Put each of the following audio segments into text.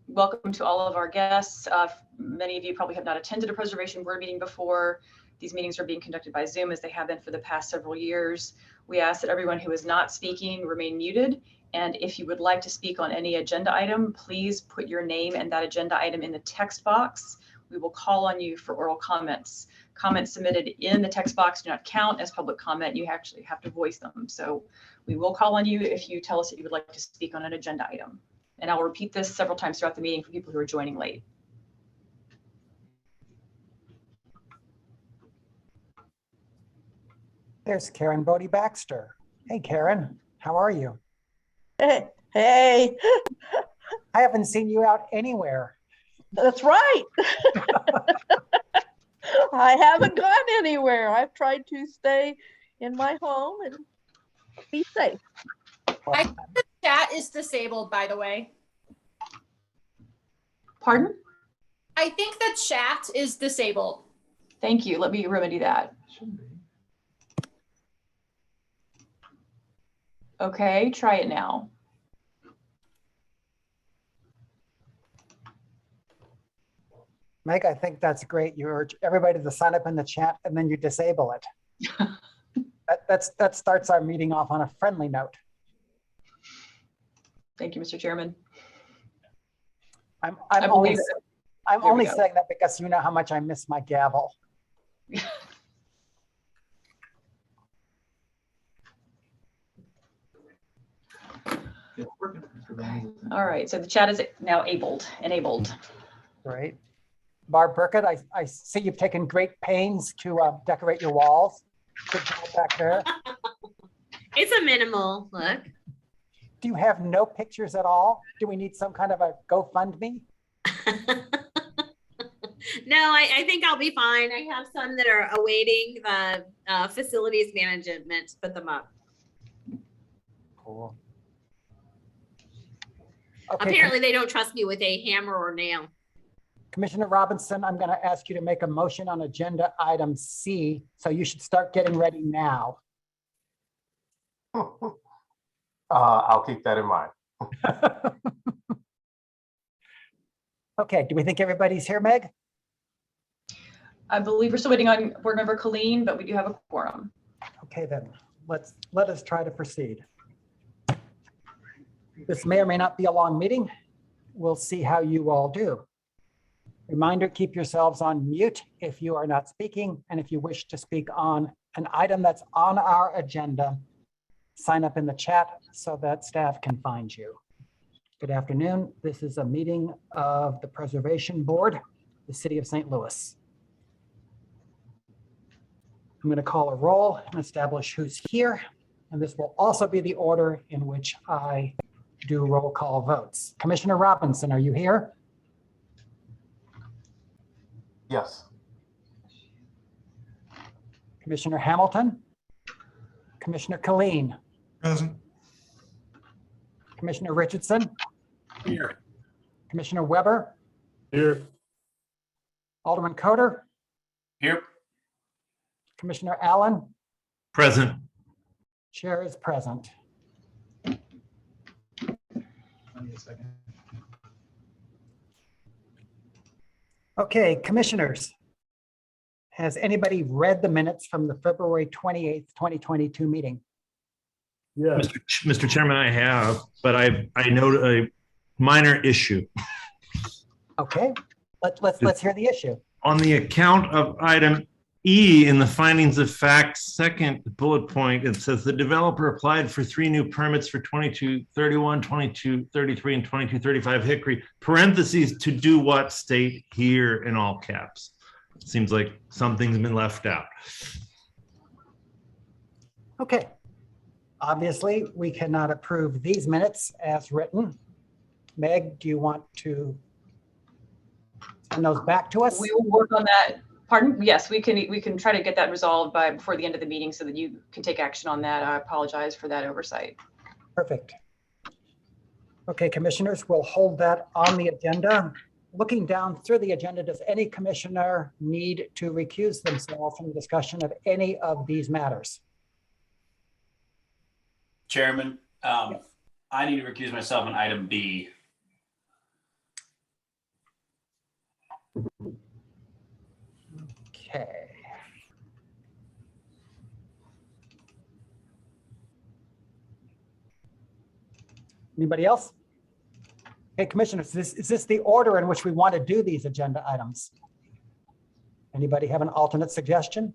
Welcome to all of our guests. Many of you probably have not attended a preservation board meeting before. These meetings are being conducted by Zoom as they have been for the past several years. We ask that everyone who is not speaking remain muted. And if you would like to speak on any agenda item, please put your name and that agenda item in the text box. We will call on you for oral comments. Comments submitted in the text box do not count as public comment. You actually have to voice them. So we will call on you if you tell us that you would like to speak on an agenda item. And I'll repeat this several times throughout the meeting for people who are joining late. There's Karen Bodie Baxter. Hey, Karen, how are you? Hey. I haven't seen you out anywhere. That's right. I haven't gone anywhere. I've tried to stay in my home and be safe. I think the chat is disabled, by the way. Pardon? I think the chat is disabled. Thank you. Let me remedy that. Okay, try it now. Meg, I think that's great. You urge everybody to sign up in the chat and then you disable it. that starts our meeting off on a friendly note. Thank you, Mr. Chairman. I'm only saying that because you know how much I miss my gavel. All right, so the chat is now enabled. Great. Barb Burkett, I see you've taken great pains to decorate your walls. Good job back there. It's a minimal look. Do you have no pictures at all? Do we need some kind of a GoFundMe? No, I think I'll be fine. I have some that are awaiting the facilities management to put them up. Cool. Okay, apparently they don't trust me with a hammer or nail. Commissioner Robinson, I'm going to ask you to make a motion on agenda item C. So you should start getting ready now. I'll keep that in mind. Okay, do we think everybody's here, Meg? I believe we're still waiting on board member Colleen, but we do have a quorum. Okay, then let us try to proceed. This may or may not be a long meeting. We'll see how you all do. Reminder, keep yourselves on mute if you are not speaking, and if you wish to speak on an item that's on our agenda, sign up in the chat so that staff can find you. Good afternoon. This is a meeting of the Preservation Board, the City of St. Louis. I'm going to call a roll and establish who's here, and this will also be the order in which I do roll call votes. Commissioner Robinson, are you here? Yes. Commissioner Hamilton? Commissioner Colleen? Present. Commissioner Richardson? Here. Commissioner Weber? Here. Alderman Coder? Here. Commissioner Allen? Present. Chair is present. Okay, commissioners. Has anybody read the minutes from the February 28th, 2022 meeting? Yeah. Mr. Chairman, I have, but I note a minor issue. Okay, let's hear the issue. On the account of item E in the findings of fact, second bullet point, it says the developer applied for 3 new permits for 2231, 2233, and 2235 Hickory, parentheses, to do what, state here in all caps. Seems like something's been left out. Okay. Obviously, we cannot approve these minutes as written. Meg, do you want to send those back to us? We will work on that. Pardon? Yes, we can try to get that resolved before the end of the meeting so that you can take action on that. I apologize for that oversight. Perfect. Okay, commissioners, we'll hold that on the agenda. Looking down through the agenda, does any commissioner need to recuse themselves from the discussion of any of these matters? Chairman, I need to recuse myself on item B. Okay. Anybody else? Okay, Commissioners, is this the order in which we want to do these agenda items? Anybody have an alternate suggestion?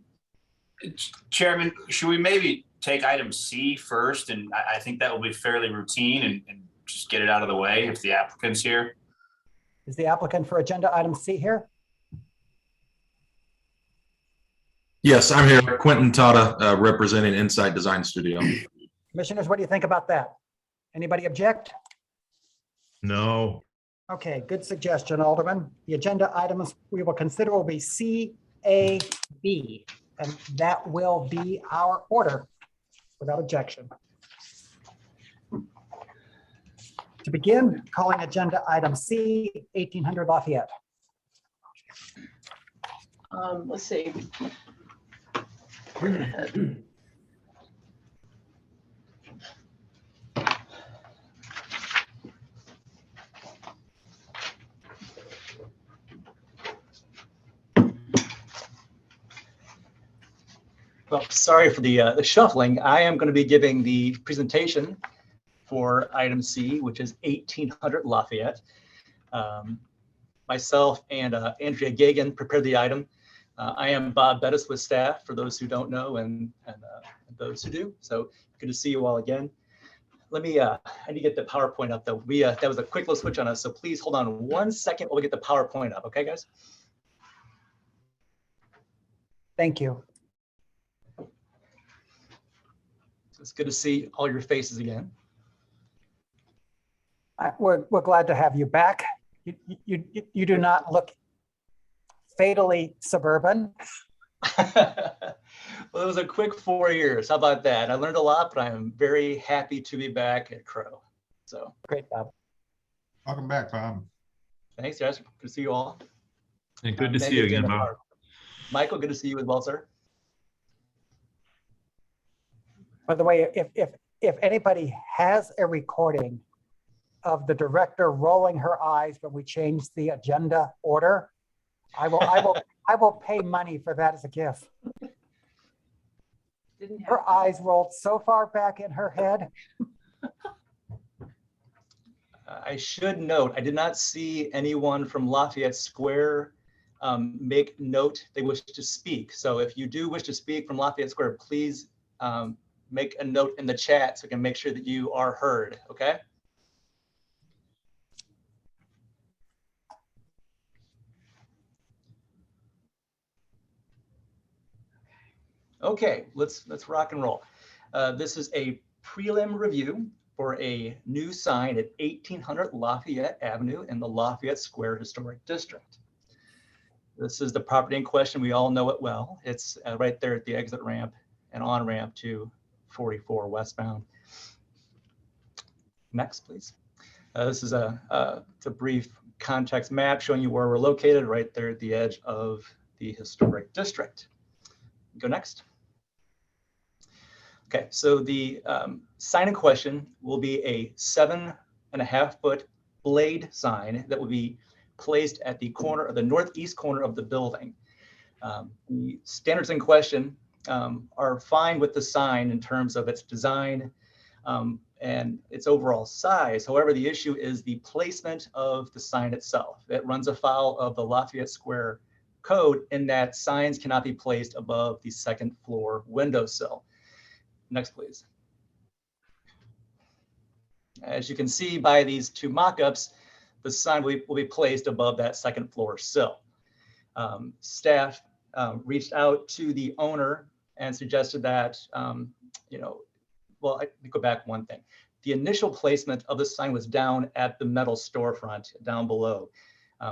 Chairman, should we maybe take item C first? And I think that will be fairly routine and just get it out of the way if the applicant's here. Is the applicant for agenda item C here? Yes, I'm here. Quentin Tata, representing Insight Design Studio. Commissioners, what do you think about that? Anybody object? No. Okay, good suggestion, Alderman. The agenda items we will consider will be C, A, B, and that will be our order without objection. To begin, calling agenda item C, 1800 Lafayette. Let's see. Well, sorry for the shuffling. I am going to be giving the presentation for item C, which is 1800 Lafayette. Myself and Andrea Gagan prepared the item. I am Bob Bettis with staff, for those who don't know and those who do. So good to see you all again. Let me, I need to get the PowerPoint up though. That was a quick little switch on us. So please hold on 1 second while we get the PowerPoint up. Okay, guys? Thank you. It's good to see all your faces again. We're glad to have you back. You do not look fatally suburban. Well, it was a quick 4 years. How about that? I learned a lot, but I am very happy to be back at Crow. So great, Bob. Welcome back, Bob. Thanks, guys. Good to see you all. And good to see you again, Bob. Michael, good to see you as well, sir. By the way, if anybody has a recording of the director rolling her eyes when we change the agenda order, I will pay money for that as a gift. Her eyes rolled so far back in her head. I should note, I did not see anyone from Lafayette Square make note they wish to speak. So if you do wish to speak from Lafayette Square, please make a note in the chat so we can make sure that you are heard, okay? Okay, let's rock and roll. This is a prelim review for a new sign at 1800 Lafayette Avenue in the Lafayette Square Historic District. This is the property in question. We all know it well. It's right there at the exit ramp and on ramp to 44 westbound. Next, please. This is it's a brief context map showing you where we're located, right there at the edge of the historic district. Go next. Okay, so the sign in question will be a 7.5 foot blade sign that will be placed at the corner of the northeast corner of the building. The standards in question are fine with the sign in terms of its design and its overall size. However, the issue is the placement of the sign itself. It runs afoul of the Lafayette Square code in that signs cannot be placed above the second floor windowsill. Next, please. As you can see by these two mock-ups, the sign will be placed above that second floor sill. Staff reached out to the owner and suggested that, well, I go back one thing. The initial placement of the sign was down at the metal storefront down below.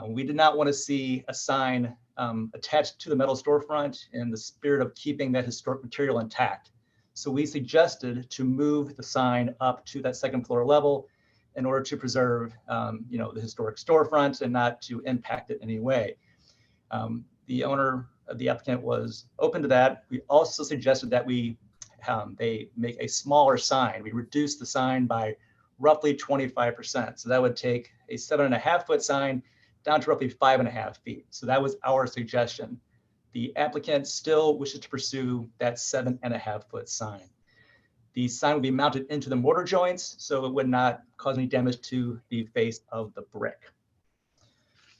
We did not want to see a sign attached to the metal storefront in the spirit of keeping that historic material intact. So we suggested to move the sign up to that second floor level in order to preserve, the historic storefront and not to impact it in any way. The owner of the applicant was open to that. We also suggested that they make a smaller sign. We reduced the sign by roughly 25%. So that would take a 7.5 foot sign down to roughly 5.5 feet. So that was our suggestion the applicant still wishes to pursue that 7.5-foot sign. The sign will be mounted into the mortar joints, so it would not cause any damage to the face of the brick.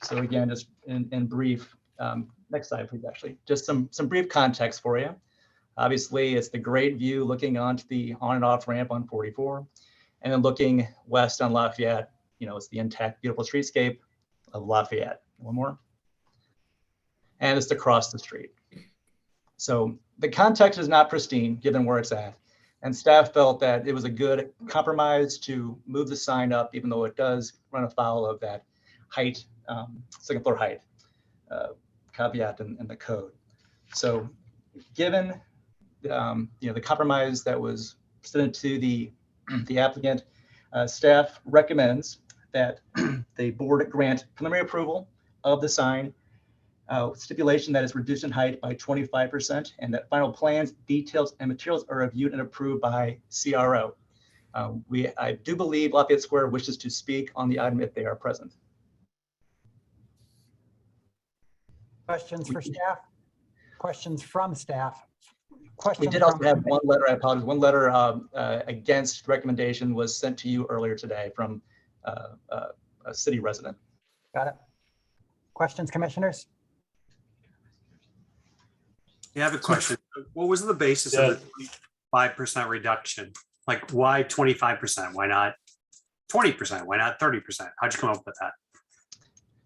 So again, just in brief, next slide, please, actually. Just some brief context for you. Obviously, it's the great view looking onto the on and off ramp on 44, and then looking west on Lafayette, it's the intact, beautiful streetscape of Lafayette. One more. And it's across the street. So the context is not pristine given where it's at. And staff felt that it was a good compromise to move the sign up, even though it does run afoul of that height, second floor height caveat in the code. So given the compromise that was presented to the applicant, staff recommends that the board grant preliminary approval of the sign, stipulation that it's reduced in height by 25%, and that final plans, details, and materials are reviewed and approved by CRO. I do believe Lafayette Square wishes to speak on the item if they are present. Questions for staff? Questions from staff? We Questions did also from have one letter, I apologize, one letter against recommendation was sent to you earlier today from a city resident. Got it. Questions, commissioners? Yeah, I have a question. What was the basis of the 5% reduction? Like, why 25%? Why not 20%? Why not 30%? How'd you come up with that?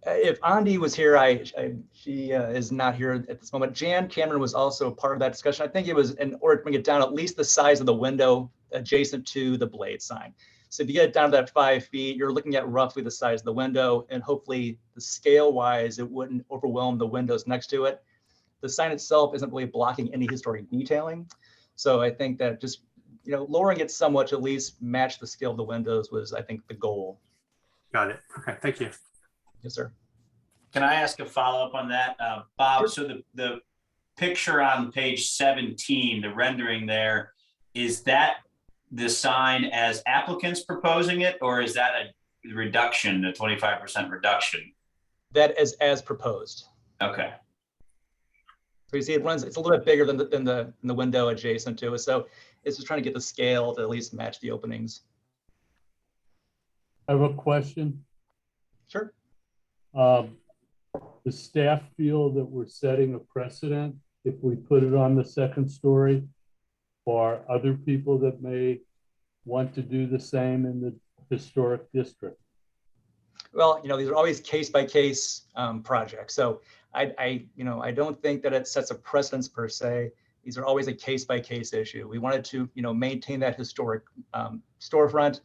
If Andy was here, she is not here at this moment. Jan Cameron was also part of that discussion. I think it was in order to bring it down at least the size of the window adjacent to the blade sign. So if you get down to that 5 feet, you're looking at roughly the size of the window, and hopefully the scale wise, it wouldn't overwhelm the windows next to it. The sign itself isn't really blocking any historic detailing. So I think that just, lowering it somewhat to at least match the scale of the windows was, I think, the goal. Got it. Okay, thank you. Yes, sir. Can I ask a follow-up on that? Bob, so the picture on page 17, the rendering there, is that the sign as applicants proposing it, or is that a reduction, a 25% reduction? That is as proposed. Okay. So you see it runs, it's a little bit bigger than the window adjacent to it. So it's just trying to get the scale to at least match the openings. I have a question. Sure. The staff feel that we're setting a precedent if we put it on the second story for other people that may want to do the same in the historic district. Well, these are always case-by-case projects. So I don't think that it sets a precedence per se. These are always a case-by-case issue. We wanted to, maintain that historic storefront.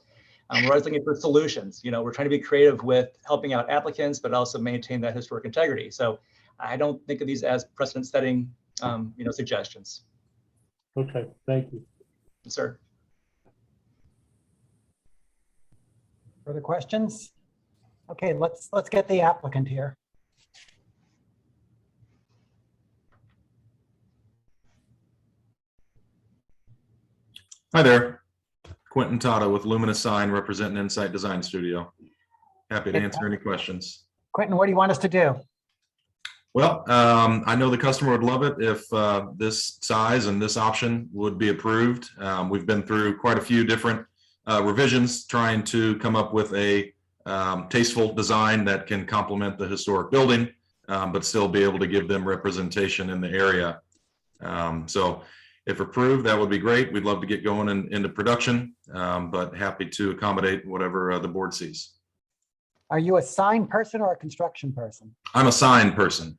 We're always looking for solutions. We're trying to be creative with helping out applicants, but also maintain that historic integrity. So I don't think of these as precedent-setting, suggestions. Okay, thank you. Yes, sir. Further questions? Okay, let's get the applicant here. Hi there. Quentin Tata with Luminous Sign representing Insight Design Studio. Happy to answer any questions. Quentin, what do you want us to do? Well, I know the customer would love it if this size and this option would be approved. We've been through quite a few different revisions trying to come up with a tasteful design that can complement the historic building, but still be able to give them representation in the area. So if approved, that would be great. We'd love to get going into production, but happy to accommodate whatever the board sees. Are you a sign person or a construction person? I'm a sign person.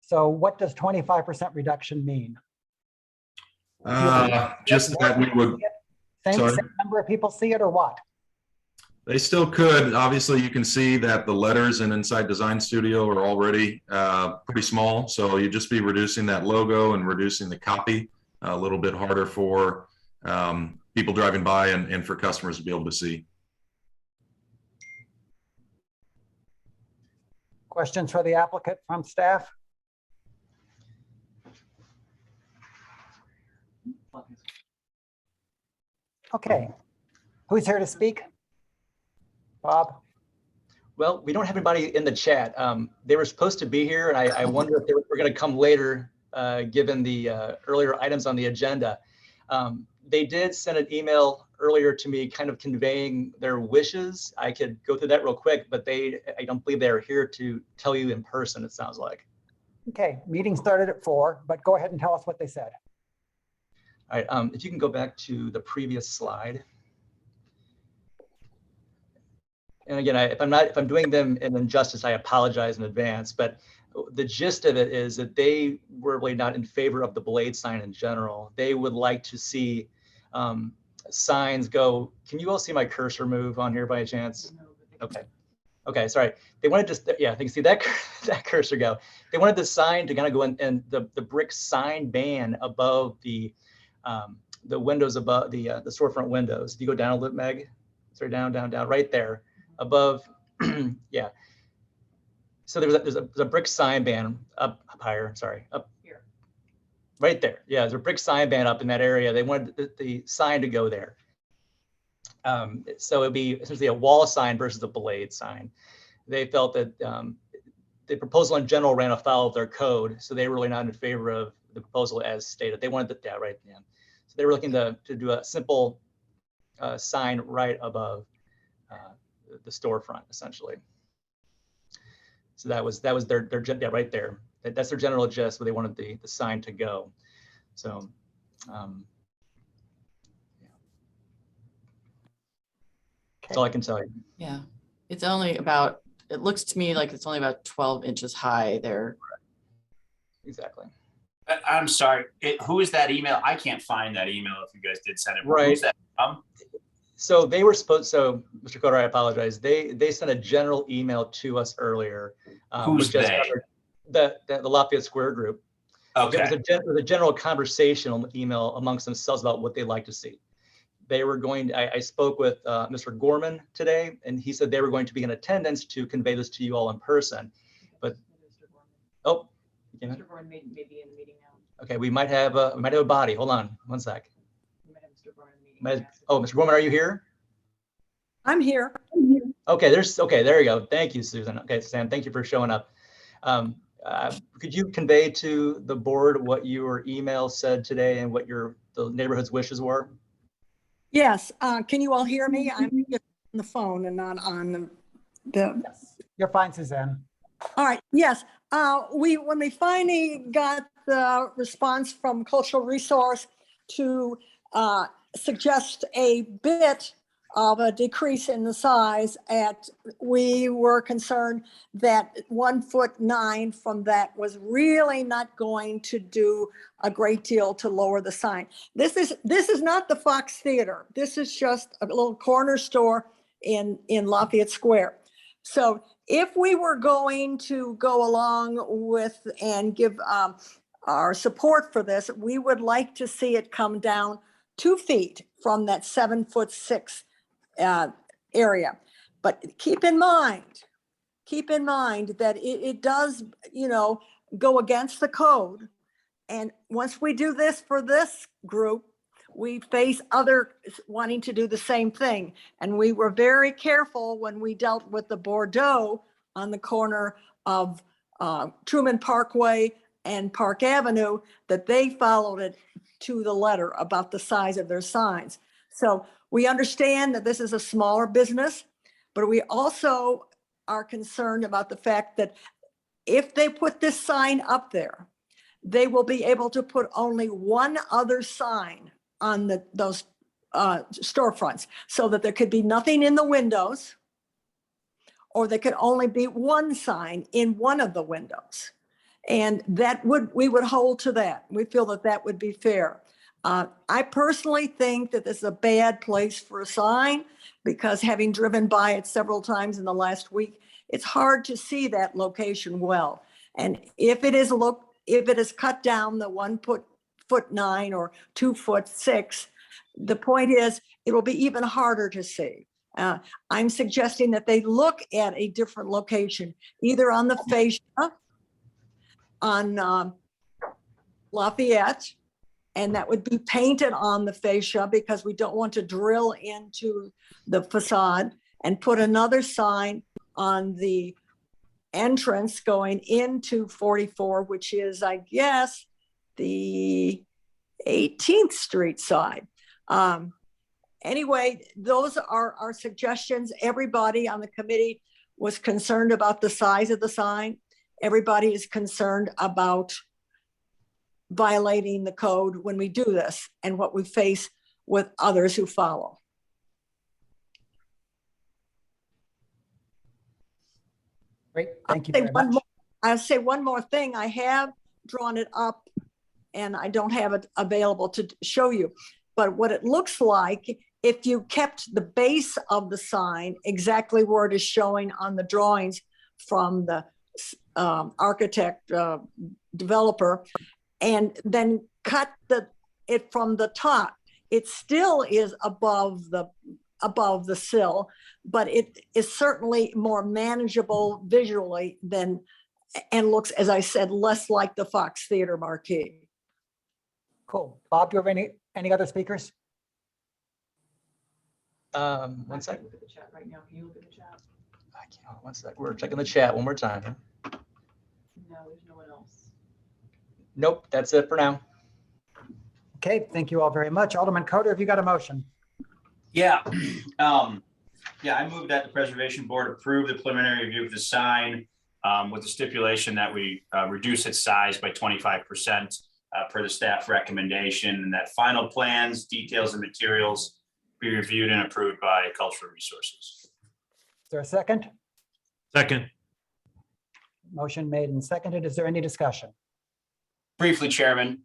So what does 25% reduction mean? Just that we would. Same number of people see it or what? They still could. Obviously, you can see that the letters in Insight Design Studio are already pretty small. So you'd just be reducing that logo and reducing the copy a little bit harder for people driving by and for customers to be able to see. Questions for the applicant from staff? Okay, who's here to speak? Bob? Well, we don't have anybody in the chat. They were supposed to be here, and I wonder if they were going to come later given the earlier items on the agenda. They did send an email earlier to me kind of conveying their wishes. I could go through that real quick, but I don't believe they're here to tell you in person, it sounds like. Okay, meeting started at 4, but go ahead and tell us what they said. All right, if you can go back to the previous slide. And again, if I'm doing them an injustice, I apologize in advance, but the gist of it is that they were really not in favor of the blade sign in general. They would like to see signs go. Can you all see my cursor move on here by a chance? Okay. Okay, sorry. They wanted to, yeah, they can see that that cursor go. They wanted the sign to kind of go in the brick sign band above the windows above the storefront windows. If you go down a little, Meg, sorry, down, right there above, yeah. So there's a brick sign band up higher, sorry, up here, right there. Yeah, there's a brick sign band up in that area. They wanted the sign to go there. So it'd be essentially a wall sign versus a blade sign. They felt that the proposal in general ran afoul of their code, so they were really not in favor of the proposal as stated. They wanted that, yeah, right, yeah. So they were looking to do a simple sign right above the storefront, essentially. So that was their yeah, right there. That's their general gist, where they wanted the sign to go. So yeah. That's all I can tell you. Yeah, it's only about, it looks to me like it's only about 12 inches high there. Exactly. I'm sorry, who is that email? I can't find that email if you guys did send it. Right. Who's that from? So they were supposed, so Mr. Coder, I apologize. They sent a general email to us earlier. Who's they? The Lafayette Square group. Okay. It was a general conversational email amongst themselves about what they'd like to see. They were going to, I spoke with Mr. Gorman today, and he said they were going to be in attendance to convey this to you all in person. But, oh. Mr. Gorman may be in the meeting now. Okay, we might have a body. Hold on, one sec. Oh, Mr. Gorman, are you here? I'm here. Okay, there you go. Thank you, Susan. Okay, Sam, thank you for showing up. Could you convey to the board what your email said today and what the neighborhood's wishes were? Yes. Can you all hear me? I'm on the phone and not on the. You're fine, Suzanne. All right. Yes. When we finally got the response from Cultural Resource to suggest a bit of a decrease in the size, we were concerned that 1'9" from that was really not going to do a great deal to lower the sign. This is not the Fox Theater. This is just a little corner store in Lafayette Square. So if we were going to go along with and give our support for this, we would like to see it come down 2 feet from that 7'6" area. But keep in mind that it does, go against the code. And once we do this for this group, we face others wanting to do the same thing. And we were very careful when we dealt with the Bordeaux on the corner of Truman Parkway and Park Avenue, that they followed it to the letter about the size of their signs. So we understand that this is a smaller business, but we also are concerned about the fact that if they put this sign up there, they will be able to put only one other sign on those storefronts, so that there could be nothing in the windows, or there could only be one sign in one of the windows. And we would hold to that. We feel that would be fair. I personally think that this is a bad place for a sign, because having driven by it several times in the last week, it's hard to see that location well. And if it is cut down the 1'9" or 2'6", the point is it will be even harder to see. I'm suggesting that they look at a different location, either on the fascia on Lafayette, and that would be painted on the fascia, because we don't want to drill into the facade, and put another sign on the entrance going into 44, which is, I guess, the 18th Street side. Anyway, those are our suggestions. Everybody on the committee was concerned about the size of the sign. Everybody is concerned about violating the code when we do this and what we face with others who follow. Great, thank you very much. I'll say one more thing. I have drawn it up and I don't have it available to show you, but what it looks like if you kept the base of the sign exactly where it is showing on the drawings from the architect developer, and then cut it from the top, it still is above the sill, but it is certainly more manageable visually than, and looks, as I said, less like the Fox Theater marquee. Cool. Bob, do you have any other speakers? 1 second. Look at the chat right now. Can you look at the chat? I can't. 1 sec. We're checking the chat one more time. No, there's no one else. Nope, that's it for now. Okay, thank you all very much. Alderman Coder, have you got a motion? Yeah. Yeah, I move that the Preservation Board approve the preliminary review of the sign with the stipulation that we reduce its size by 25% per the staff recommendation, and that final plans, details, and materials be reviewed and approved by Cultural Resources. Is there a second? Second. Motion made and seconded. Is there any discussion? Briefly, Chairman,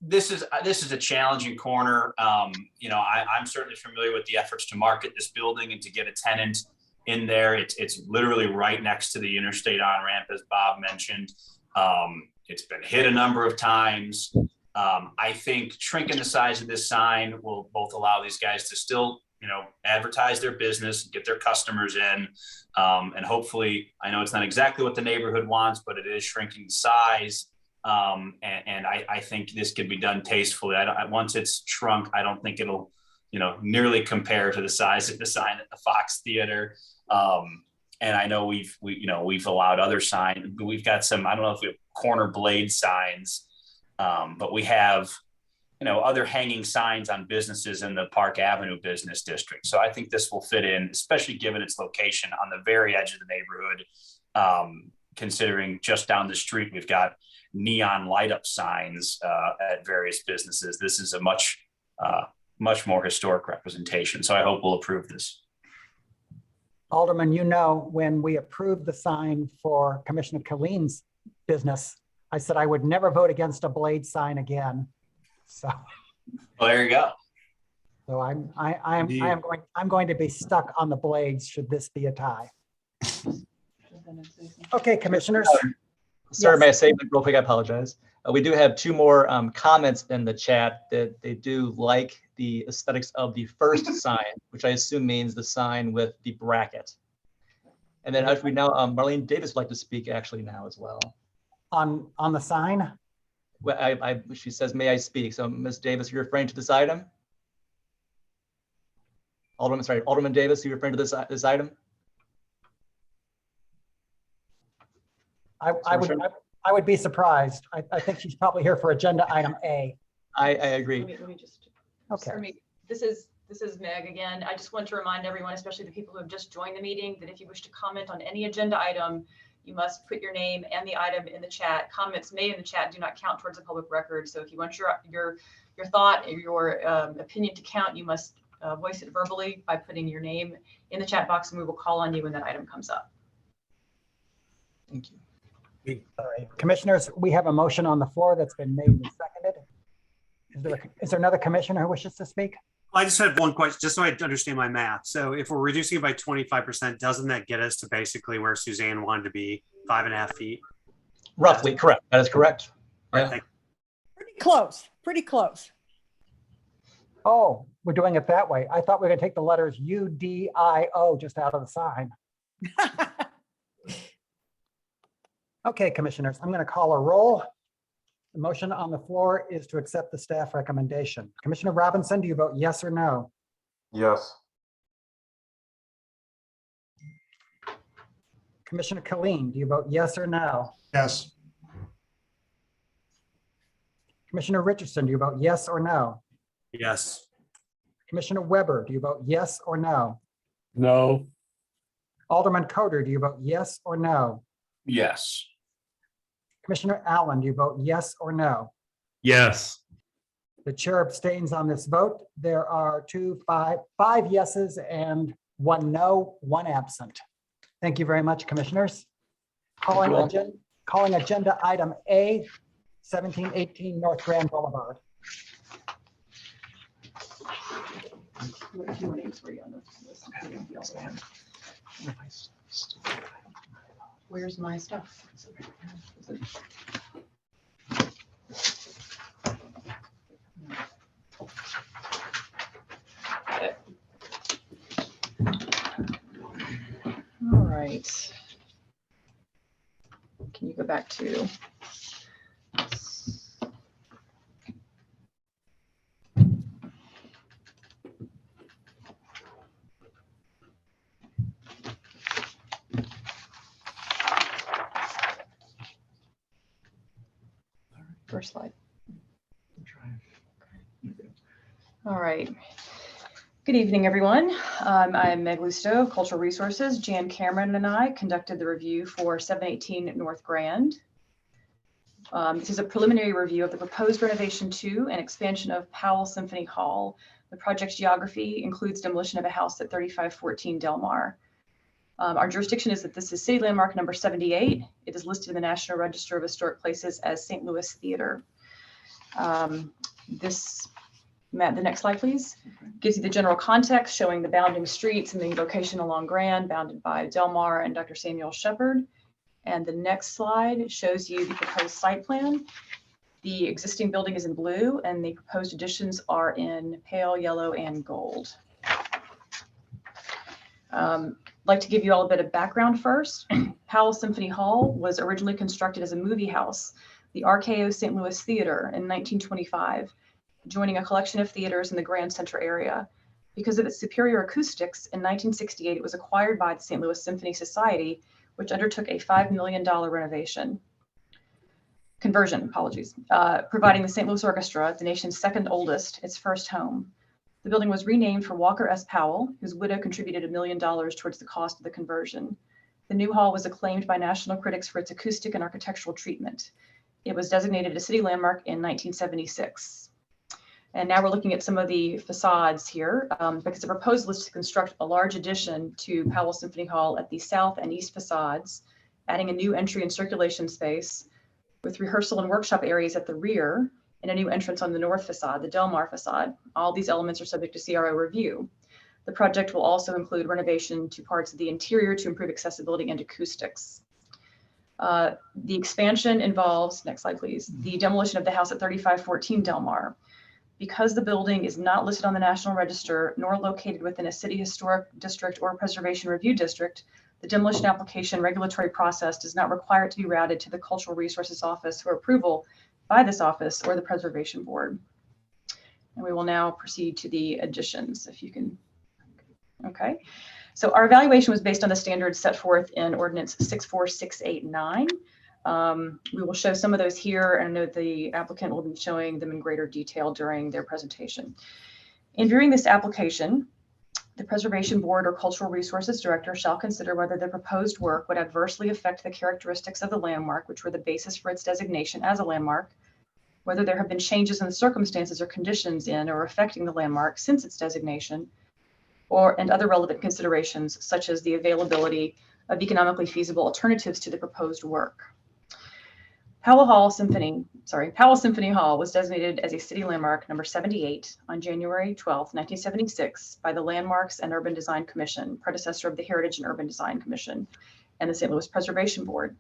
this is a challenging corner. I'm certainly familiar with the efforts to market this building and to get a tenant in there. It's literally right next to the interstate on-ramp, as Bob mentioned. It's been hit a number of times. I think shrinking the size of this sign will both allow these guys to still, advertise their business, get their customers in, and hopefully, I know it's not exactly what the neighborhood wants, but it is shrinking the size. And I think this could be done tastefully. Once it's shrunk, I don't think it'll, nearly compare to the size of the sign at the Fox Theater. And I know we've allowed other signs. We've got some, I don't know if we have corner blade signs, but we have, other hanging signs on businesses in the Park Avenue business district. So I think this will fit in, especially given its location on the very edge of the neighborhood. Considering just down the street, we've got neon light up signs at various businesses. This is a much more historic representation. So I hope we'll approve this. Alderman, when we approved the sign for Commissioner Killeen's business, I said I would never vote against a blade sign again. So, well, there you go. So I'm going to be stuck on the blades should this be a tie. Okay, commissioners. Sorry, Yes. may I say real quick? I apologize. We do have 2 more comments in the chat that they do like the aesthetics of the first sign, which I assume means the sign with the bracket. And then actually now, Marlene Davis would like to speak actually now as well. On the sign? Well, she says, may I speak? So Ms. Davis, you're referring to this item? Alderman Davis, you're referring to this item? I would be surprised. I think she's probably here for agenda item A. I agree. Let me just. Okay. This is Meg again. I just want to remind everyone, especially the people who have just joined the meeting, that if you wish to comment on any agenda item, you must put your name and the item in the chat. Comments made in the chat do not count towards a public record. So if you want your thought or your opinion to count, you must voice it verbally by putting your name in the chat box, and we will call on you when that item comes up. Thank you. All right, commissioners, we have a motion on the floor that's been made and seconded. Is there another commissioner who wishes to speak? I just had one question, just so I understand my math. So if we're reducing it by 25%, doesn't that get us to basically where Suzanne wanted to be, 5.5 feet? Roughly, correct. That is correct. Yeah. Pretty close, pretty close. Oh, we're doing it that way. I thought we were going to take the letters UDIO just out of the sign. Okay, commissioners, I'm going to call a roll. The motion on the floor is to accept the staff recommendation. Commissioner Robinson, do you vote yes or no? Yes. Commissioner Killeen, do you vote yes or no? Yes. Commissioner Richardson, do you vote yes or no? Yes. Commissioner Weber, do you vote yes or no? No. Alderman Coder, do you vote yes or no? Yes. Commissioner Allen, do you vote yes or no? Yes. The chair abstains on this vote. There are five yeses and 1 no, 1 absent. Thank you very much, commissioners. Calling agenda item A, 1718 North Grand Boulevard. Where's my stuff? All right. Can you go back to? First slide. All right. Good evening, everyone. I'm Meg Lusto, Cultural Resources. Jan Cameron and I conducted the review for 718 North Grand. This is a preliminary review of the proposed renovation to and expansion of Powell Symphony Hall. The project's geography includes demolition of a house at 3514 Del Mar. Our jurisdiction is that this is city landmark number 78. It is listed in the National Register of Historic Places as St. Louis Theater. The next slide, please, gives you the general context showing the bounding streets and the location along Grand, bounded by Del Mar and Dr. Samuel Shepard. And the next slide shows you the proposed site plan. The existing building is in blue and the proposed additions are in pale yellow and gold. I'd like to give you all a bit of background first. Powell Symphony Hall was originally constructed as a movie house, the RKO St. Louis Theater, in 1925, joining a collection of theaters in the Grand Center area. Because of its superior acoustics, in 1968, it was acquired by the St. Louis Symphony Society, which undertook a $5 million conversion, providing the St. Louis Orchestra, the nation's second oldest, its first home. The building was renamed for Walker S. Powell, whose widow contributed $1 million towards the cost of the conversion. The new hall was acclaimed by national critics for its acoustic and architectural treatment. It was designated a city landmark in 1976. And now we're looking at some of the facades here, because the proposal is to construct a large addition to Powell Symphony Hall at the south and east facades, adding a new entry and circulation space with rehearsal and workshop areas at the rear, and a new entrance on the north facade, the Del Mar facade. All these elements are subject to CRO review. The project will also include renovation to parts of the interior to improve accessibility and acoustics. The expansion involves, next slide please, the demolition of the house at 3514 Del Mar. Because the building is not listed on the National Register nor located within a city historic district or preservation review district, the demolition application regulatory process does not require it to be routed to the Cultural Resources Office for approval by this office or the Preservation Board. And we will now proceed to the additions, if you can. Okay. So our evaluation was based on the standards set forth in Ordinance 64689. We will show some of those here, and I know the applicant will be showing them in greater detail during their presentation. In viewing this application, the Preservation Board or Cultural Resources Director shall consider whether the proposed work would adversely affect the characteristics of the landmark, which were the basis for its designation as a landmark, whether there have been changes in the circumstances or conditions in or affecting the landmark since its designation, and other relevant considerations, such as the availability of economically feasible alternatives to the proposed work. Powell Symphony Hall was designated as a city landmark number 78 on January 12, 1976 by the Landmarks and Urban Design Commission, predecessor of the Heritage and Urban Design Commission, and the St. Louis Preservation Board.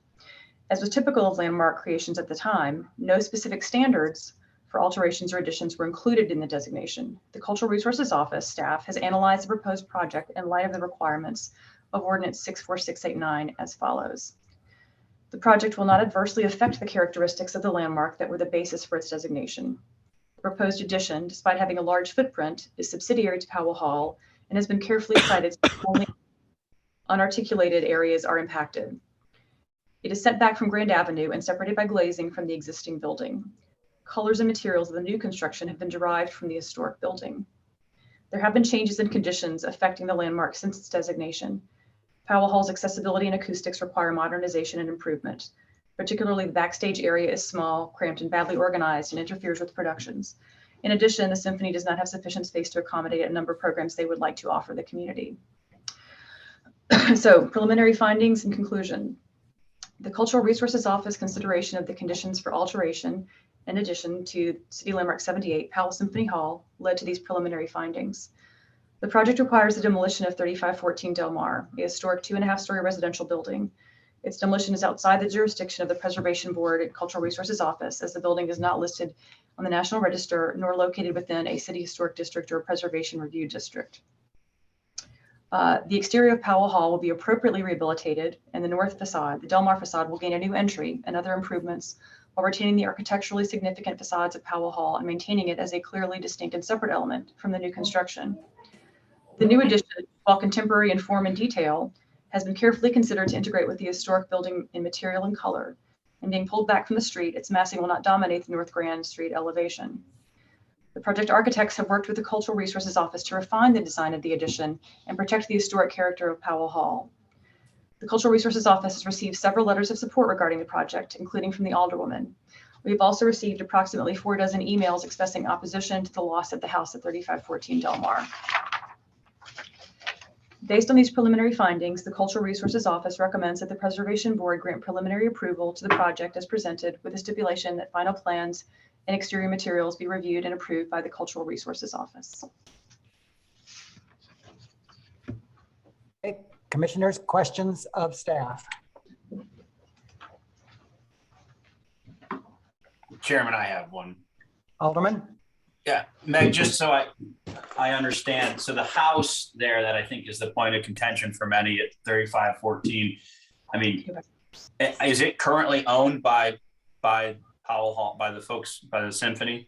As was typical of landmark creations at the time, no specific standards for alterations or additions were included in the designation. The Cultural Resources Office staff has analyzed the proposed project in light of the requirements of Ordinance 64689 as follows. The project will not adversely affect the characteristics of the landmark that were the basis for its designation. The proposed addition, despite having a large footprint, is subsidiary to Powell Hall and has been carefully cited so only unarticulated areas are impacted. It is set back from Grand Avenue and separated by glazing from the existing building. colors and materials of the new construction have been derived from the historic building. There have been changes in conditions affecting the landmark since its designation. Powell Hall's accessibility and acoustics require modernization and improvement. Particularly, the backstage area is small, cramped, and badly organized and interferes with productions. In addition, the Symphony does not have sufficient space to accommodate a number of programs they would like to offer the community. So, preliminary findings and conclusion. The Cultural Resources Office consideration of the conditions for alteration in addition to City Landmark 78, Powell Symphony Hall, led to these preliminary findings. The project requires the demolition of 3514 Del Mar, a historic 2.5-story residential building. Its demolition is outside the jurisdiction of the Preservation Board and Cultural Resources Office, as the building is not listed on the National Register nor located within a city historic district or preservation review district. The exterior of Powell Hall will be appropriately rehabilitated, and the north facade, the Del Mar facade, will gain a new entry and other improvements while retaining the architecturally significant facades of Powell Hall and maintaining it as a clearly distinct and separate element from the new construction. The new addition, while contemporary in form and detail, has been carefully considered to integrate with the historic building in material and color, and being pulled back from the street, its massing will not dominate the North Grand Street elevation. The project architects have worked with the Cultural Resources Office to refine the design of the addition and protect the historic character of Powell Hall. The Cultural Resources Office has received several letters of support regarding the project, including from the Alderwoman. We have also received approximately 4 dozen emails expressing opposition to the loss of the house at 3514 Del Mar. Based on these preliminary findings, the Cultural Resources Office recommends that the Preservation Board grant preliminary approval to the project as presented, with the stipulation that final plans and exterior materials be reviewed and approved by the Cultural Resources Office. Okay. Commissioners, questions of staff? Chairman, I have one. Alderman? Yeah, Meg, just so I understand. So the house there that I think is the point of contention for many at 3514, I mean, is it currently owned by Powell Hall, by the folks, by the Symphony?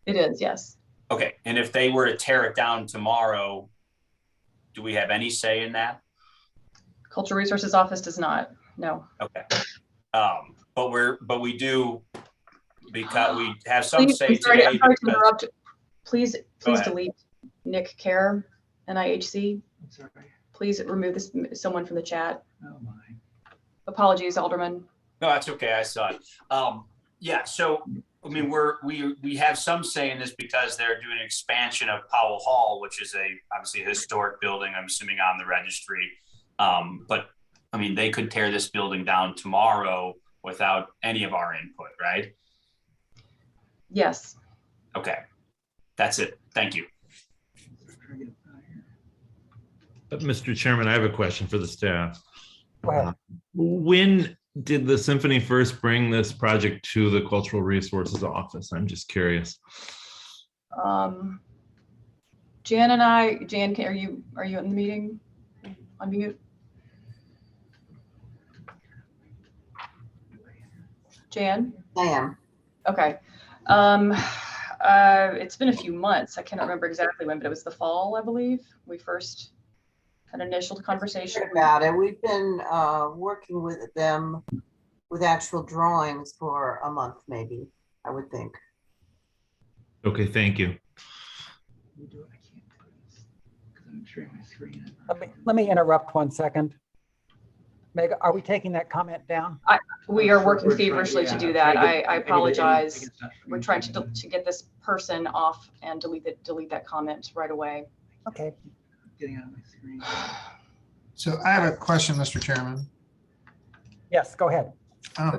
It is, yes. Okay, and if they were to tear it down tomorrow, do we have any say in that? Cultural Resources Office does not, no. Okay, but we do, because we have some say today. I'm sorry to interrupt. Please delete Nick Kerr, NIHC. I'm sorry. Please remove someone from the chat. Oh my. Apologies, Alderman. No, that's okay. I saw it. Yeah. So, I mean, we have some say in this because they're doing an expansion of Powell Hall, which is obviously a historic building, I'm assuming, on the registry. But I mean, they could tear this building down tomorrow without any of our input, right? Yes. Okay. That's it. Thank you. Mr. Chairman, I have a question for the staff. Go ahead. When did the Symphony first bring this project to the Cultural Resources Office? I'm just curious. Jan and I, Jan, are you in the meeting? Unmute. Jan? I am. Okay. It's been a few months. I can't remember exactly when, but it was the fall, I believe. We first had an initial conversation about it. We've been working with them with actual drawings for a month, maybe, I would think. Okay, thank you. Let me interrupt 1 second. Meg, are we taking that comment down? We are working feverishly to do that. I apologize. We're trying to get this person off and delete that comment right away. Okay. Getting out of my screen. So I have a question, Mr. Chairman. Yes, go ahead.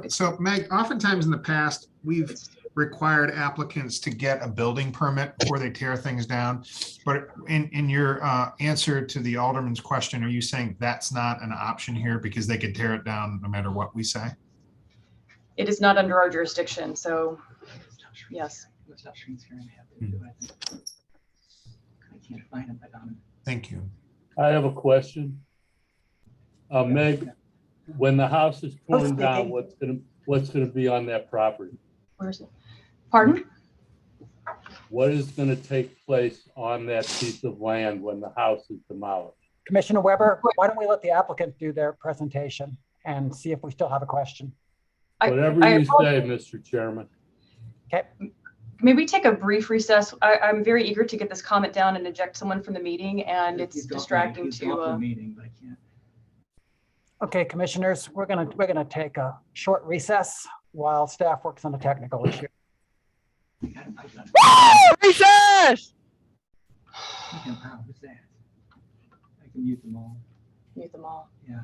So Meg, oftentimes in the past, we've required applicants to get a building permit before they tear things down. But in your answer to the Alderman's question, are you saying that's not an option here because they could tear it down no matter what we say? It is not under our jurisdiction, so yes. Thank you. I have a question. Meg, when the house is torn down, what's gonna be on that property? Where is it? Pardon? What is gonna take place on that piece of land when the house is demolished? Commissioner Weber, why don't we let the applicant do their presentation and see if we still have a question? Whatever you say, Mr. Chairman. Okay. Maybe take a brief recess. I'm very eager to get this comment down and eject someone from the meeting, and it's distracting to. Okay, commissioners, we're gonna take a short recess while staff works on a technical issue. Recess! I can mute them all. Mute them all. Yeah.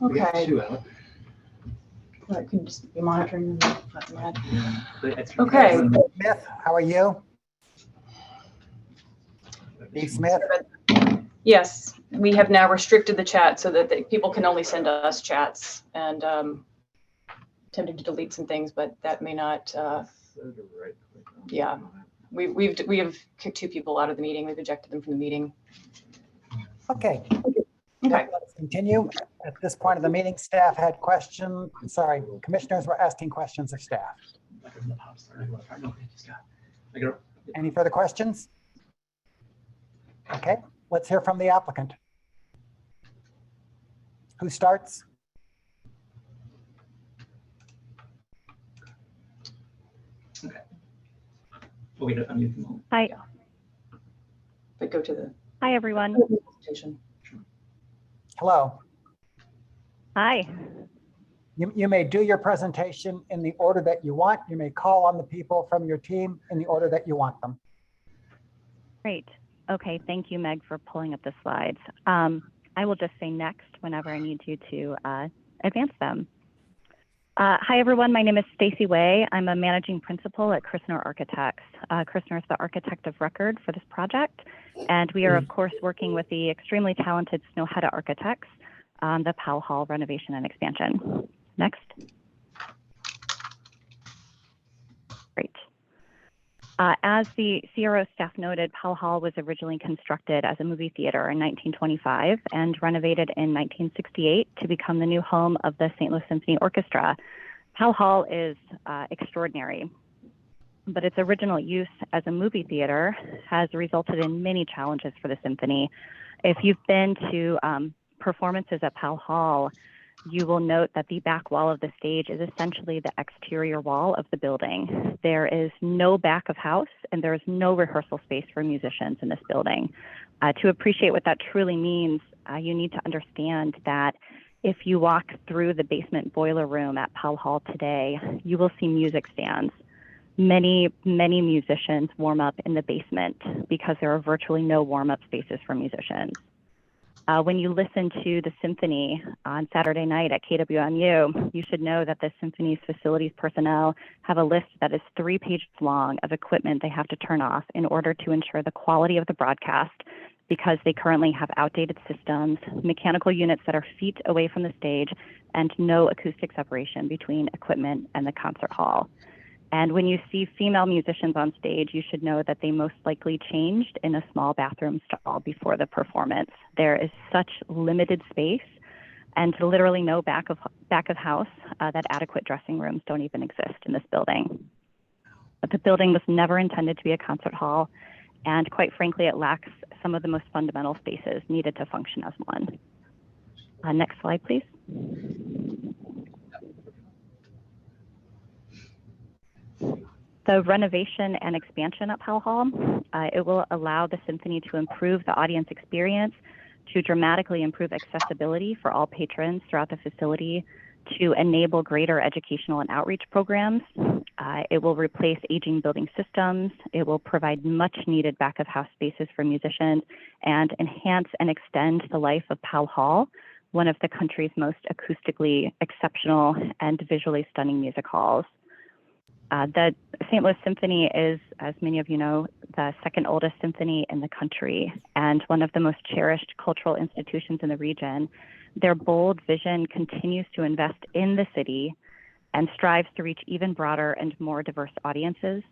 Okay. I can just be monitoring them. Okay. Smith, how are you? Steve Smith? Yes, we have now restricted the chat so that people can only send us chats, and attempting to delete some things, but that may not. Yeah, we have kicked 2 people out of the meeting. We've ejected them from the meeting. Okay. Okay. Let's continue. At this point of the meeting, staff had questions. Sorry, commissioners were asking questions of staff. Any further questions? Okay, let's hear from the applicant. Who starts? Okay. Well, we don't unmute them all. Hi. But go to the. Hi, everyone. Presentation. Hello. Hi. You may do your presentation in the order that you want. You may call on the people from your team in the order that you want them. Great. Okay, thank you, Meg, for pulling up the slides. I will just say next whenever I need you to advance them. Hi, everyone. My name is Stacy Way. I'm a managing principal at Christner Architects. Christner is the architect of record for this project, and we are, of course, working with the extremely talented Snowhetta Architects on the Pell Hall renovation and expansion. Next. Great. As the CRO staff noted, Pell Hall was originally constructed as a movie theater in 1925 and renovated in 1968 to become the new home of the St. Louis Symphony Orchestra. Pell Hall is extraordinary, but its original use as a movie theater has resulted in many challenges for the symphony. If you've been to performances at Pell Hall, you will note that the back wall of the stage is essentially the exterior wall of the building. There is no back of house and there is no rehearsal space for musicians in this building. To appreciate what that truly means, you need to understand that if you walk through the basement boiler room at Pell Hall today, you will see music stands. Many musicians warm up in the basement because there are virtually no warm-up spaces for musicians. When you listen to the symphony on Saturday night at KWMU, you should know that the symphony's facilities personnel have a list that is 3 pages long of equipment they have to turn off in order to ensure the quality of the broadcast, because they currently have outdated systems, mechanical units that are feet away from the stage, and no acoustic separation between equipment and the concert hall. And when you see female musicians on stage, you should know that they most likely changed in a small bathroom stall before the performance. There is such limited space and literally no back of house that adequate dressing rooms don't even exist in this building. But the building was never intended to be a concert hall, and quite frankly, it lacks some of the most fundamental spaces needed to function as one. Next slide, please. The renovation and expansion at Pell Hall, it will allow the symphony to improve the audience experience, to dramatically improve accessibility for all patrons throughout the facility, to enable greater educational and outreach programs. It will replace aging building systems. It will provide much needed back of house spaces for musicians and enhance and extend the life of Pell Hall, one of the country's most acoustically exceptional and visually stunning music halls. The St. Louis Symphony is, as many of you know, the second oldest symphony in the country and one of the most cherished cultural institutions in the region. Their bold vision continues to invest in the city and strives to reach even broader and more diverse audiences.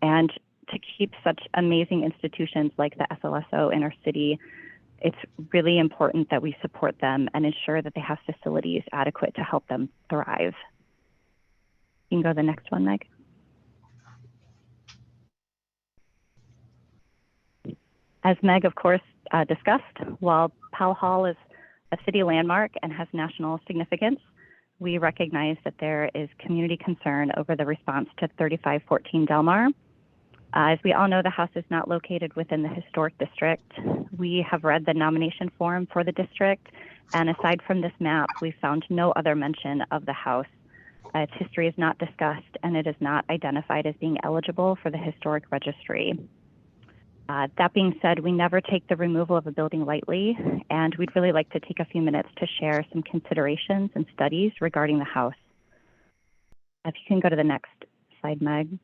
And to keep such amazing institutions like the SLSO in our city, it's really important that we support them and ensure that they have facilities adequate to help them thrive. You can go to the next one, Meg. As Meg, of course, discussed, while Pell Hall is a city landmark and has national significance, we recognize that there is community concern over the response to 3514 Delmar. As we all know, the house is not located within the historic district. We have read the nomination form for the district, and aside from this map, we found no other mention of the house. Its history is not discussed, and it is not identified as being eligible for the historic registry. That being said, we never take the removal of a building lightly, and we'd really like to take a few minutes to share some considerations and studies regarding the house. If you can go to the next slide, Meg.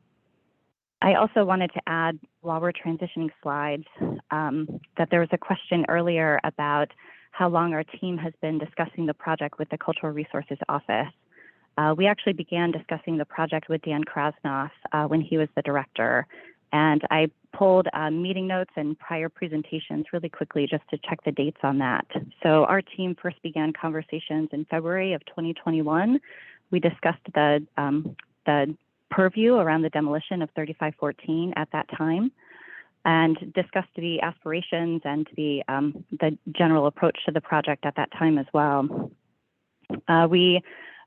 I also wanted to add, while we're transitioning slides, that there was a question earlier about how long our team has been discussing the project with the Cultural Resources Office. We actually began discussing the project with Dan Krasnoff when he was the director. And I pulled meeting notes and prior presentations really quickly just to check the dates on that. So our team first began conversations in February of 2021. We discussed the purview around the demolition of 3514 at that time, and discussed the aspirations and the general approach to the project at that time as well. We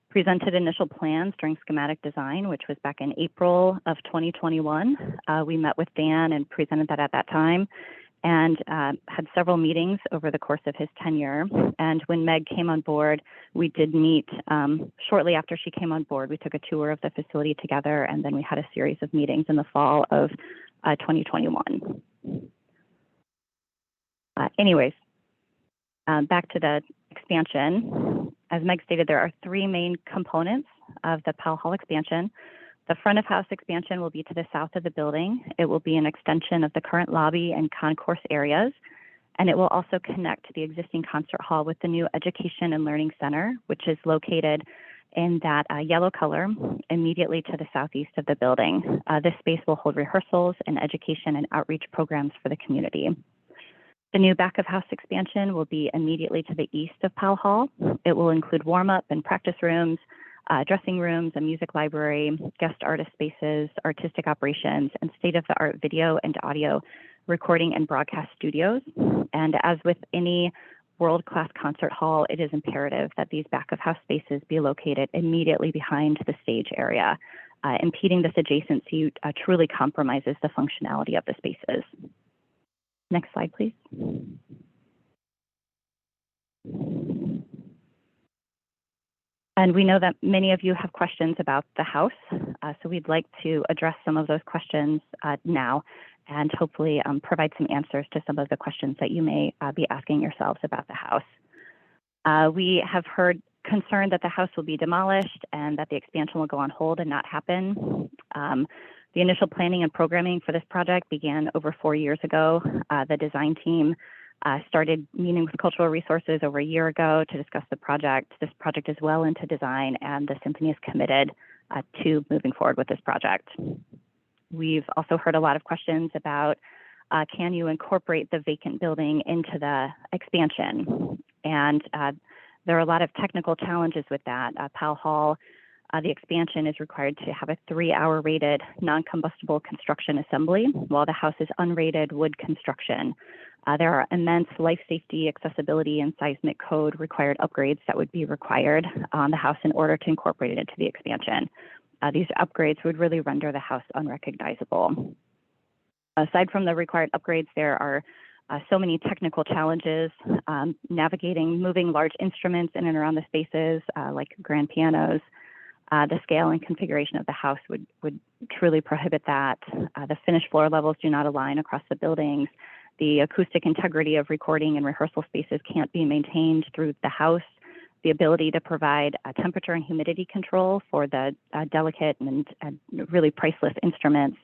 presented initial plans during Schematic Design, which was back in April of 2021. We met with Dan and presented that at that time, and had several meetings over the course of his tenure. And when Meg came on board, we did meet shortly after she came on board. We took a tour of the facility together, and then we had a series of meetings in the fall of 2021. Anyways, back to the expansion. As Meg stated, there are 3 main components of the Pell Hall expansion. The front of house expansion will be to the south of the building. It will be an extension of the current lobby and concourse areas, and it will also connect to the existing concert hall with the new Education and Learning Center, which is located in that yellow color immediately to the southeast of the building. This space will hold rehearsals and education and outreach programs for the community. The new back of house expansion will be immediately to the east of Pell Hall. It will include warm-up and practice rooms, dressing rooms, a music library, guest artist spaces, artistic operations, and state-of-the-art video and audio recording and broadcast studios. And as with any world-class concert hall, it is imperative that these back-of-house spaces be located immediately behind the stage area. Impeding this adjacency truly compromises the functionality of the spaces. Next slide, please. And we know that many of you have questions about the house, so we'd like to address some of those questions now and hopefully provide some answers to some of the questions that you may be asking yourselves about the house. We have heard concern that the house will be demolished and that the expansion will go on hold and not happen. The initial planning and programming for this project began over 4 years ago. The design team started meeting with cultural resources over a year ago to discuss the project. This project is well into design and the symphony is committed to moving forward with this project. We've also heard a lot of questions about can you incorporate the vacant building into the expansion? And there are a lot of technical challenges with that. Pell Hall, the expansion is required to have a 3-hour rated non-combustible construction assembly, while the house is unrated wood construction. There are immense life safety, accessibility, and seismic code required upgrades that would be required on the house in order to incorporate it into the expansion. These upgrades would really render the house unrecognizable. Aside from the required upgrades, there are so many technical challenges, navigating moving large instruments in and around the spaces, like grand pianos. The scale and configuration of the house would truly prohibit that. The finished floor levels do not align across the buildings. The acoustic integrity of recording and rehearsal spaces can't be maintained through the house. The ability to provide temperature and humidity control for the delicate and really priceless instruments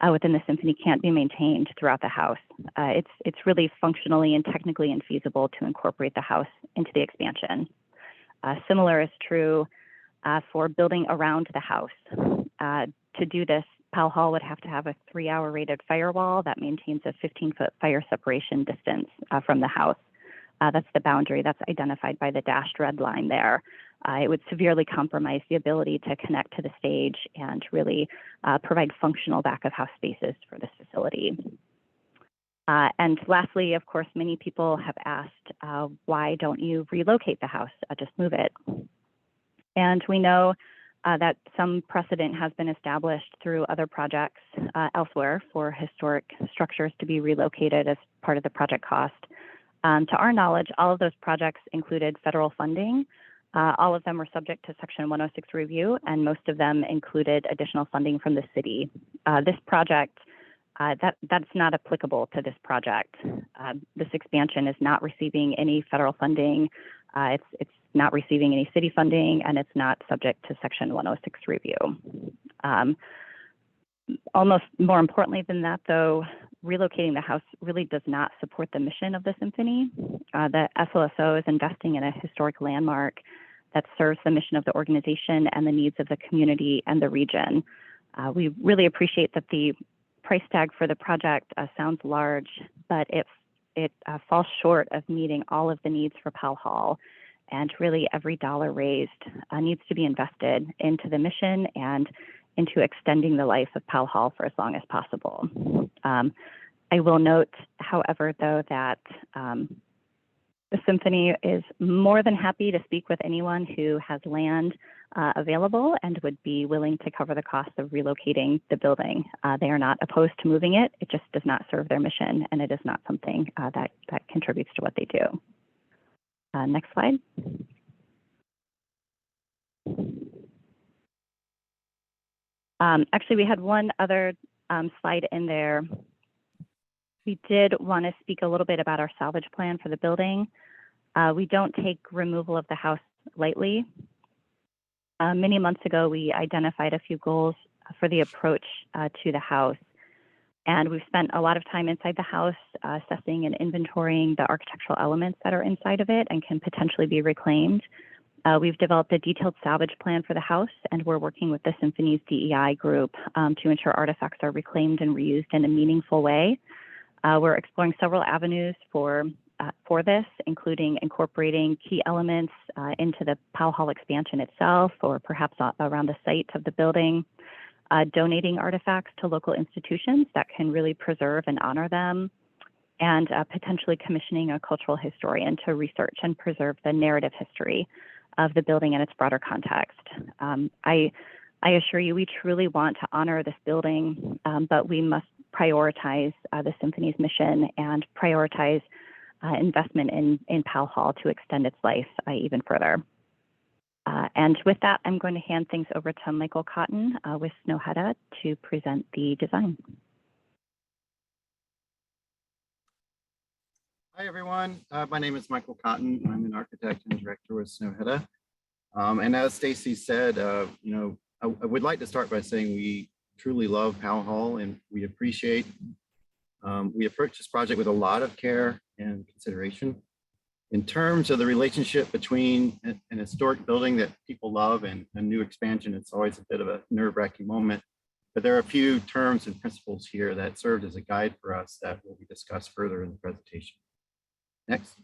within the symphony can't be maintained throughout the house. It's really functionally and technically infeasible to incorporate the house into the expansion. Similar is true for building around the house. To do this, Pell Hall would have to have a 3-hour rated firewall that maintains a 15-foot fire separation distance from the house. That's the boundary that's identified by the dashed red line there. It would severely compromise the ability to connect to the stage and really provide functional back-of-house spaces for this facility. And lastly, of course, many people have asked, why don't you relocate the house? Just move it. And we know that some precedent has been established through other projects elsewhere for historic structures to be relocated as part of the project cost. To our knowledge, all of those projects included federal funding. All of them were subject to Section 106 review, and most of them included additional funding from the city. This project, that's not applicable to this project. This expansion is not receiving any federal funding. It's not receiving any city funding, and it's not subject to Section 106 review. Almost more importantly than that, though, relocating the house really does not support the mission of the symphony. The SLSO is investing in a historic landmark that serves the mission of the organization and the needs of the community and the region. We really appreciate that the price tag for the project sounds large, but it falls short of meeting all of the needs for Pell Hall. And really every dollar raised needs to be invested into the mission and into extending the life of Pell Hall for as long as possible. I will note, however, though, that the symphony is more than happy to speak with anyone who has land available and would be willing to cover the cost of relocating the building. They are not opposed to moving it. It just does not serve their mission, and it is not something that contributes to what they do. Next slide. Actually, we had one other slide in there. We did want to speak a little bit about our salvage plan for the building. We don't take removal of the house lightly. Many months ago, we identified a few goals for the approach to the house. And we've spent a lot of time inside the house assessing and inventorying the architectural elements that are inside of it and can potentially be reclaimed. We've developed a detailed salvage plan for the house, and we're working with the Symphony's DEI group to ensure artifacts are reclaimed and reused in a meaningful way. We're exploring several avenues for this, including incorporating key elements into the Pell Hall expansion itself, or perhaps around the site of the building, donating artifacts to local institutions that can really preserve and honor them, and potentially commissioning a cultural historian to research and preserve the narrative history of the building and its broader context. I assure you, we truly want to honor this building, but we must prioritize the Symphony's mission and prioritize investment in Pell Hall to extend its life even further. And with that, I'm going to hand things over to Michael Cotton with Snøhetta to present the design. Hi, everyone. My name is Michael Cotton. I'm an architect and director with Snøhetta. And as Stacy said, I would like to start by saying we truly love Pell Hall and we appreciate, we approach this project with a lot of care and consideration. In terms of the relationship between an historic building that people love and a new expansion, it's always a bit of a nerve-wracking moment. But there are a few terms and principles here that served as a guide for us that will be discussed further in the presentation. Next.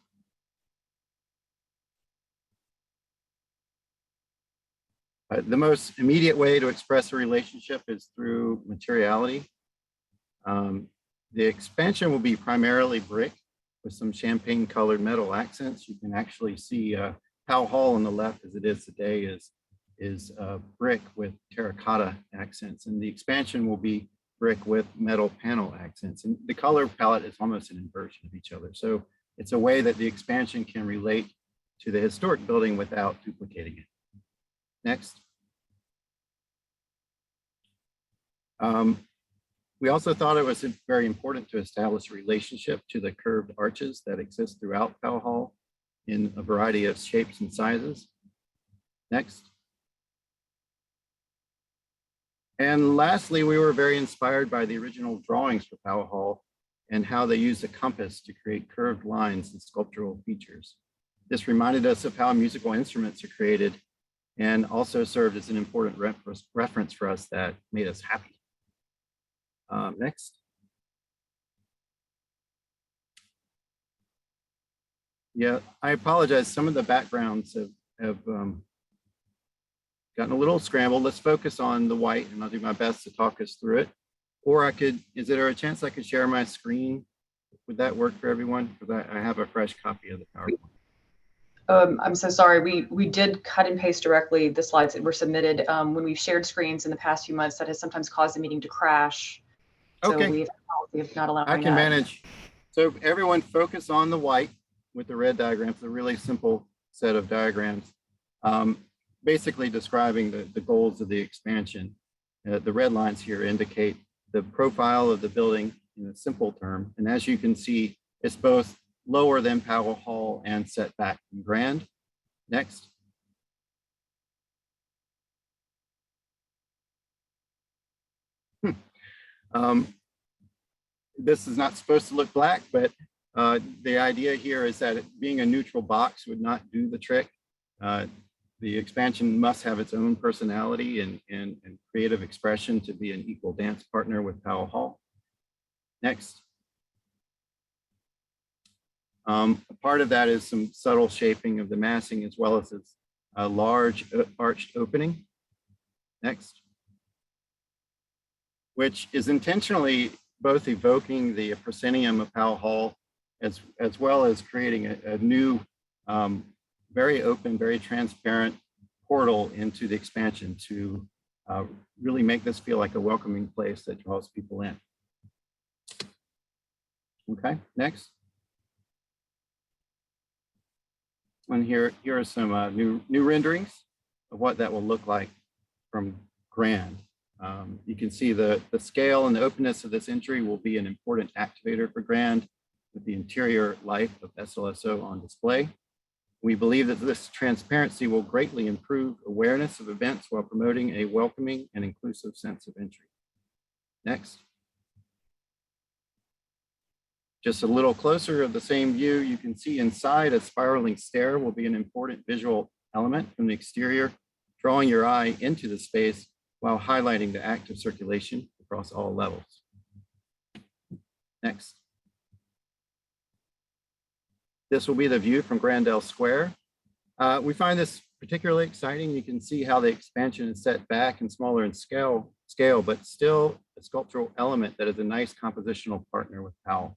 The most immediate way to express a relationship is through materiality. The expansion will be primarily brick with some champagne colored metal accents. You can actually see Pell Hall on the left as it is today is brick with terracotta accents, and the expansion will be brick with metal panel accents. And the color palette is almost an inversion of each other. So it's a way that the expansion can relate to the historic building without duplicating it. Next. We also thought it was very important to establish a relationship to the curved arches that exist throughout Pell Hall in a variety of shapes and sizes. Next. And lastly, we were very inspired by the original drawings for Pell Hall and how they used a compass to create curved lines and sculptural features. This reminded us of how musical instruments are created and also served as an important reference for us that made us happy. Next. Yeah, I apologize. Some of the backgrounds have gotten a little scrambled. Let's focus on the white and I'll do my best to talk us through it. Or I could, is there a chance I could share my screen? Would that work for everyone? Because I have a fresh copy of the PowerPoint. I'm so sorry. We did cut and paste directly the slides that were submitted. When we've shared screens in the past few months, that has sometimes caused the meeting to crash. So Okay. we've not allowed I can manage. So everyone focus on the white with the red diagrams, a really simple set of diagrams, basically describing the goals of the expansion. The red lines here indicate the profile of the building in a simple term. And as you can see, it's both lower than Pell Hall and set back from Grand. Next. This is not supposed to look black, but the idea here is that being a neutral box would not do the trick. The expansion must have its own personality and creative expression to be an equal dance partner with Pell Hall. Next. A part of that is some subtle shaping of the massing as well as its a large arched opening. Next. Which is intentionally both evoking the proscenium of Pell Hall as well as creating a new, very open, very transparent portal into the expansion to really make this feel like a welcoming place that draws people in. Okay, next. And here are some new renderings of what that will look like from Grand. You can see the scale and the openness of this entry will be an important activator for Grand with the interior life of SLSO on display. We believe that this transparency will greatly improve awareness of events while promoting a welcoming and inclusive sense of entry. Next. Just a little closer of the same view, you can see inside a spiraling stair will be an important visual element from the exterior, drawing your eye into the space while highlighting the active circulation across all levels. Next. This will be the view from Granddale Square. We find this particularly exciting. You can see how the expansion is set back and smaller in scale, but still a sculptural element that is a nice compositional partner with Pell.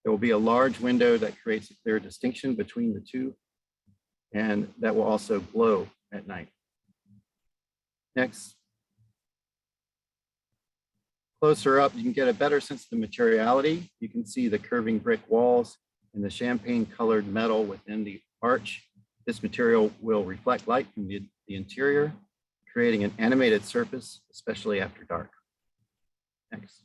There will be a large window that creates a clear distinction between the two, and that will also glow at night. Next. Closer up, you can get a better sense of the materiality. You can see the curving brick walls and the champagne colored metal within the arch. This material will reflect light from the interior, creating an animated surface, especially after dark. Next.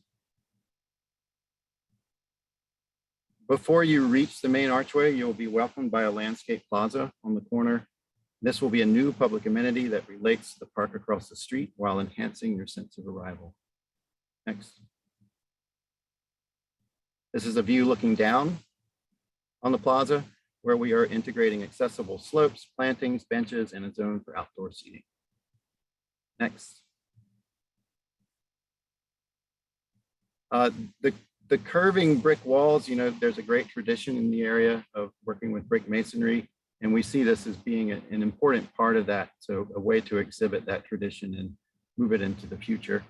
Before you reach the main archway, you will be welcomed by a landscape plaza on the corner. This will be a new public amenity that relates to the park across the street while enhancing your sense of arrival. Next. This is a view looking down on the plaza where we are integrating accessible slopes, plantings, benches, and a zone for outdoor seating. Next. The curving brick walls, you know, there's a great tradition in the area of working with brick masonry, and we see this as being an important part of that. So a way to exhibit that tradition and move it into the future.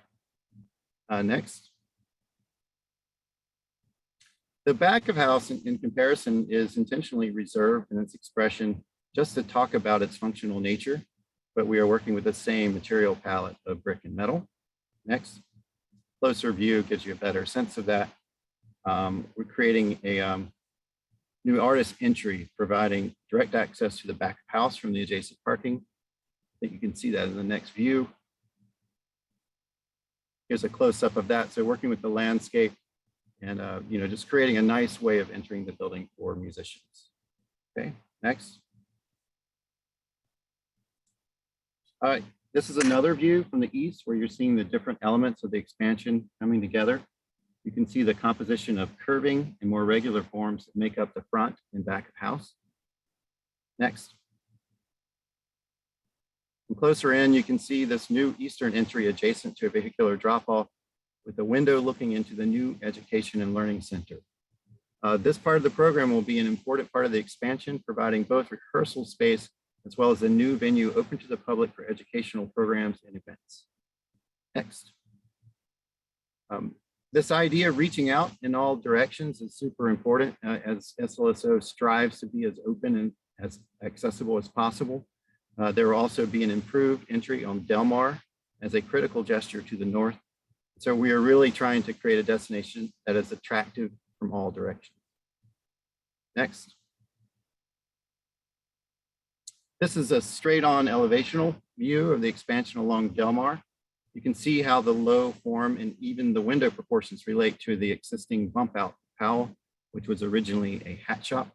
Next. The back of house in comparison is intentionally reserved in its expression just to talk about its functional nature, but we are working with the same material palette of brick and metal. Next. Closer view gives you a better sense of that. We're creating a new artist entry, providing direct access to the back of house from the adjacent parking. I think you can see that in the next view. Here's a close-up of that. So working with the landscape and you know, just creating a nice way of entering the building for musicians. Okay, next. All right, this is another view from the east where you're seeing the different elements of the expansion coming together. You can see the composition of curving and more regular forms that make up the front and back of house. Next. And closer in, you can see this new eastern entry adjacent to a vehicular drop-off with a window looking into the new Education and Learning Center. This part of the program will be an important part of the expansion, providing both rehearsal space as well as a new venue open to the public for educational programs and events. Next. This idea of reaching out in all directions is super important as SLSO strives to be as open and as accessible as possible. There will also be an improved entry on Del Mar as a critical gesture to the north. So we are really trying to create a destination that is attractive from all directions. Next. This is a straight-on elevational view of the expansion along Del Mar. You can see how the low form and even the window proportions relate to the existing bump out Pell, which was originally a hat shop.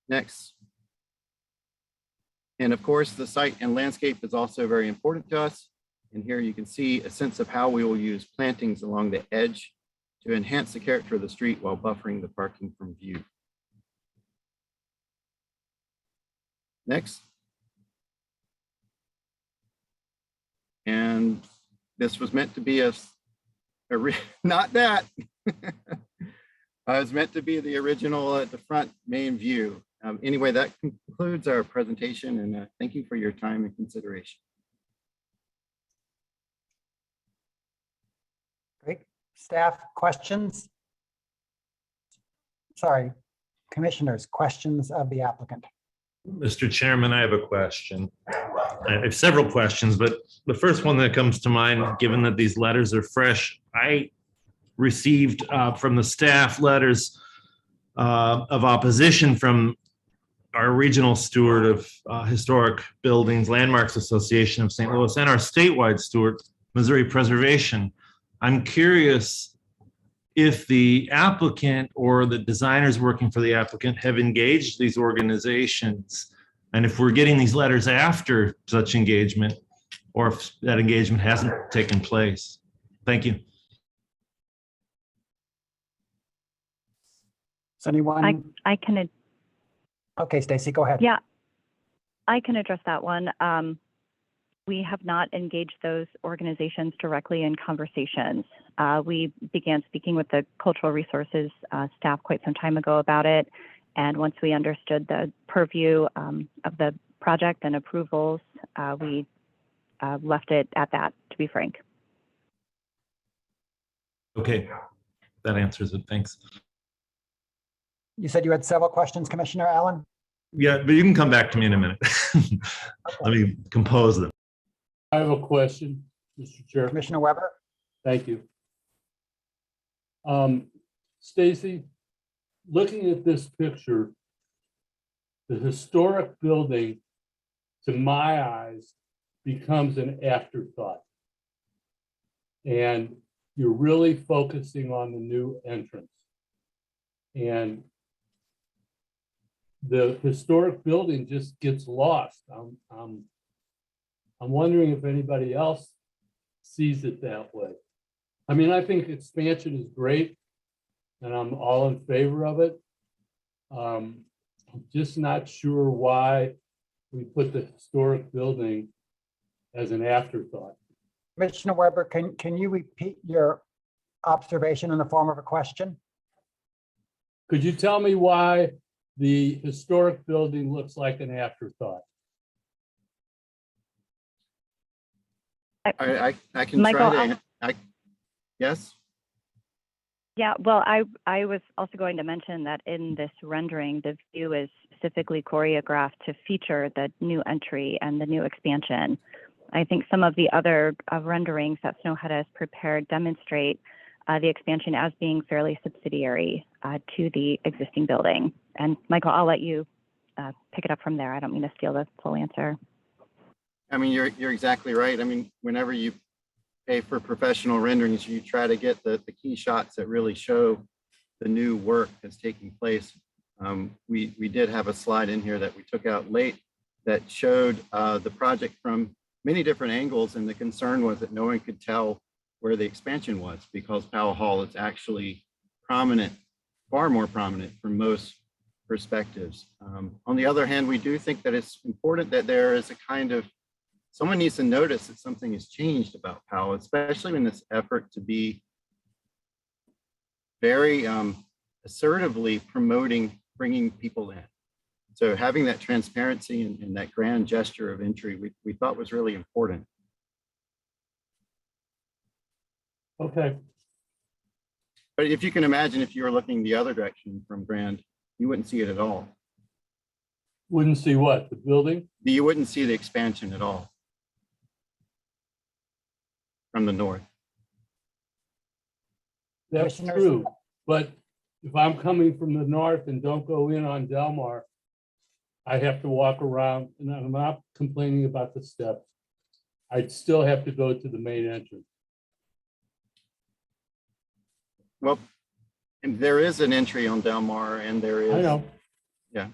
Next. And of course, the site and landscape is also very important to us. And here you can see a sense of how we will use plantings along the edge to enhance the character of the street while buffering the parking from view. Next. And this was meant to be not that. It was meant to be the original at the front main view. Anyway, that concludes our presentation, and thank you for your time and consideration. Great. Staff questions? Sorry, commissioners, questions of the applicant. Mr. Chairman, I have a question. I have several questions, but the first one that comes to mind, given that these letters are fresh, I received from the staff letters of opposition from our regional steward of Historic Buildings Landmarks Association of St. Louis and our statewide steward, Missouri Preservation. I'm curious if the applicant or the designers working for the applicant have engaged these organizations, and if we're getting these letters after such engagement, or if that engagement hasn't taken place. Thank you. Does anyone? I can. Okay, Stacy, go ahead. Yeah, I can address that one. We have not engaged those organizations directly in conversations. We began speaking with the cultural resources staff quite some time ago about it. And once we understood the purview of the project and approvals, we left it at that, to be frank. Okay, that answers it. Thanks. You said you had several questions, Commissioner Allen? Yeah, but you can come back to me in a minute. Let me compose them. I have a question, Mr. Chair. Commissioner Weber? Thank you. Stacy, looking at this picture, the historic building, to my eyes, becomes an afterthought. And you're really focusing on the new entrance. And the historic building just gets lost. I'm wondering if anybody else sees it that way. I mean, I think expansion is great, and I'm all in favor of it. I'm just not sure why we put the historic building as an afterthought. Commissioner Weber, can you repeat your observation in the form of a question? Could you tell me why the historic building looks like an afterthought? I can Michael, try to, yes? Yeah, well, I was also going to mention that in this rendering, the view is specifically choreographed to feature the new entry and the new expansion. I think some of the other renderings that Snowhead has prepared demonstrate the expansion as being fairly subsidiary to the existing building. And Michael, I'll let you pick it up from there. I don't mean to steal the full answer. I mean, you're exactly right. I mean, whenever you pay for professional renderings, you try to get the key shots that really show the new work that's taking place. We did have a slide in here that we took out late that showed the project from many different angles, and the concern was that no one could tell where the expansion was because Powell Hall is actually prominent, far more prominent from most perspectives. On the other hand, we do think that it's important that there is a kind of, someone needs to notice that something has changed about Powell, especially in this effort to be very assertively promoting bringing people in. So having that transparency and that grand gesture of entry, we thought was really important. Okay. But if you can imagine, if you were looking the other direction from Grand, you wouldn't see it at all. Wouldn't see what? The building? You wouldn't see the expansion at all from the north. That's true. But if I'm coming from the north and don't go in on Delmar, I have to walk around, and I'm not complaining about the steps. I'd still have to go to the main entrance. Well, and there is an entry on Delmar, and there is. I know. Yeah.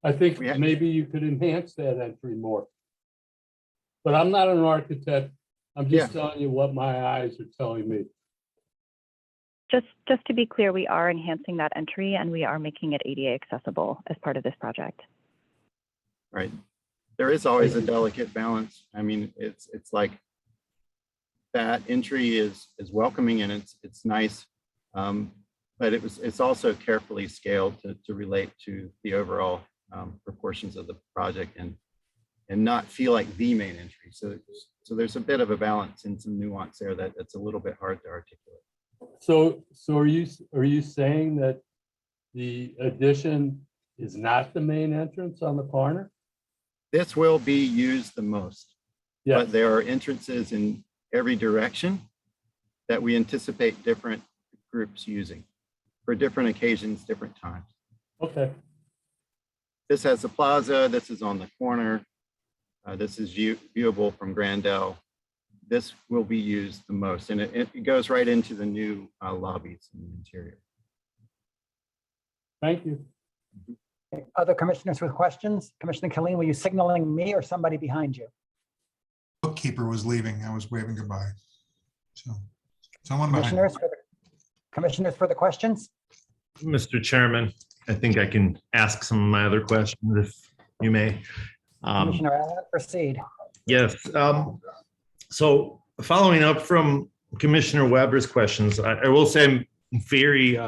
I think maybe you could enhance that entry more. But I'm not an architect. I'm just telling you what my eyes are telling me. Just to be clear, we are enhancing that entry and we are making it ADA accessible as part of this project. Right. There is always a delicate balance. I mean, it's like that entry is welcoming and it's nice, but it's also carefully scaled to relate to the overall proportions of the project and not feel like the main entry. So there's a bit of a balance and some nuance there that's a little bit hard to articulate. So are you saying that the addition is not the main entrance on the corner? This will be used the most, but there are entrances in every direction that we anticipate different groups using for different occasions, different times. Okay. This has the plaza. This is on the corner. This is viewable from Granddale. This will be used the most, and it goes right into the new lobbies in the interior. Thank you. Other commissioners with questions? Commissioner Killeen, were you signaling me or somebody behind you? Bookkeeper was leaving. I was waving goodbye. So someone behind you. Commissioners for the questions? Mr. Chairman, I think I can ask some of my other questions if you may. Commissioner Allen, proceed. Yes. So following up from Commissioner Weber's questions, I will say I'm very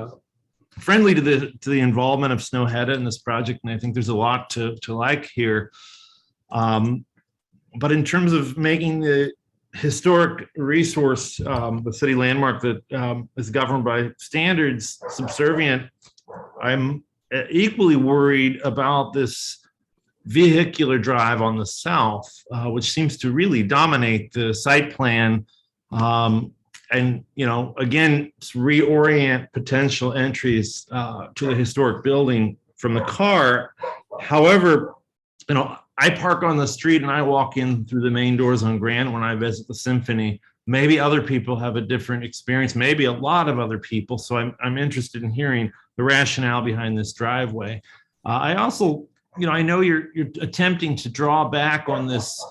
friendly to the involvement of Snowhead in this project, and I think there's a lot to like here. But in terms of making the historic resource, the city landmark that is governed by standards subservient, I'm equally worried about this vehicular drive on the south, which seems to really dominate the site plan. And, again, reorient potential entries to the historic building from the car. However, I park on the street and I walk in through the main doors on Grand when I visit the Symphony. Maybe other people have a different experience, maybe a lot of other people. So I'm interested in hearing the rationale behind this driveway. I also, I know you're attempting to draw back on this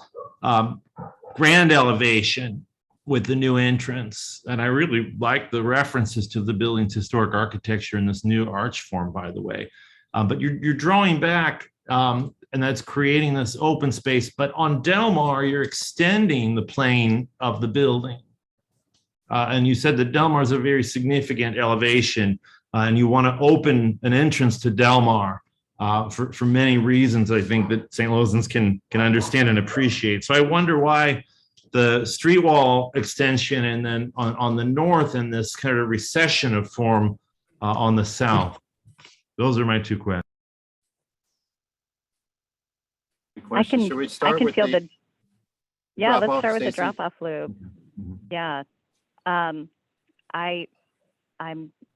grand elevation with the new entrance. And I really like the references to the building's historic architecture in this new arch form, by the way. But you're drawing back, and that's creating this open space. But on Del Mar, you're extending the plane of the building. And you said that Del Mar is a very significant elevation, and you want to open an entrance to Del Mar for many reasons, I think, that St. Louisans can understand and appreciate. So I wonder why the street wall extension, and then on the north, and this kind of recession of form on the south. Those are my two questions. Should we start with let's drop-off, start with the Stacy? drop-off loop. Yeah. I'm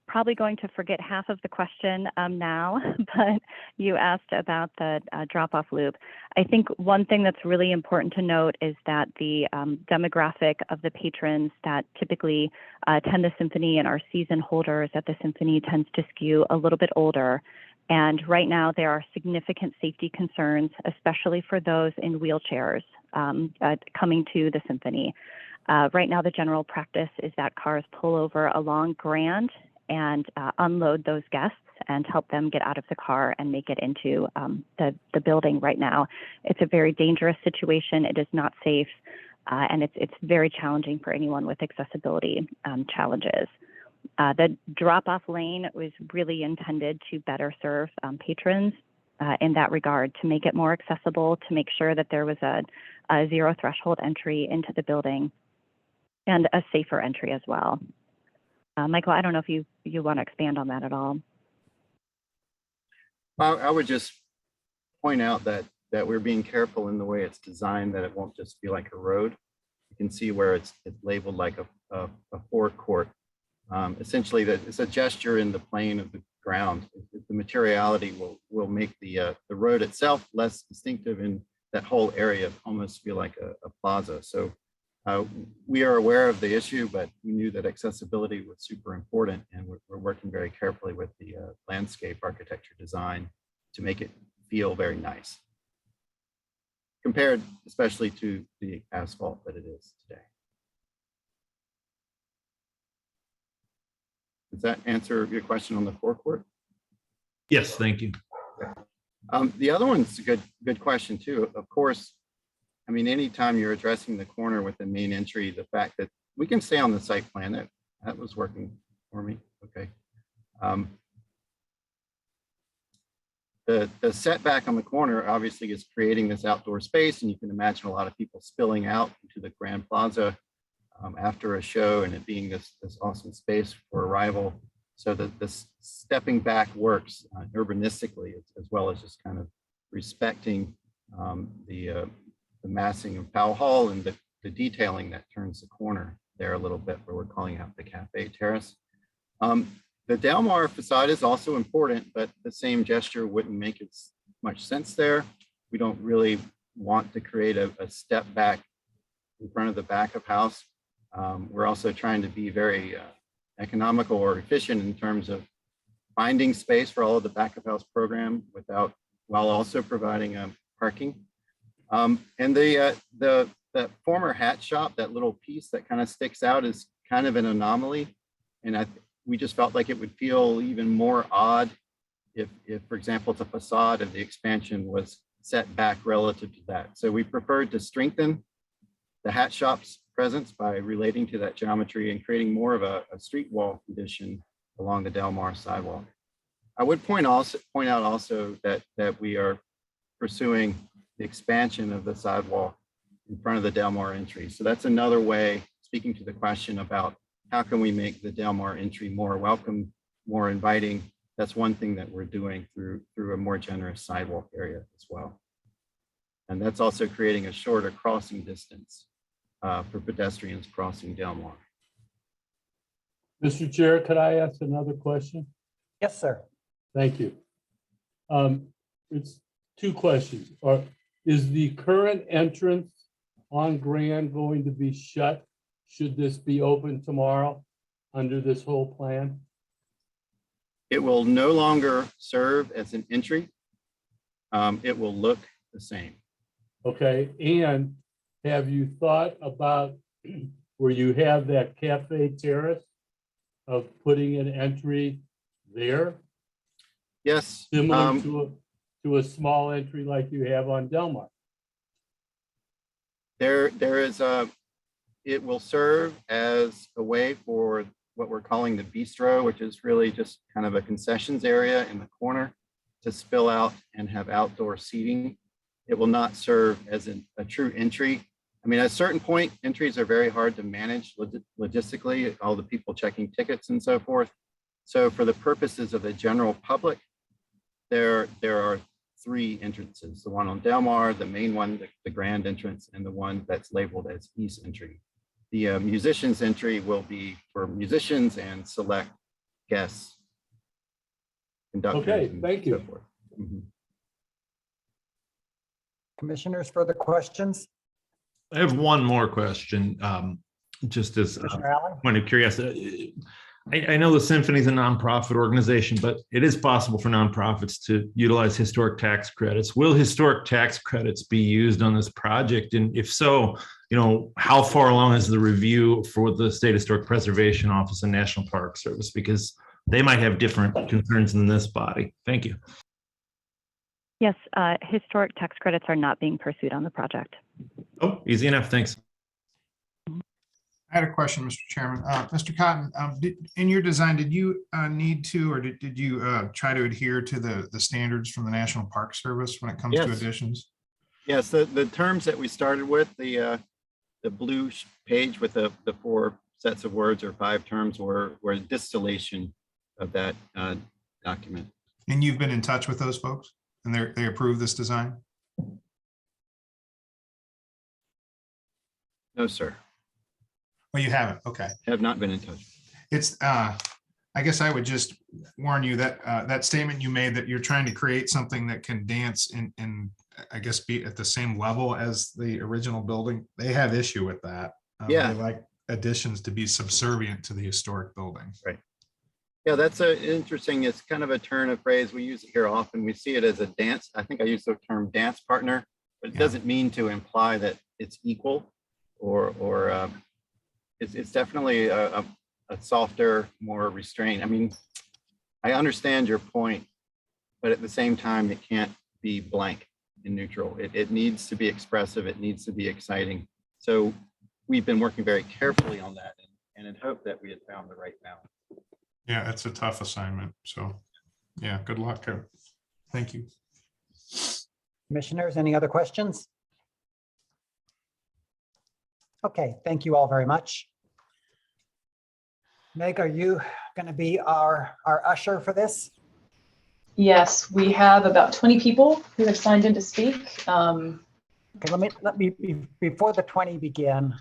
probably going to forget half of the question now, but you asked about the drop-off loop. I think one thing that's really important to note is that the demographic of the patrons that typically attend the Symphony and are season holders at the Symphony tends to skew a little bit older. And right now there are significant safety concerns, especially for those in wheelchairs coming to the Symphony. Right now, the general practice is that cars pull over along Grand and unload those guests and help them get out of the car and make it into the building right now. It's a very dangerous situation. It is not safe, and it's very challenging for anyone with accessibility challenges. The drop-off lane was really intended to better serve patrons in that regard, to make it more accessible, to make sure that there was a zero threshold entry into the building and a safer entry as well. Michael, I don't know if you want to expand on that at all. Well, I would just point out that we're being careful in the way it's designed, that it won't just be like a road. You can see where it's labeled like a forecourt. Essentially, that it's a gesture in the plane of the ground. The materiality will make the road itself less distinctive, in that whole area almost feel like a plaza. So we are aware of the issue, but we knew that accessibility was super important, and we're working very carefully with the landscape architecture design to make it feel very nice, compared especially to the asphalt that it is today. Does that answer your question on the forecourt? Yes, thank you. The other one's a good question too. Of course, I mean, anytime you're addressing the corner with the main entry, the fact that we can stay on the site plan, that was working for me. Okay. The setback on the corner obviously is creating this outdoor space, and you can imagine a lot of people spilling out into the Grand Plaza after a show, and it being this awesome space for arrival. So that this stepping back works urbanistically, as well as just kind of respecting the massing of Pell Hall and the detailing that turns the corner there a little bit, where we're calling out the cafe terrace. The Del Mar facade is also important, but the same gesture wouldn't make as much sense there. We don't really want to create a step back in front of the back of house. We're also trying to be very economical or efficient in terms of finding space for all of the back of house program while also providing parking. And the former hat shop, that little piece that kind of sticks out, is kind of an anomaly. And we just felt like it would feel even more odd if, for example, the facade of the expansion was set back relative to that. So we preferred to strengthen the hat shop's presence by relating to that geometry and creating more of a street wall condition along the Del Mar sidewalk. I would point out also that we are pursuing the expansion of the sidewalk in front of the Del Mar entry. So that's another way, speaking to the question about how can we make the Del Mar entry more welcome, more inviting, That's one thing that we're doing through a more generous sidewalk area as well. And that's also creating a shorter crossing distance for pedestrians crossing Delmar. Mr. Chair, could I ask another question? Yes, sir. Thank you. It's two questions. Is the current entrance on Grand going to be shut? Should this be open tomorrow under this whole plan? It will no longer serve as an entry. It will look the same. Okay, and have you thought about where you have that cafe terrace of putting an entry there? Yes. Similar to a small entry like you have on Delmar. There is it will serve as a way for what we're calling the bistro, which is really just kind of a concessions area in the corner to spill out and have outdoor seating. It will not serve as a true entry. I mean, at a certain point, entries are very hard to manage logistically, all the people checking tickets and so forth. So for the purposes of the general public, there are 3 entrances, the one on Delmar, the main one, the grand entrance, and the one that's labeled as East Entry. The musicians entry will be for musicians and select guests. Okay, thank you. Mm-hmm. Commissioners, further questions? I have one more question, just as a point of curiosity. I know the Symphony is a nonprofit organization, but it is possible for nonprofits to utilize historic tax credits. Will historic tax credits be used on this project? And if so, how far along is the review for the State Historic Preservation Office and National Park Service? Because they might have different concerns than this body. Thank you. Yes, historic tax credits are not being pursued on the project. Oh, easy enough. Thanks. I had a question, Mr. Chairman. Mr. Cotton, in your design, did you need to, or did you try to adhere to the standards from the National Park Service when it comes to additions? Yes, the terms that we started with, the blue page with the 4 sets of words or 5 terms were a distillation of that document. And you've been in touch with those folks and they approve this design? No, sir. Well, you haven't. Okay. Have not been in touch. It's, I guess I would just warn you that that statement you made that you're trying to create something that can dance and I guess be at the same level as the original building. They have issue with that. Yeah. They like additions to be subservient to the historic building. Right. Yeah, that's interesting. It's kind of a turn of phrase. We use it here often. We see it as a dance. I think I use the term dance partner, but it doesn't mean to imply that it's equal or it's definitely a softer, more restrained. I mean, I understand your point, but at the same time, it can't be blank and neutral. It needs to be expressive. It needs to be exciting. So we've been working very carefully on that and in hope that we had found the right balance. Yeah, it's a tough assignment. So yeah, good luck. Thank you. Commissioners, any other questions? Okay, thank you all very much. Meg, are you going to be our usher for this? Yes, we have about 20 people who have signed in to speak. Okay, let me before the 20 begin,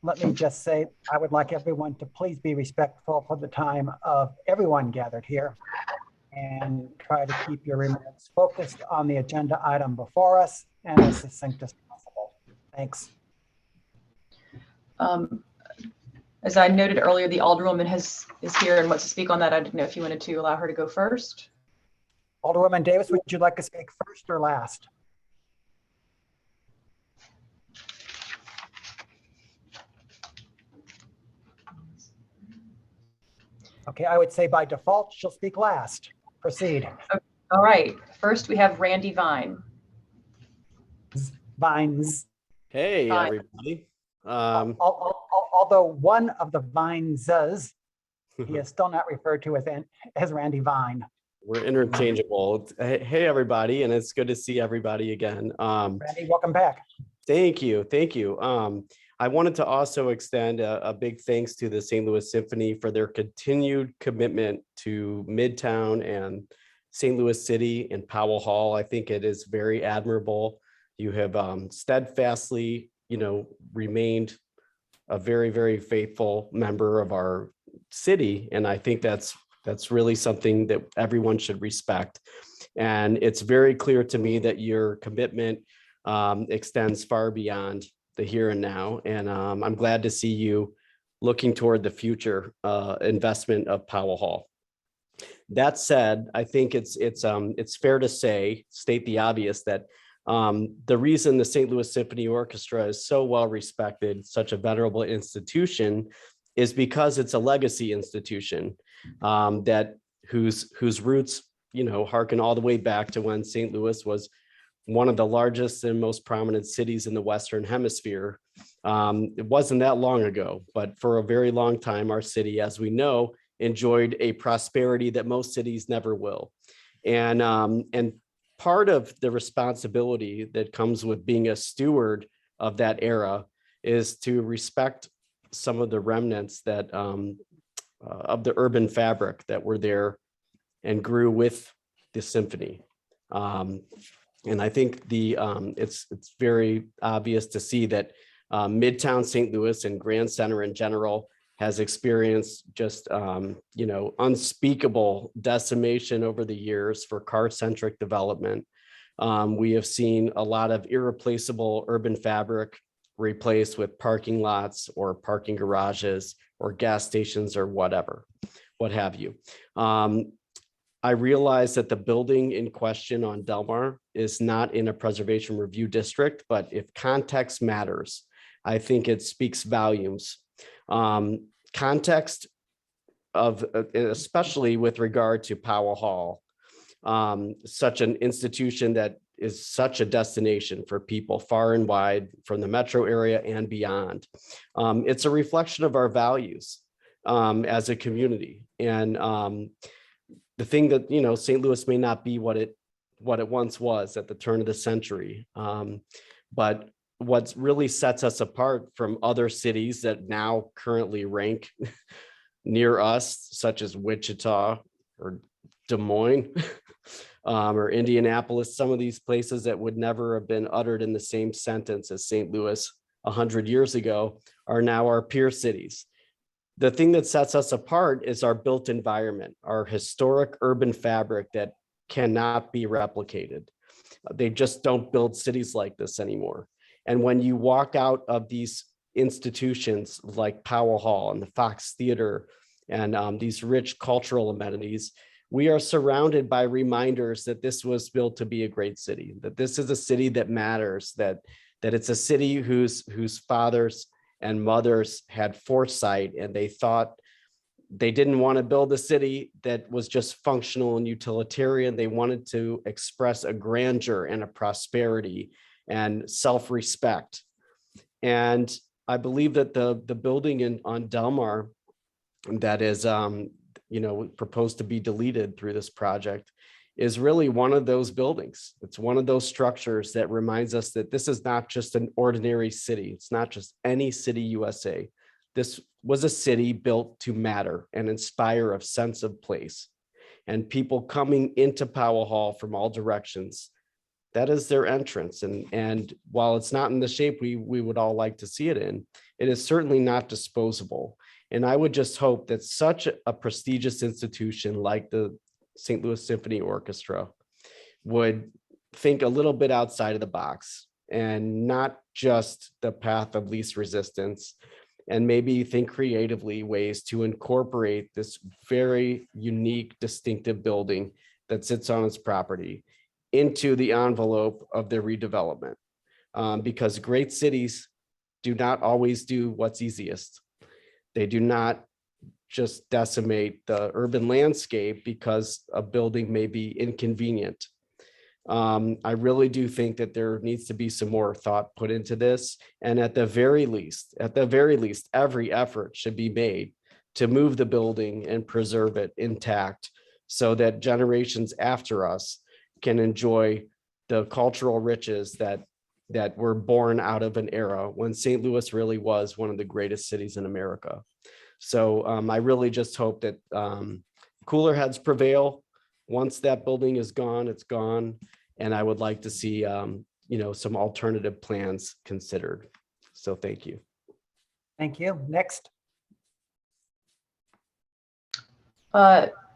let me just say I would like everyone to please be respectful for the time of everyone gathered here and try to keep your remarks focused on the agenda item before us and as succinct as possible. Thanks. As I noted earlier, the Alderwoman is here and wants to speak on that. I didn't know if you wanted to allow her to go first. Alderwoman Davis, would you like to speak first or last? Okay, I would say by default, she'll speak last. Proceed. All right, first we have Randy Vine. Vines. Hey, Vine. everybody. Although one of the Vines, he is still not referred to as Randy Vine. We're interchangeable. Hey, everybody, and it's good to see everybody again. Randy, welcome back. Thank you. Thank you. I wanted to also extend a big thanks to the St. Louis Symphony for their continued commitment to Midtown and St. Louis City and Powell Hall. I think it is very admirable. You have steadfastly, remained a very, very faithful member of our city. And I think that's really something that everyone should respect. And it's very clear to me that your commitment extends far beyond the here and now. And I'm glad to see you looking toward the future investment of Powell Hall. That said, I think it's fair to state the obvious that the reason the St. Louis Symphony Orchestra is so well respected, such a venerable institution, is because it's a legacy institution that whose roots, harken all the way back to when St. Louis was one of the largest and most prominent cities in the Western Hemisphere. It wasn't that long ago, but for a very long time, our city, as we know, enjoyed a prosperity that most cities never will. And part of the responsibility that comes with being a steward of that era is to respect some of the remnants that of the urban fabric that were there and grew with the symphony. And I think it's very obvious to see that Midtown St. Louis and Grand Center in general has experienced just unspeakable decimation over the years for car-centric development. We have seen a lot of irreplaceable urban fabric replaced with parking lots or parking garages or gas stations or what have you. I realize that the building in question on Delmar is not in a preservation review district, but if context matters, I think it speaks volumes. Context of, especially with regard to Powell Hall, such an institution that is such a destination for people far and wide from the metro area and beyond. It's a reflection of our values as a community. And the thing that, St. Louis may not be what it once was at the turn of the century. But what really sets us apart from other cities that now currently rank near us, such as Wichita or Des Moines or Indianapolis, some of these places that would never have been uttered in the same sentence as St. Louis 100 years ago, are now our peer cities. The thing that sets us apart is our built environment, our historic urban fabric that cannot be replicated. They just don't build cities like this anymore. And when you walk out of these institutions like Powell Hall and the Fox Theater and these rich cultural amenities, we are surrounded by reminders that this was built to be a great city, that this is a city that matters, that it's a city whose fathers and mothers had foresight, and they thought they didn't want to build a city that was just functional and utilitarian. They wanted to express a grandeur and a prosperity and self-respect. And I believe that the building on Delmar that is proposed to be deleted through this project is really one of those buildings. It's one of those structures that reminds us that this is not just an ordinary city. It's not just any city USA. This was a city built to matter and inspire a sense of place. And people coming into Powell Hall from all directions, that is their entrance. And while it's not in the shape we would all like to see it in, it is certainly not disposable. And I would just hope that such a prestigious institution like the St. Louis Symphony Orchestra would think a little bit outside of the box and not just the path of least resistance, and maybe think creatively ways to incorporate this very unique, distinctive building that sits on its property into the envelope of the redevelopment. Because great cities do not always do what's easiest. They do not just decimate the urban landscape because a building may be inconvenient. I really do think that there needs to be some more thought put into this. And at the very least, every effort should be made to move the building and preserve it intact so that generations after us can enjoy the cultural riches that that were born out of an era when St. Louis really was one of the greatest cities in America. So I really just hope that cooler heads prevail. Once that building is gone, it's gone. And I would like to see, you know, some alternative plans considered. So thank you. Thank you. Next.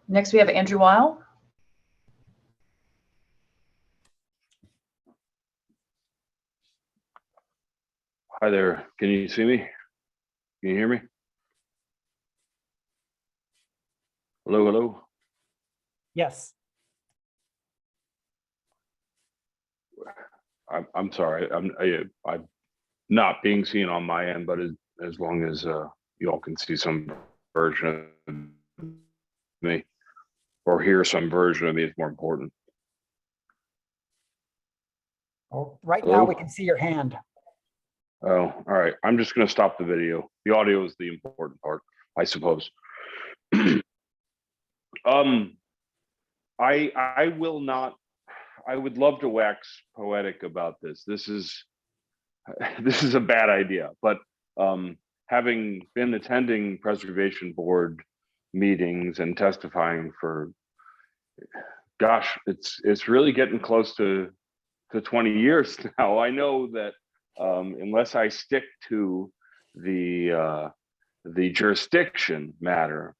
Next, we have Andrew Weil. Hi there. Can you see me? Can you hear me? Hello, hello. Yes. I'm sorry. I'm not being seen on my end, but as long as you all can see some version of me or hear some version of me, it's more important. Oh, right Hello? now we can see your hand. Oh, all right. I'm just going to stop the video. The audio is the important part, I suppose. I will not. I would love to wax poetic about this. This is a bad idea, but having been attending preservation board meetings and testifying for, gosh, it's really getting close to 20 years now. I know that unless I stick to the jurisdiction matter,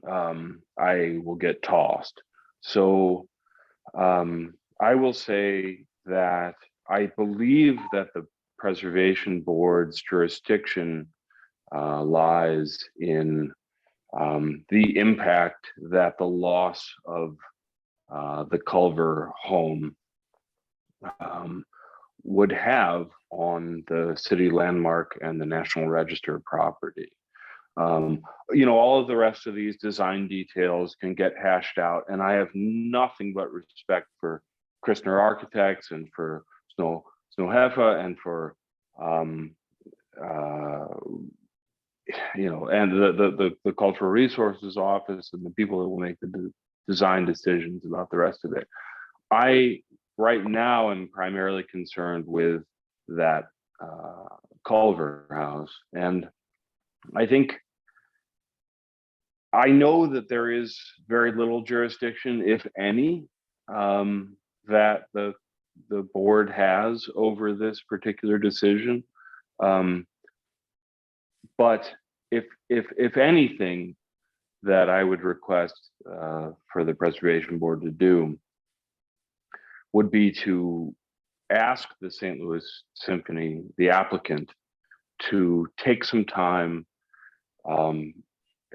I will get tossed. So I will say that I believe that the preservation board's jurisdiction lies in the impact that the loss of the Culver home would have on the city landmark and the National Register property. You know, all of the rest of these design details can get hashed out, and I have nothing but respect for Christner Architects and for Snow Heffa and for you know, and the Cultural Resources Office and the people that will make the design decisions about the rest of it. I right now am primarily concerned with that Culver house, and I think I know that there is very little jurisdiction, if any, that the board has over this particular decision. But if anything that I would request for the preservation board to do would be to ask the St. Louis Symphony, the applicant, to take some time,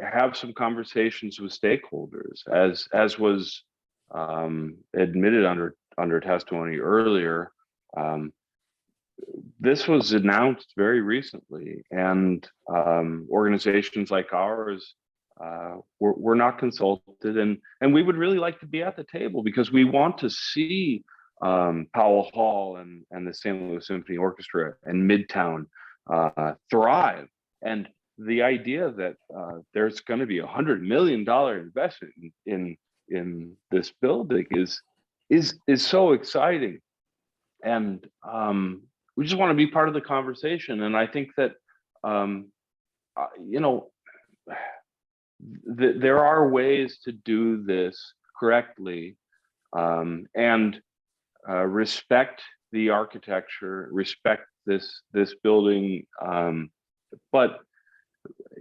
have some conversations with stakeholders, as was admitted under testimony earlier. This was announced very recently, and organizations like ours were not consulted, and we would really like to be at the table because we want to see Powell Hall and the St. Louis Symphony Orchestra and Midtown thrive. And the idea that there's going to be $100 million investment in this building is so exciting, and we just want to be part of the conversation. And I think that you know, there are ways to do this correctly and respect the architecture, respect this building, but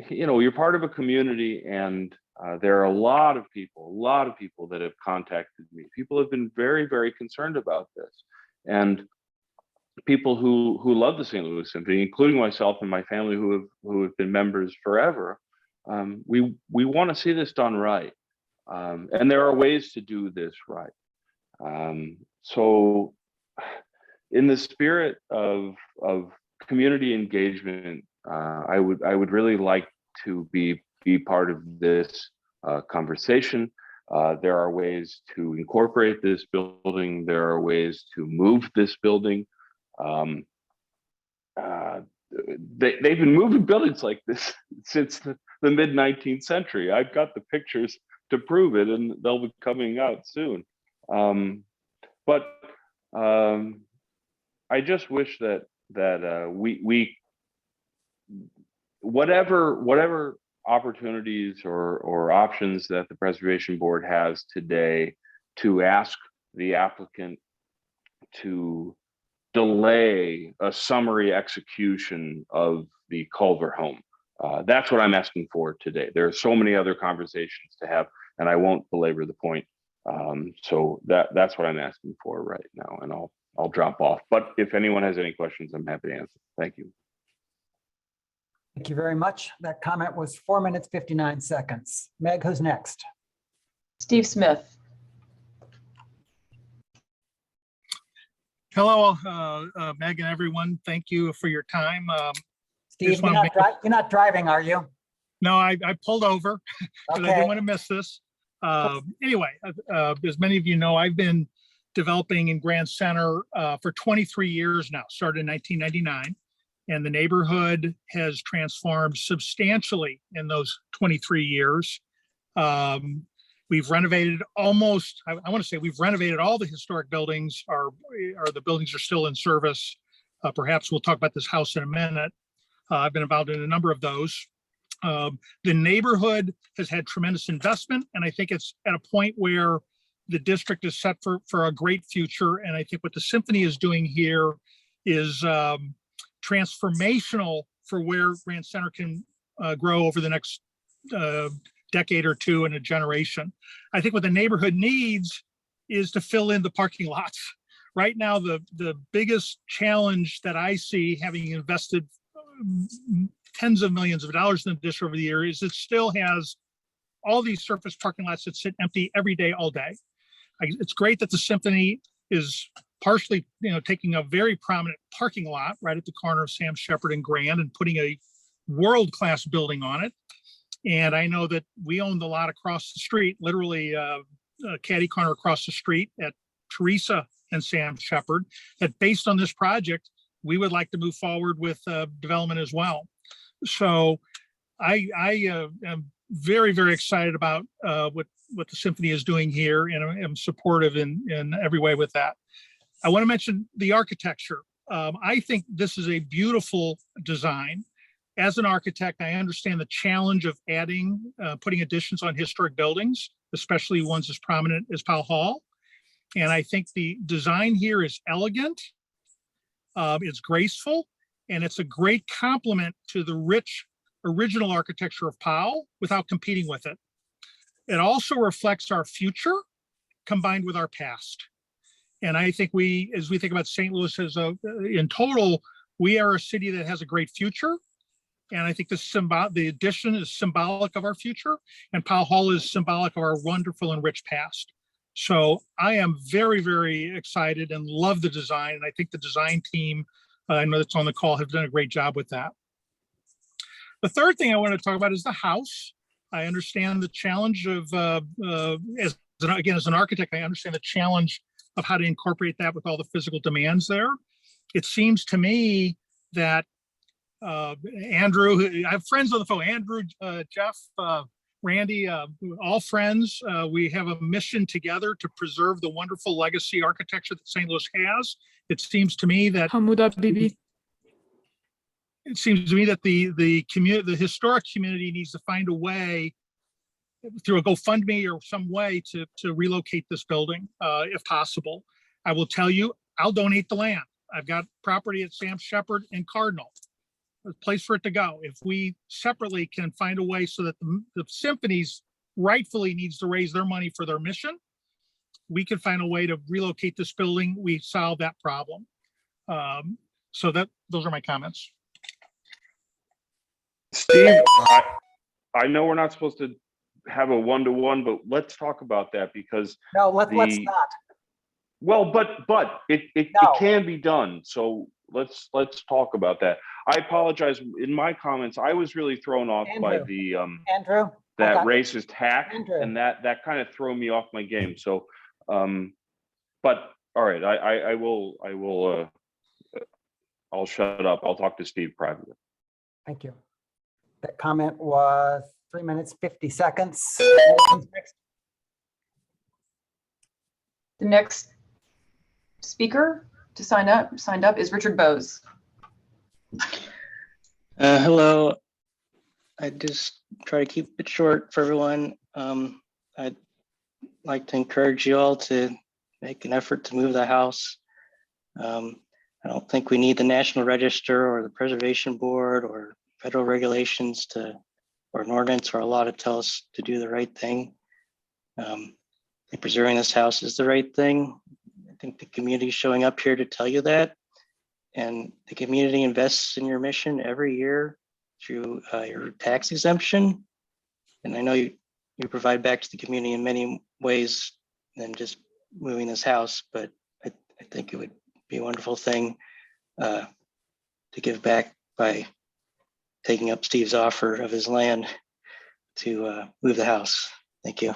you know, you're part of a community, and there are a lot of people that have contacted me. People have been very, very concerned about this, and people who love the St. Louis Symphony, including myself and my family, who have been members forever. We want to see this done right, and there are ways to do this right. So, in the spirit of community engagement, I would really like to be part of this conversation. There are ways to incorporate this building. There are ways to move this building. They've been moving buildings like this since the mid 19th century. I've got the pictures to prove it, and they'll be coming out soon. But I just wish that we whatever opportunities or options that the Preservation Board has today to ask the applicant to delay a summary execution of the Culver home. That's what I'm asking for today. There are so many other conversations to have, and I won't belabor the point. So that's what I'm asking for right now, and I'll drop off. But if anyone has any questions, I'm happy to answer. Thank you. Thank you very much. That comment was 4 minutes, 59 seconds. Meg, who's next? Steve Smith. Hello, Meg and everyone. Thank you for your time. Steve, you're not driving, are you? No, I pulled over because I Okay. didn't want to miss this. Anyway, as many of you know, I've been developing in Grand Center for 23 years now, started in 1999. And the neighborhood has transformed substantially in those 23 years. We've renovated almost, I want to say we've renovated all the historic buildings, or the buildings are still in service. Perhaps we'll talk about this house in a minute. I've been involved in a number of those. The neighborhood has had tremendous investment, and I think it's at a point where the district is set for a great future. And I think what the Symphony is doing here is transformational for where Grand Center can grow over the next decade or two in a generation. I think what the neighborhood needs is to fill in the parking lots. Right now, the biggest challenge that I see, having invested tens of millions of dollars in the district over the years, is it still has all these surface parking lots that sit empty every day, all day. It's great that the Symphony is partially, taking a very prominent parking lot right at the corner of Sam Shepherd and Grand and putting a world-class building on it. And I know that we own the lot across the street, literally caddy corner across the street at Teresa and Sam Shepherd, that based on this project, we would like to move forward with development as well. So I am very, very excited about what the Symphony is doing here, and I'm supportive in every way with that. I want to mention the architecture. I think this is a beautiful design. As an architect, I understand the challenge of putting additions on historic buildings, especially ones as prominent as Pell Hall. And I think the design here is elegant, it's graceful, and it's a great complement to the rich original architecture of Powell without competing with it. It also reflects our future combined with our past. And I think as we think about St. Louis in total, we are a city that has a great future. And I think the addition is symbolic of our future, and Powell Hall is symbolic of our wonderful and rich past. So I am very, very excited and love the design. And I think the design team, I know that's on the call, have done a great job with that. The third thing I want to talk about is the house. I understand the challenge of, as an architect, I understand the challenge of how to incorporate that with all the physical demands there. It seems to me that Andrew, I have friends on the phone, Andrew, Jeff, Randy, all friends. We have a mission together to preserve the wonderful legacy architecture that St. Louis has. It seems to me that the historic community needs to find a way through a GoFundMe or some way to relocate this building, if possible. I will tell you, I'll donate the land. I've got property at Sam Shepherd and Cardinal, a place for it to go. If we separately can find a way so that the Symphonies rightfully needs to raise their money for their mission, we can find a way to relocate this building. We solve that problem. So those are my comments. Steve, I know we're not supposed to have a one-to-one, but let's talk about that because let's not. Well, but it can be done. So let's talk about that. I apologize. In my comments, I was really thrown off by the that racist hack, and that kind of threw me off my game. So, but all right, I'll shut up. I'll talk to Steve privately. Thank you. That comment was 3 minutes, 50 seconds. The next speaker, to signed up is Richard Bose. Hello. I just try to keep it short for everyone. I'd like to encourage you all to make an effort to move the house. I don't think we need the National Register or the Preservation Board or federal regulations or an ordinance or a law to tell us to do the right thing. Preserving this house is the right thing. I think the community is showing up here to tell you that. And the community invests in your mission every year through your tax exemption. And I know you provide back to the community in many ways than just moving this house, but I think it would be a wonderful thing to give back by taking up Steve's offer of his land to move the house. Thank you.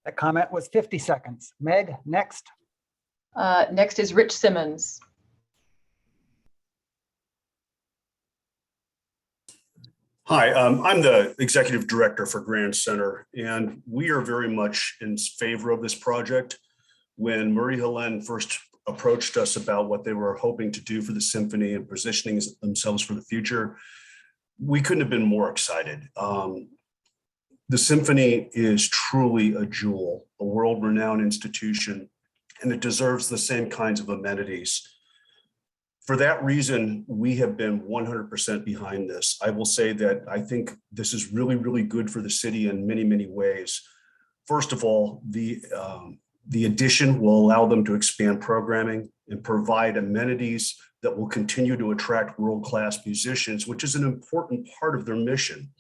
That comment was 50 seconds. Meg, next. Next is Rich Simmons. Hi, I'm the executive director for Grand Center, and we are very much in favor of this project. When Marie Helene first approached us about what they were hoping to do for the symphony and positioning themselves for the future, we couldn't have been more excited. The symphony is truly a jewel, a world-renowned institution, and it deserves the same kinds of amenities. For that reason, we have been 100% behind this. I will say that I think this is really, really good for the city in many, many ways. First of all, the addition will allow them to expand programming and provide amenities that will continue to attract world-class musicians, which is an important part of their mission.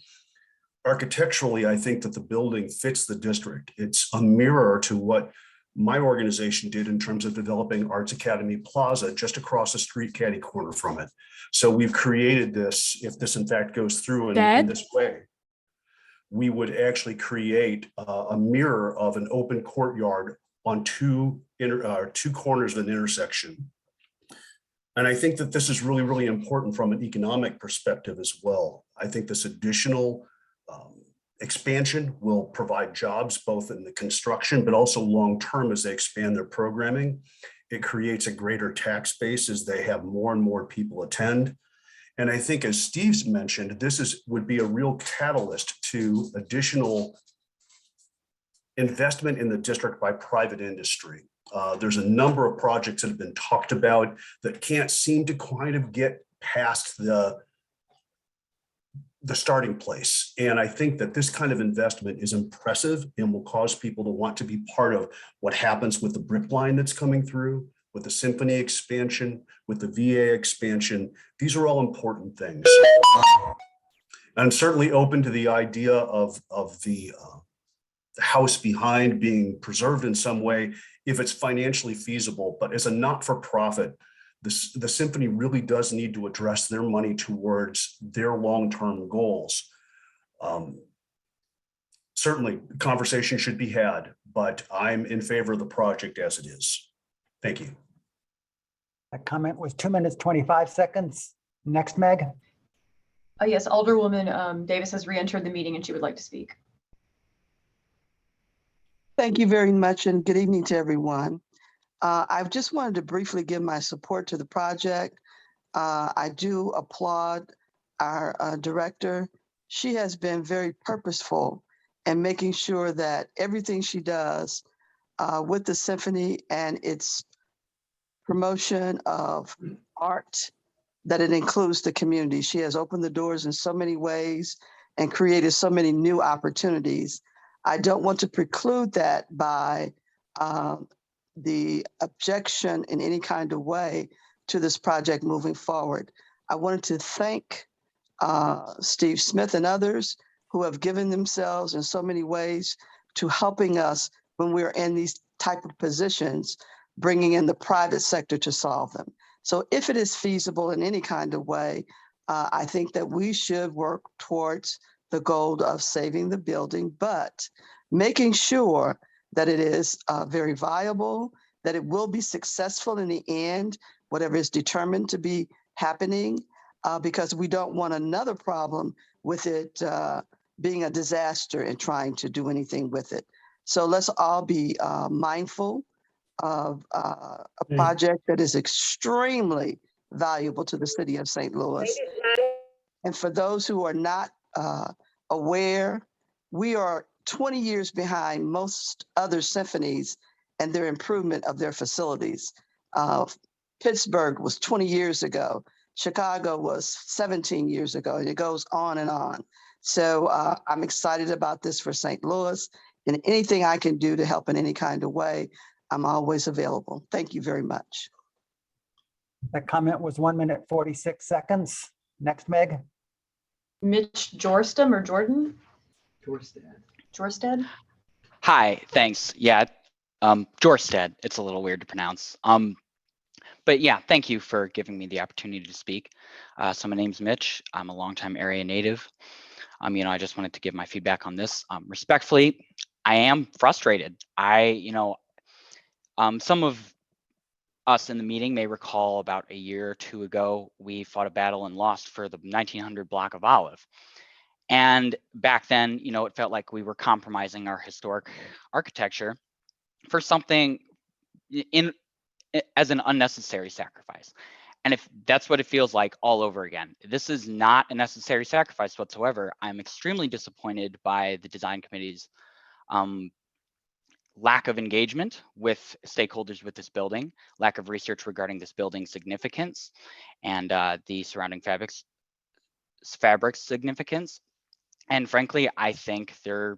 Architecturally, I think that the building fits the district. It's a mirror to what my organization did in terms of developing Arts Academy Plaza just across the street, catty corner from it. So we've created this, if this in fact goes through in this way, we would actually create a mirror of an open courtyard on two corners of an intersection. And I think that this is really, really important from an economic perspective as well. I think this additional expansion will provide jobs both in the construction, but also long-term as they expand their programming. It creates a greater tax base as they have more and more people attend. And I think, as Steve's mentioned, this would be a real catalyst to additional investment in the district by private industry. There's a number of projects that have been talked about that can't seem to kind of get past the starting place. And I think that this kind of investment is impressive and will cause people to want to be part of what happens with the brick line that's coming through, with the symphony expansion, with the VA expansion. These are all important things. I'm certainly open to the idea of the house behind being preserved in some way if it's financially feasible, but as a not-for-profit, the symphony really does need to address their money towards their long-term goals. Certainly, conversation should be had, but I'm in favor of the project as it is. Thank you. That comment was 2 minutes, 25 seconds. Next, Meg. Yes, Alderwoman Davis has re-entered the meeting and she would like to speak. Thank you very much and good evening to everyone. I've just wanted to briefly give my support to the project. I do applaud our director. She has been very purposeful in making sure that everything she does with the symphony and its promotion of art, that it includes the community. She has opened the doors in so many ways and created so many new opportunities. I don't want to preclude that by the objection in any kind of way to this project moving forward. I wanted to thank Steve Smith and others who have given themselves in so many ways to helping us when we're in these type of positions, bringing in the private sector to solve them. So if it is feasible in any kind of way, I think that we should work towards the goal of saving the building, but making sure that it is very viable, that it will be successful in the end, whatever is determined to be happening, because we don't want another problem with it being a disaster and trying to do anything with it. So let's all be mindful of a project that is extremely valuable to the city of St. Louis. And for those who are not aware, we are 20 years behind most other symphonies and their improvement of their facilities. Pittsburgh was 20 years ago. Chicago was 17 years ago, and it goes on and on. So I'm excited about this for St. Louis, and anything I can do to help in any kind of way, I'm always available. Thank you very much. That comment was 1 minute, 46 seconds. Next, Meg. Mitch Jorstam or Jordan? Jorstad. Hi, thanks. Yeah, Jorstad. It's a little weird to pronounce. But yeah, thank you for giving me the opportunity to speak. So my name's Mitch. I'm a longtime area native. I just wanted to give my feedback on this. Respectfully, I am frustrated. Some of us in the meeting may recall about a year or two ago, we fought a battle and lost for the 1900 block of Olive. And back then, it felt like we were compromising our historic architecture for something as an unnecessary sacrifice. And if that's what it feels like all over again, this is not a necessary sacrifice whatsoever. I'm extremely disappointed by the design committee's lack of engagement with stakeholders with this building, lack of research regarding this building's significance and the surrounding fabrics significance. And frankly, I think there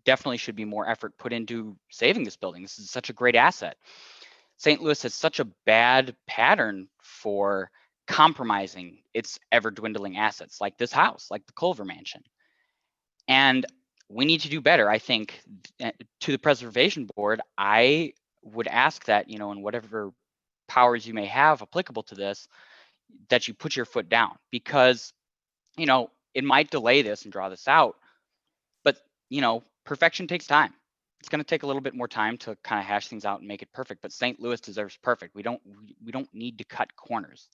definitely should be more effort put into saving this building. This is such a great asset. St. Louis has such a bad pattern for compromising its ever dwindling assets, like this house, like the Culver mansion. And we need to do better. I think to the preservation board, I would ask that, in whatever powers you may have applicable to this, that you put your foot down, because, it might delay this and draw this out, but, perfection takes time. It's going to take a little bit more time to kind of hash things out and make it perfect, but St. Louis deserves perfect. We don't need to cut corners.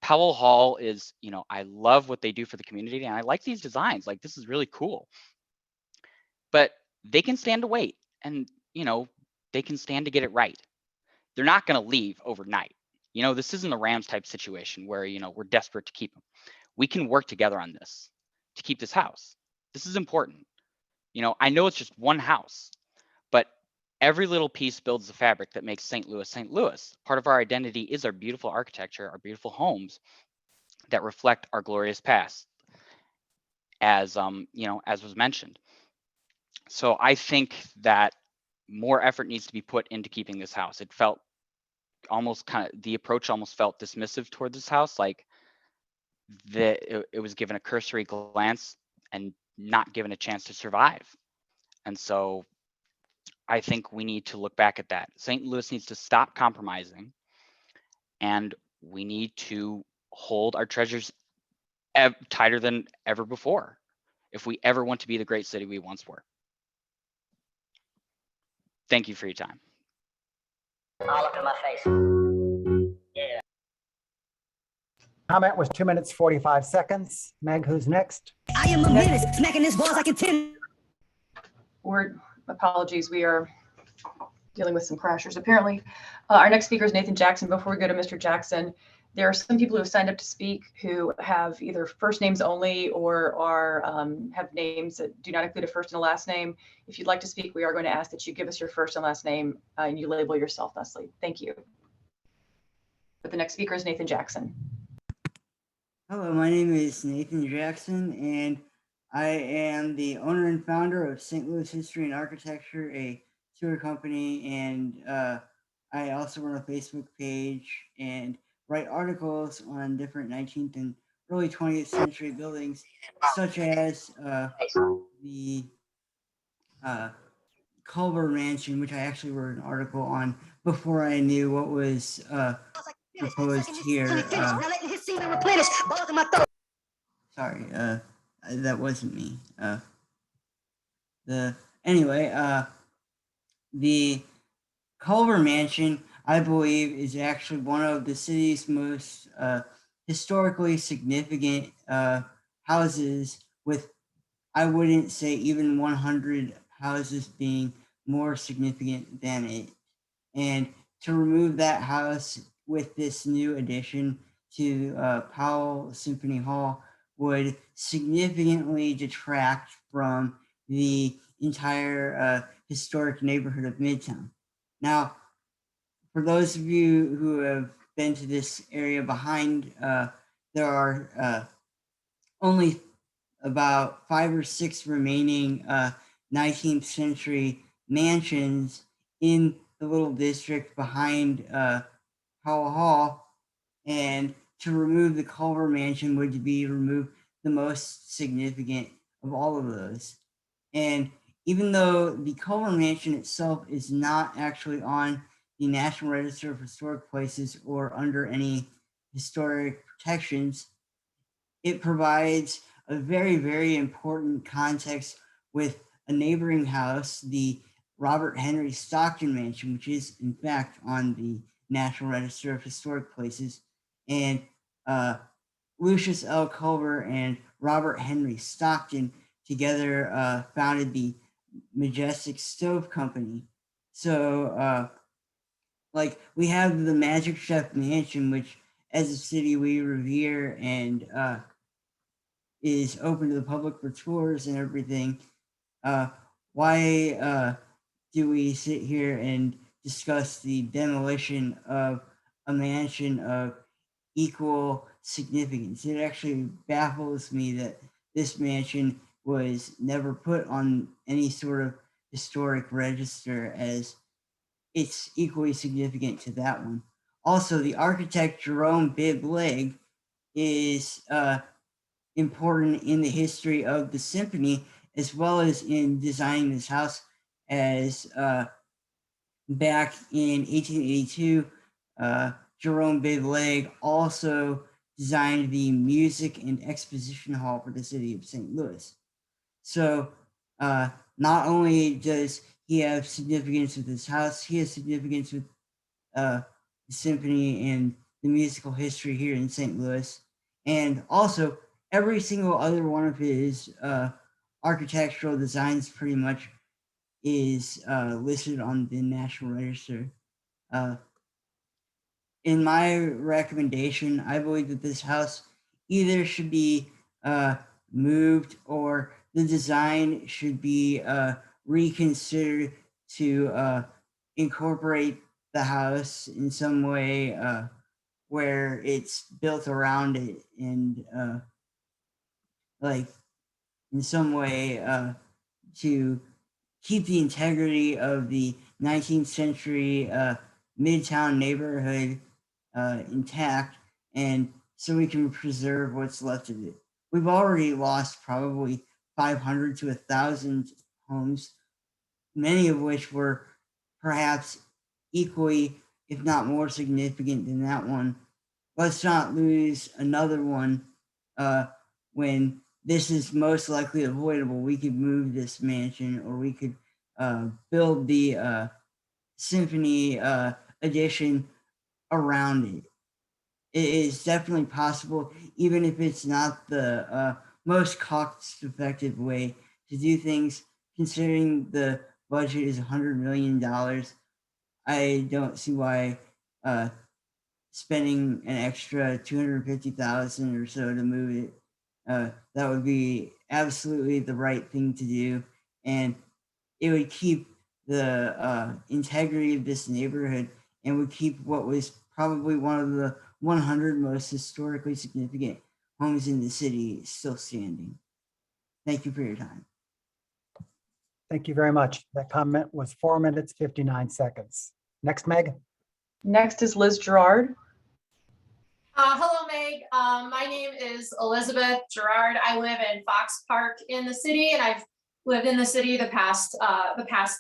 Powell Hall is, I love what they do for the community, and I like these designs. Like, this is really cool. But they can stand to wait, and they can stand to get it right. They're not going to leave overnight. This isn't a Rams type situation where we're desperate to keep them. We can work together on this to keep this house. This is important. I know it's just one house, but every little piece builds the fabric that makes St. Louis St. Louis. Part of our identity is our beautiful architecture, our beautiful homes that reflect our glorious past, as as was mentioned. So I think that more effort needs to be put into keeping this house. It felt almost the approach almost felt dismissive toward this house, like it was given a cursory glance and not given a chance to survive. And so I think we need to look back at that. St. Louis needs to stop compromising, and we need to hold our treasures tighter than ever before if we ever want to be the great city we once were. Thank you for your time. All up in my face. Yeah. Comment was 2 minutes, 45 seconds. Meg, who's next? I am a menace, smacking this balls like a tin. Apologies, we are dealing with some crashers apparently. Our next speaker is Nathan Jackson. Before we go to Mr. Jackson, there are some people who have signed up to speak who have either first names only or have names that do not include a first and a last name. If you'd like to speak, we are going to ask that you give us your first and last name and you label yourself thusly. Thank you. But the next speaker is Nathan Jackson. Hello, my name is Nathan Jackson, and I am the owner and founder of St. Louis History and Architecture, a tour company, and I also run a Facebook page and write articles on different 19th and early 20th century buildings, such as the Culver Mansion, which I actually wrote an article on before I knew what was proposed here. Sorry, that wasn't me. The Culver Mansion, I believe, is actually one of the city's most historically significant houses, with, I wouldn't say even 100 houses being more significant than it. And to remove that house with this new addition to Powell Symphony Hall would significantly detract from the entire historic neighborhood of Midtown. Now, for those of you who have been to this area behind, there are only about 5 or 6 remaining 19th century mansions in the little district behind Powell Hall. And to remove the Culver mansion would be remove the most significant of all of those. And even though the Culver mansion itself is not actually on the National Register of Historic Places or under any historic protections, it provides a very, very important context with a neighboring house, the Robert Henry Stockton Mansion, which is in fact on the National Register of Historic Places. And Lucius L. Culver and Robert Henry Stockton together founded the Majestic Stove Company. So like we have the Magic Chef Mansion, which as a city we revere and is open to the public for tours and everything. Why do we sit here and discuss the demolition of a mansion of equal significance? It actually baffles me that this mansion was never put on any sort of historic register, as it's equally significant to that one. Also, the architect Jerome Bibb Legg is important in the history of the symphony, as well as in designing this house, as back in 1882, Jerome Bibb Legg also designed the Music and Exposition Hall for the city of St. Louis. So not only does he have significance with this house, he has significance with the symphony and the musical history here in St. Louis. And also every single other one of his architectural designs pretty much is listed on the National Register. In my recommendation, I believe that this house either should be moved or the design should be reconsidered to incorporate the house in some way where it's built around it and like in some way to keep the integrity of the 19th century Midtown neighborhood intact, and so we can preserve what's left of it. We've already lost probably 500 to 1,000 homes, many of which were perhaps equally, if not more significant than that one. Let's not lose another one when this is most likely avoidable. We could move this mansion, or we could build the symphony addition around it. It is definitely possible, even if it's not the most cost-effective way to do things. Considering the budget is $100 million, I don't see why spending an extra $250,000 or so to move it. That would be absolutely the right thing to do, and it would keep the integrity of this neighborhood and would keep what was probably one of the 100 most historically significant homes in the city still standing. Thank you for your time. Thank you very much. That comment was 4 minutes, 59 seconds. Next, Meg. Next is Liz Gerard. Hello, Meg. My name is Elizabeth Gerard. I live in Fox Park in the city, and I've lived in the city the past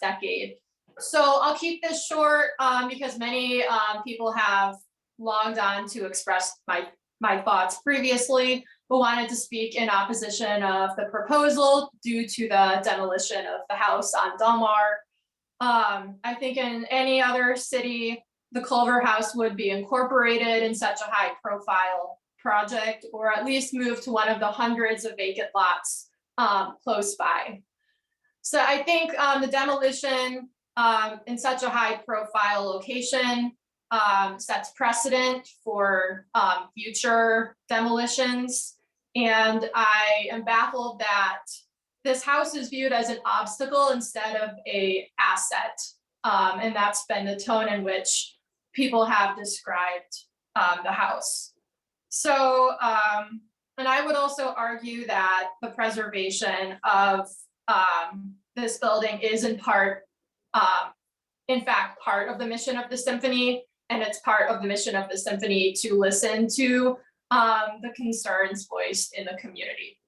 decade. So I'll keep this short because many people have logged on to express my thoughts previously, but wanted to speak in opposition of the proposal due to the demolition of the house on Delmar. I think in any other city, the Culver house would be incorporated in such a high profile project, or at least moved to one of the hundreds of vacant lots close by. So I think the demolition in such a high profile location sets precedent for future demolitions. And I am baffled that this house is viewed as an obstacle instead of an asset. And that's been the tone in which people have described the house. So, and I would also argue that the preservation of this building is in fact, part of the mission of the symphony, and it's part of the mission of the symphony to listen to the concerns voiced in the community.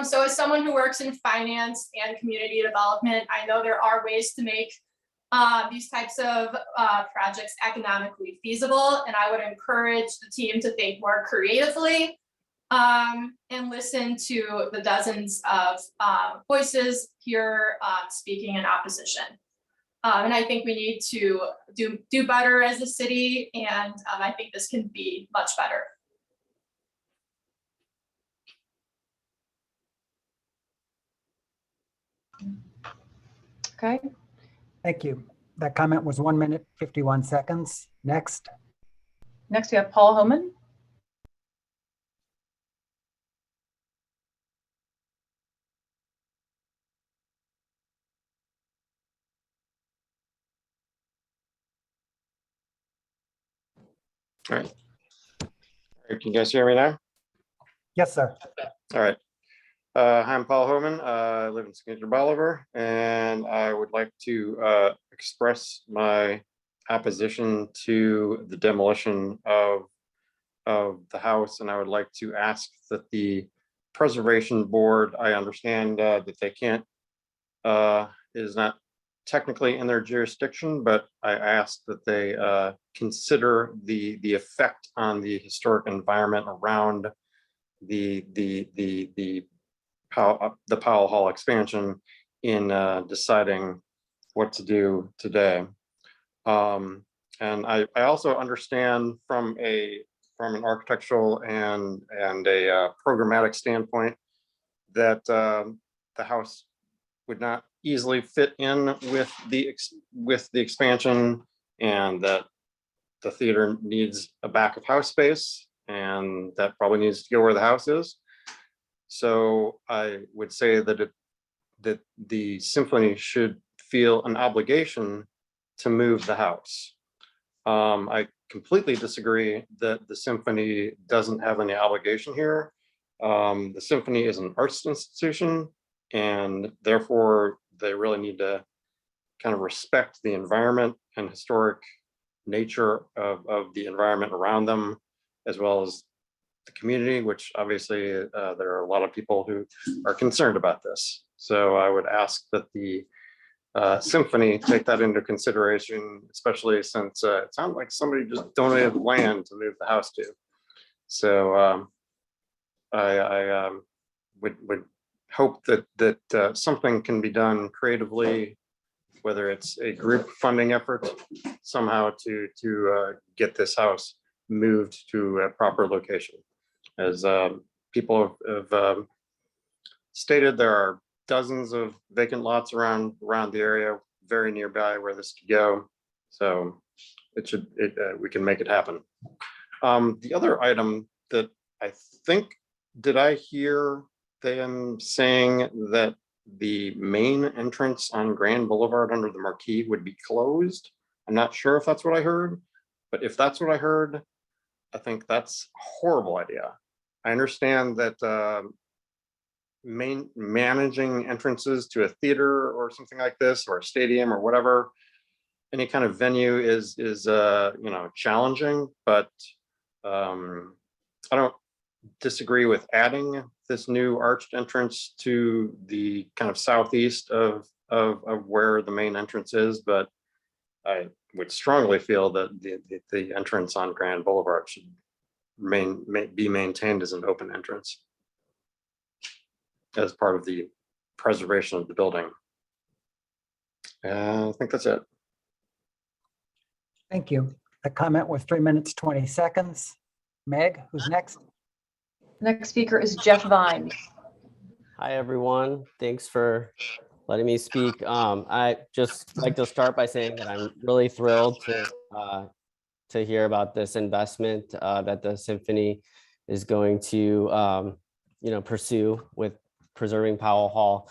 So as someone who works in finance and community development, I know there are ways to make these types of projects economically feasible, and I would encourage the team to think more creatively and listen to the dozens of voices here speaking in opposition. And I think we need to do better as a city, and I think this can be much better. Okay. Thank you. That comment was 1 minute, 51 seconds. Next. Next, we have Paul Homan. All right. Can you guys hear me now? Yes, sir. All right. Hi, I'm Paul Homan. I live in Skinner Bolivar, and I would like to express my opposition to the demolition of the house. And I would like to ask that the preservation board, I understand that they can't, is not technically in their jurisdiction, but I ask that they consider the effect on the historic environment around the Powell Hall expansion in deciding what to do today. And I also understand from an architectural and a programmatic standpoint that the house would not easily fit in with the expansion, and that the theater needs a back of house space, and that probably needs to go where the house is. So I would say that that the symphony should feel an obligation to move the house. I completely disagree that the symphony doesn't have any obligation here. The symphony is an arts institution, and therefore they really need to kind of respect the environment and historic nature of the environment around them, as well as the community, which obviously there are a lot of people who are concerned about this. So I would ask that the symphony take that into consideration, especially since it sounds like somebody just donated land to move the house to. So I would hope that something can be done creatively, whether it's a group funding effort somehow to get this house moved to a proper location. As people have stated, there are dozens of vacant lots around the area, very nearby where this could go. So we can make it happen. The other item that I think, did I hear them saying that the main entrance on Grand Boulevard under the marquee would be closed? I'm not sure if that's what I heard, but if that's what I heard, I think that's a horrible idea. I understand that managing entrances to a theater or something like this, or a stadium or whatever, any kind of venue is challenging, but I don't disagree with adding this new arched entrance to the kind of southeast of where the main entrance is, but I would strongly feel that the entrance on Grand Boulevard should be maintained as an open entrance as part of the preservation of the building. I think that's it. Thank you. The comment was 3 minutes, 20 seconds. Meg, who's next? Next speaker is Jeff Vines. Hi, everyone. Thanks for letting me speak. I just like to start by saying that I'm really thrilled to hear about this investment that the Symphony is going to pursue with preserving Powell Hall.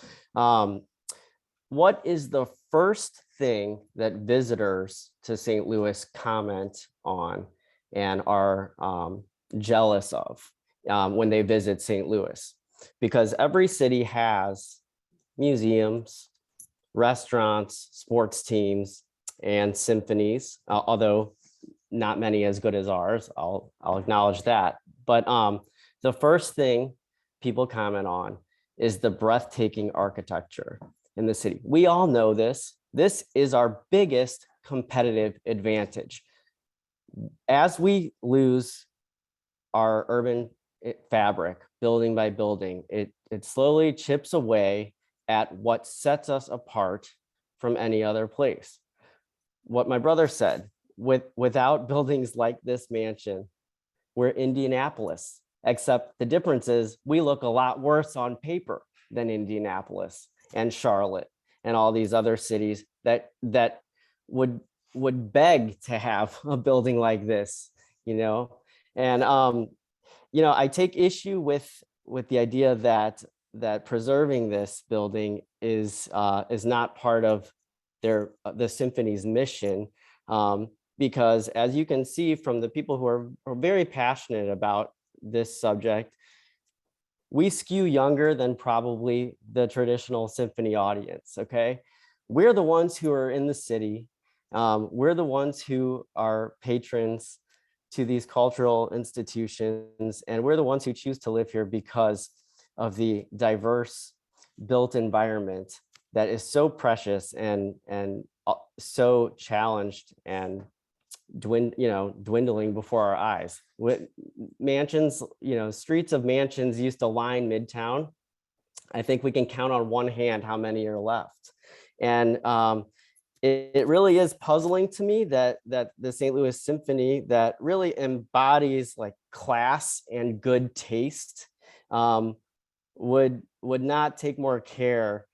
What is the first thing that visitors to St. Louis comment on and are jealous of when they visit St. Louis? Because every city has museums, restaurants, sports teams, and symphonies, although not many as good as ours. I'll acknowledge that. But the first thing people comment on is the breathtaking architecture in the city. We all know this. This is our biggest competitive advantage. As we lose our urban fabric, building by building, it slowly chips away at what sets us apart from any other place. What my brother said, without buildings like this mansion, we're Indianapolis, except the difference is we look a lot worse on paper than Indianapolis and Charlotte and all these other cities that would beg to have a building like this, And I take issue with the idea that preserving this building is not part of the Symphony's mission, because as you can see from the people who are very passionate about this subject, we skew younger than probably the traditional symphony audience, okay? We're the ones who are in the city. We're the ones who are patrons to these cultural institutions, and we're the ones who choose to live here because of the diverse built environment that is so precious and so challenged and dwindling before our eyes. With mansions, streets of mansions used to line Midtown. I think we can count on one hand how many are left. And it really is puzzling to me that the St. Louis Symphony, that really embodies like class and good taste, would not take more care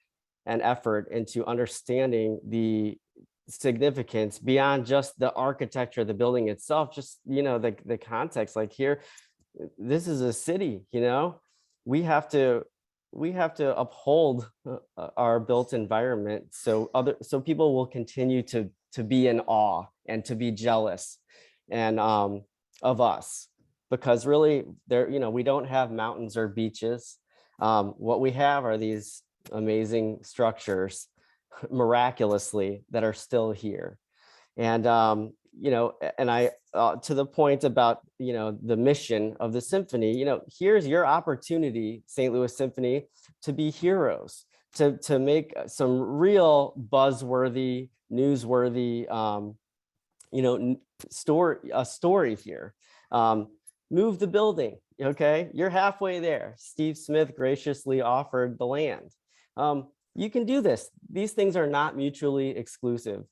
and effort into understanding the significance beyond just the architecture of the building itself, just the context. Like here, this is a city, we have to uphold our built environment so people will continue to be in awe and to be jealous and of us, because really we don't have mountains or beaches. What we have are these amazing structures, miraculously, that are still here. And and I to the point about the mission of the symphony, here's your opportunity, St. Louis Symphony, to be heroes, to make some real buzzworthy, newsworthy story here. Move the building, okay? You're halfway there. Steve Smith graciously offered the land. You can do this. These things are not mutually exclusive.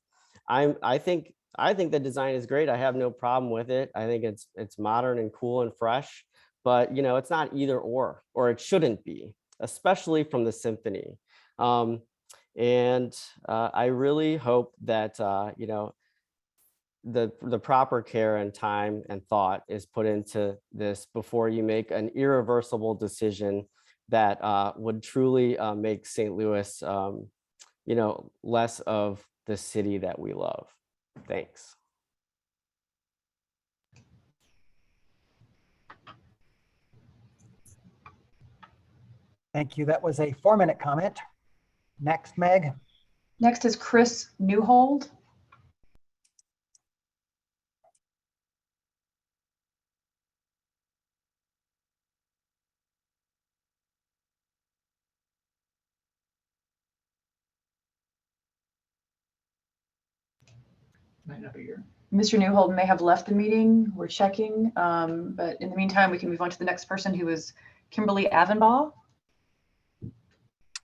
I think the design is great. I have no problem with it. I think it's modern and cool and fresh, but it's not either or it shouldn't be, especially from the symphony. I really hope that the proper care and time and thought is put into this before you make an irreversible decision that would truly make St. Louis, less of the city that we love. Thanks. Thank you. That was a 4-minute comment. Next, Meg. Next is Chris Newhold. Might not be here. Mr. Newhold may have left the meeting. We're checking, but in the meantime, we can move on to the next person, who is Kimberly Avanbaugh.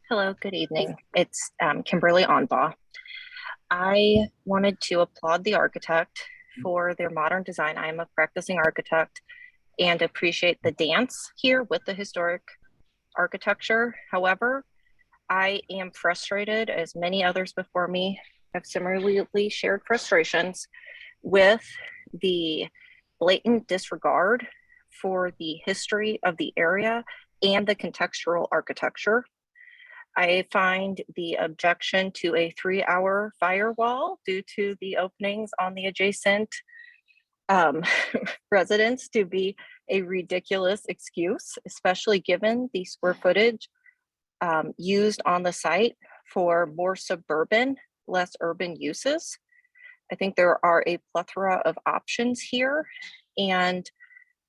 Hello, good evening. It's Kimberly Avanbaugh. I wanted to applaud the architect for their modern design. I am a practicing architect and appreciate the dance here with the historic architecture. However, I am frustrated, as many others before me have similarly shared frustrations with the blatant disregard for the history of the area and the contextual architecture. I find the objection to a 3-hour firewall due to the openings on the adjacent residents to be a ridiculous excuse, especially given the square footage used on the site for more suburban, less urban uses. I think there are a plethora of options here, and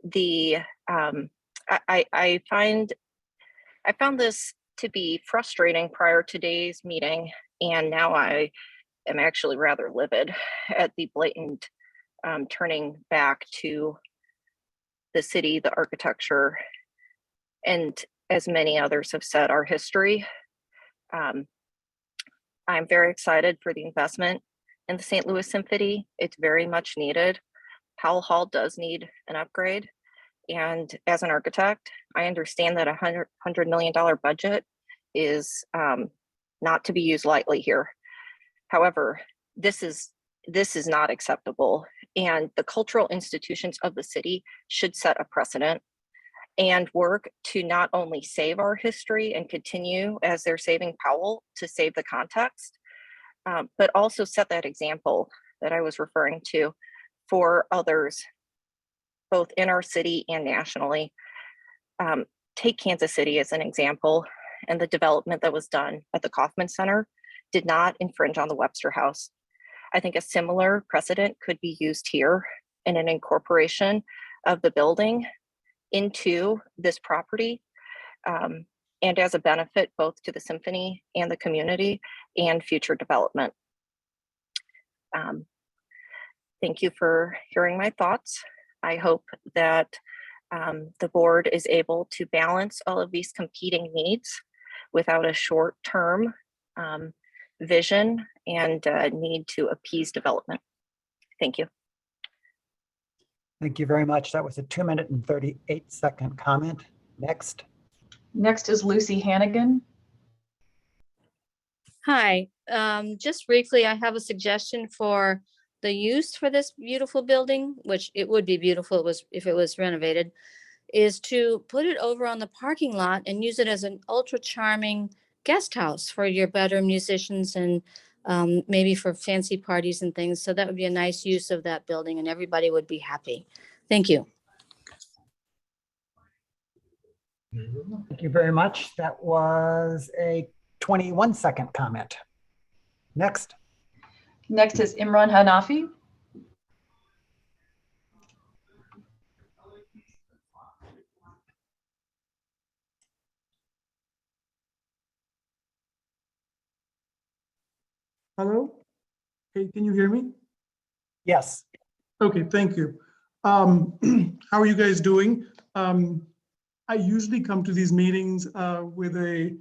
the I found this to be frustrating prior to today's meeting, and now I am actually rather livid at the blatant turning back to the city, the architecture, and as many others have said, our history. I'm very excited for the investment in the St. Louis Symphony. It's very much needed. Powell Hall does need an upgrade. And as an architect, I understand that $100 million budget is not to be used lightly here. However, this is not acceptable. And the cultural institutions of the city should set a precedent and work to not only save our history and continue as they're saving Powell to save the context, but also set that example that I was referring to for others, both in our city and nationally. Take Kansas City as an example, and the development that was done at the Kauffman Center did not infringe on the Webster House. I think a similar precedent could be used here in an incorporation of the building into this property, and as a benefit both to the symphony and the community and future development. Thank you for hearing my thoughts. I hope that the board is able to balance all of these competing needs without a short-term vision and need to appease development. Thank you. Thank you very much. That was a 2-minute and 38-second comment. Next. Next is Lucy Hannigan. Hi, just briefly, I have a suggestion for the use for this beautiful building, which it would be beautiful if it was renovated, is to put it over on the parking lot and use it as an ultra charming guest house for your bedroom musicians and maybe for fancy parties and things. So that would be a nice use of that building and everybody would be happy. Thank you. Thank you very much. That was a 21-second comment. Next. Next is Imran Hanafi. Hello? Hey, can you hear me? Yes. Okay, thank you. How are you guys doing? I usually come to these meetings with a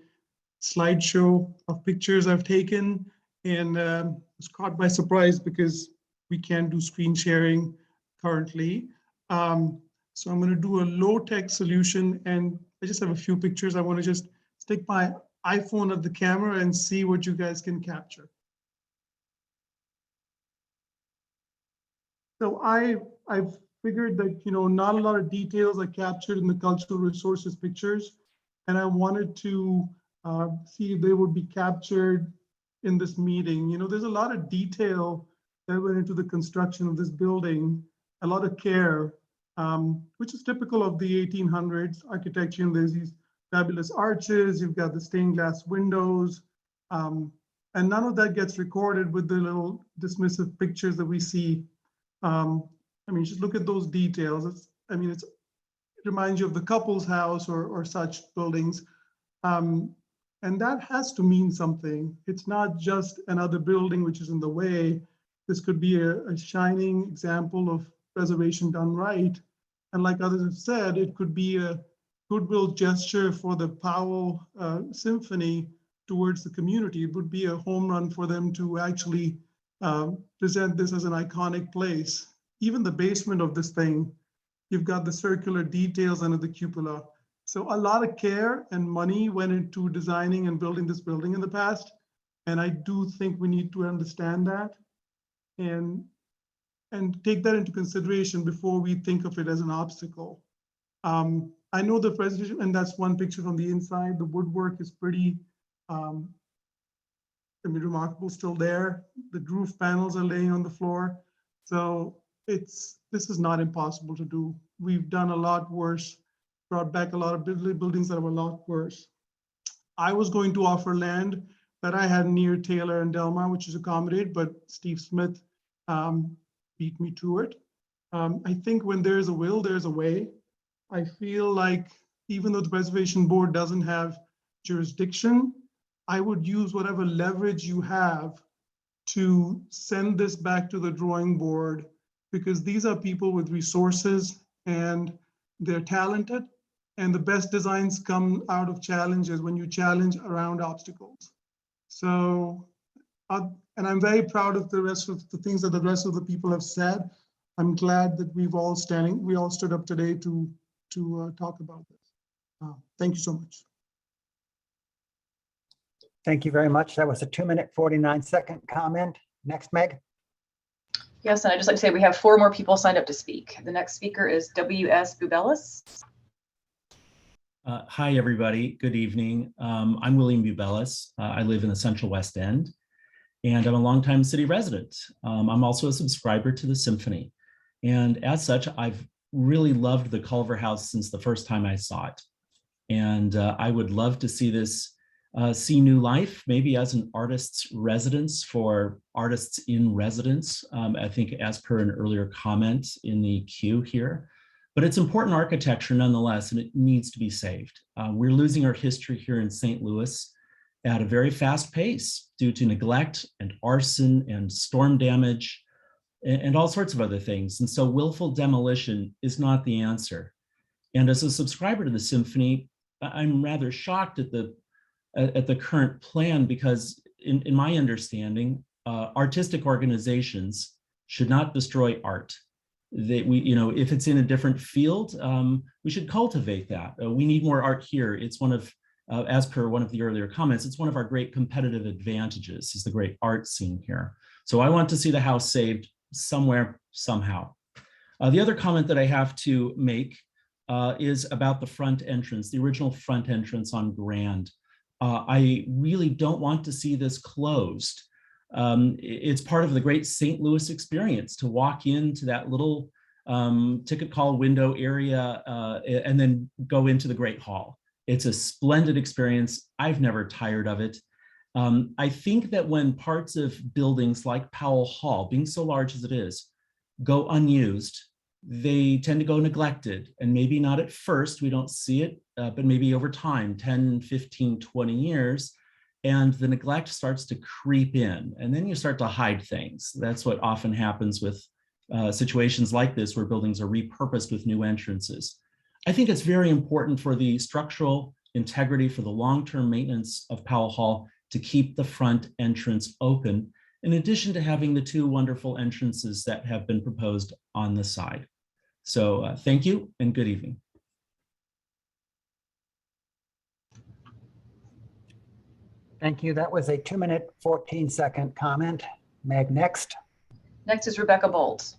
slideshow of pictures I've taken, and was caught by surprise because we can't do screen sharing currently. So I'm going to do a low-tech solution, and I just have a few pictures. I want to just stick my iPhone at the camera and see what you guys can capture. So I've figured that, not a lot of details are captured in the cultural resources pictures, and I wanted to see if they would be captured in this meeting. There's a lot of detail that went into the construction of this building, a lot of care, which is typical of the 1800s architecture. And there's these fabulous arches, you've got the stained glass windows, and none of that gets recorded with the little dismissive pictures that we see. Just look at those details. It reminds you of the couple's house or such buildings. And that has to mean something. It's not just another building which is in the way. This could be a shining example of preservation done right. And like others have said, it could be a goodwill gesture for the Powell Symphony towards the community. It would be a home run for them to actually present this as an iconic place. Even the basement of this thing, you've got the circular details under the cupola. So a lot of care and money went into designing and building this building in the past. And I do think we need to understand that and take that into consideration before we think of it as an obstacle. I know the presentation, and that's one picture from the inside. The woodwork is pretty, remarkable, still there. The roof panels are laying on the floor. So this is not impossible to do. We've done a lot worse, brought back a lot of buildings that were a lot worse. I was going to offer land that I had near Taylor and Delmar, which is accommodate, but Steve Smith beat me to it. I think when there's a will, there's a way. I feel like even though the Preservation Board doesn't have jurisdiction, I would use whatever leverage you have to send this back to the drawing board, because these are people with resources and they're talented, and the best designs come out of challenges when you challenge around obstacles. So, and I'm very proud of the rest of the things that the rest of the people have said. I'm glad that we all stood up today to talk about this. Thank you so much. Thank you very much. That was a 2-minute, 49-second comment. Next, Meg. Yes, and I'd just like to say we have 4 more people signed up to speak. The next speaker is W.S. Bubelis. Hi, everybody. Good evening. I'm William Bubelis. I live in the Central West End, and I'm a longtime city resident. I'm also a subscriber to the Symphony. And as such, I've really loved the Culver House since the first time I saw it. And I would love to see this see new life, maybe as an artist's residence for artists in residence, I think as per an earlier comment in the queue here. But it's important architecture nonetheless, and it needs to be saved. We're losing our history here in St. Louis at a very fast pace due to neglect and arson and storm damage and all sorts of other things. And so willful demolition is not the answer. And as a subscriber to the Symphony, I'm rather shocked at the current plan, because in my understanding, artistic organizations should not destroy art. If it's in a different field, we should cultivate that. We need more art here. It's one of, as per one of the earlier comments, it's one of our great competitive advantages, is the great art scene here. So I want to see the house saved somewhere, somehow. The other comment that I have to make is about the front entrance, the original front entrance on Grand. I really don't want to see this closed. It's part of the great St. Louis experience to walk into that little ticket call window area and then go into the Great Hall. It's a splendid experience. I've never tired of it. I think that when parts of buildings like Powell Hall, being so large as it is, go unused, they tend to go neglected, and maybe not at first, we don't see it, but maybe over time, 10, 15, 20 years, and the neglect starts to creep in, and then you start to hide things. That's what often happens with situations like this, where buildings are repurposed with new entrances. I think it's very important for the structural integrity, for the long-term maintenance of Powell Hall, to keep the front entrance open, in addition to having the 2 wonderful entrances that have been proposed on the side. So thank you and good evening. Thank you. That was a 2-minute, 14-second comment. Meg, next. Next is Rebecca Bolt.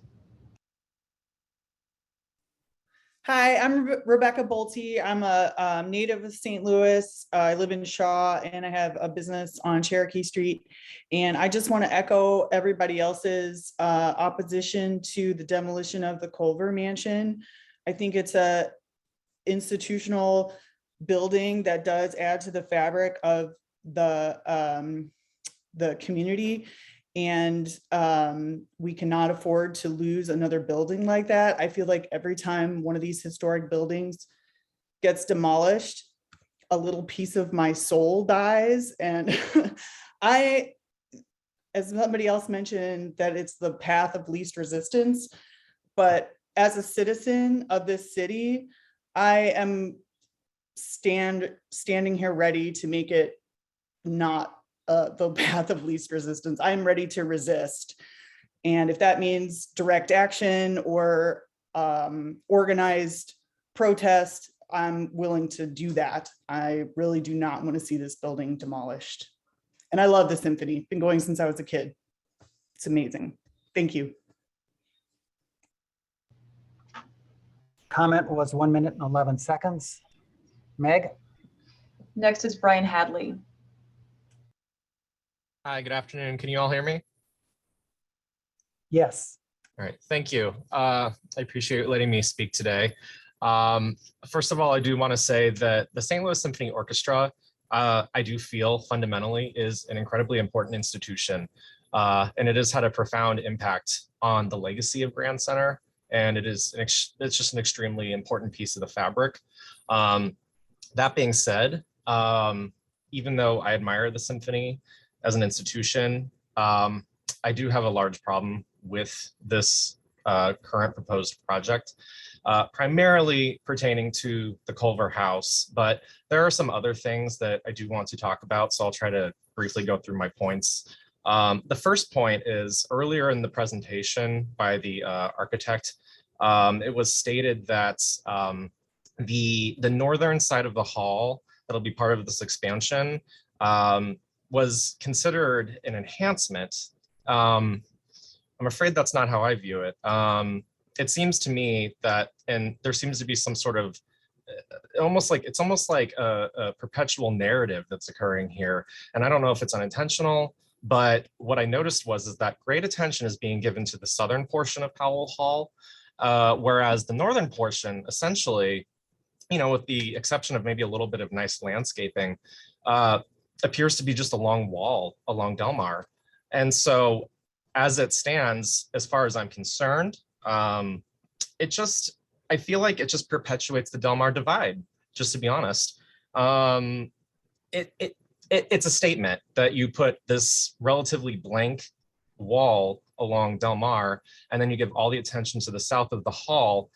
Hi, I'm Rebecca Bolte. I'm a native of St. Louis. I live in Shaw, and I have a business on Cherokee Street. And I just want to echo everybody else's opposition to the demolition of the Culver Mansion. I think it's a institutional building that does add to the fabric of the community. And we cannot afford to lose another building like that. I feel like every time one of these historic buildings gets demolished, a little piece of my soul dies. And as somebody else mentioned, that it's the path of least resistance. But as a citizen of this city, I am standing here ready to make it not the path of least resistance. I'm ready to resist. And if that means direct action or organized protest, I'm willing to do that. I really do not want to see this building demolished. And I love the symphony. Been going since I was a kid. It's amazing. Thank you. Comment was 1 minute and 11 seconds. Meg? Next is Brian Hadley. Hi, good afternoon. Can you all hear me? Yes. All right, thank you. I appreciate letting me speak today. First of all, I do want to say that the St. Louis Symphony Orchestra, I do feel fundamentally is an incredibly important institution. And it has had a profound impact on the legacy of Grand Center. And it's just an extremely important piece of the fabric. That being said, even though I admire the symphony as an institution, I do have a large problem with this current proposed project, primarily pertaining to the Culver house. But there are some other things that I do want to talk about, so I'll try to briefly go through my points. The first point is earlier in the presentation by the architect, it was stated that the northern side of the hall that'll be part of this expansion was considered an enhancement. I'm afraid that's not how I view it. It seems to me that, and there seems to be some sort of it's almost like a perpetual narrative that's occurring here. And I don't know if it's unintentional, but what I noticed is that great attention is being given to the southern portion of Powell Hall, whereas the northern portion, essentially, with the exception of maybe a little bit of nice landscaping, appears to be just a long wall along Delmar. And so as it stands, as far as I'm concerned, I feel like it just perpetuates the Delmar divide, just to be honest. It's a statement that you put this relatively blank wall along Delmar, and then you give all the attention to the south of the hall.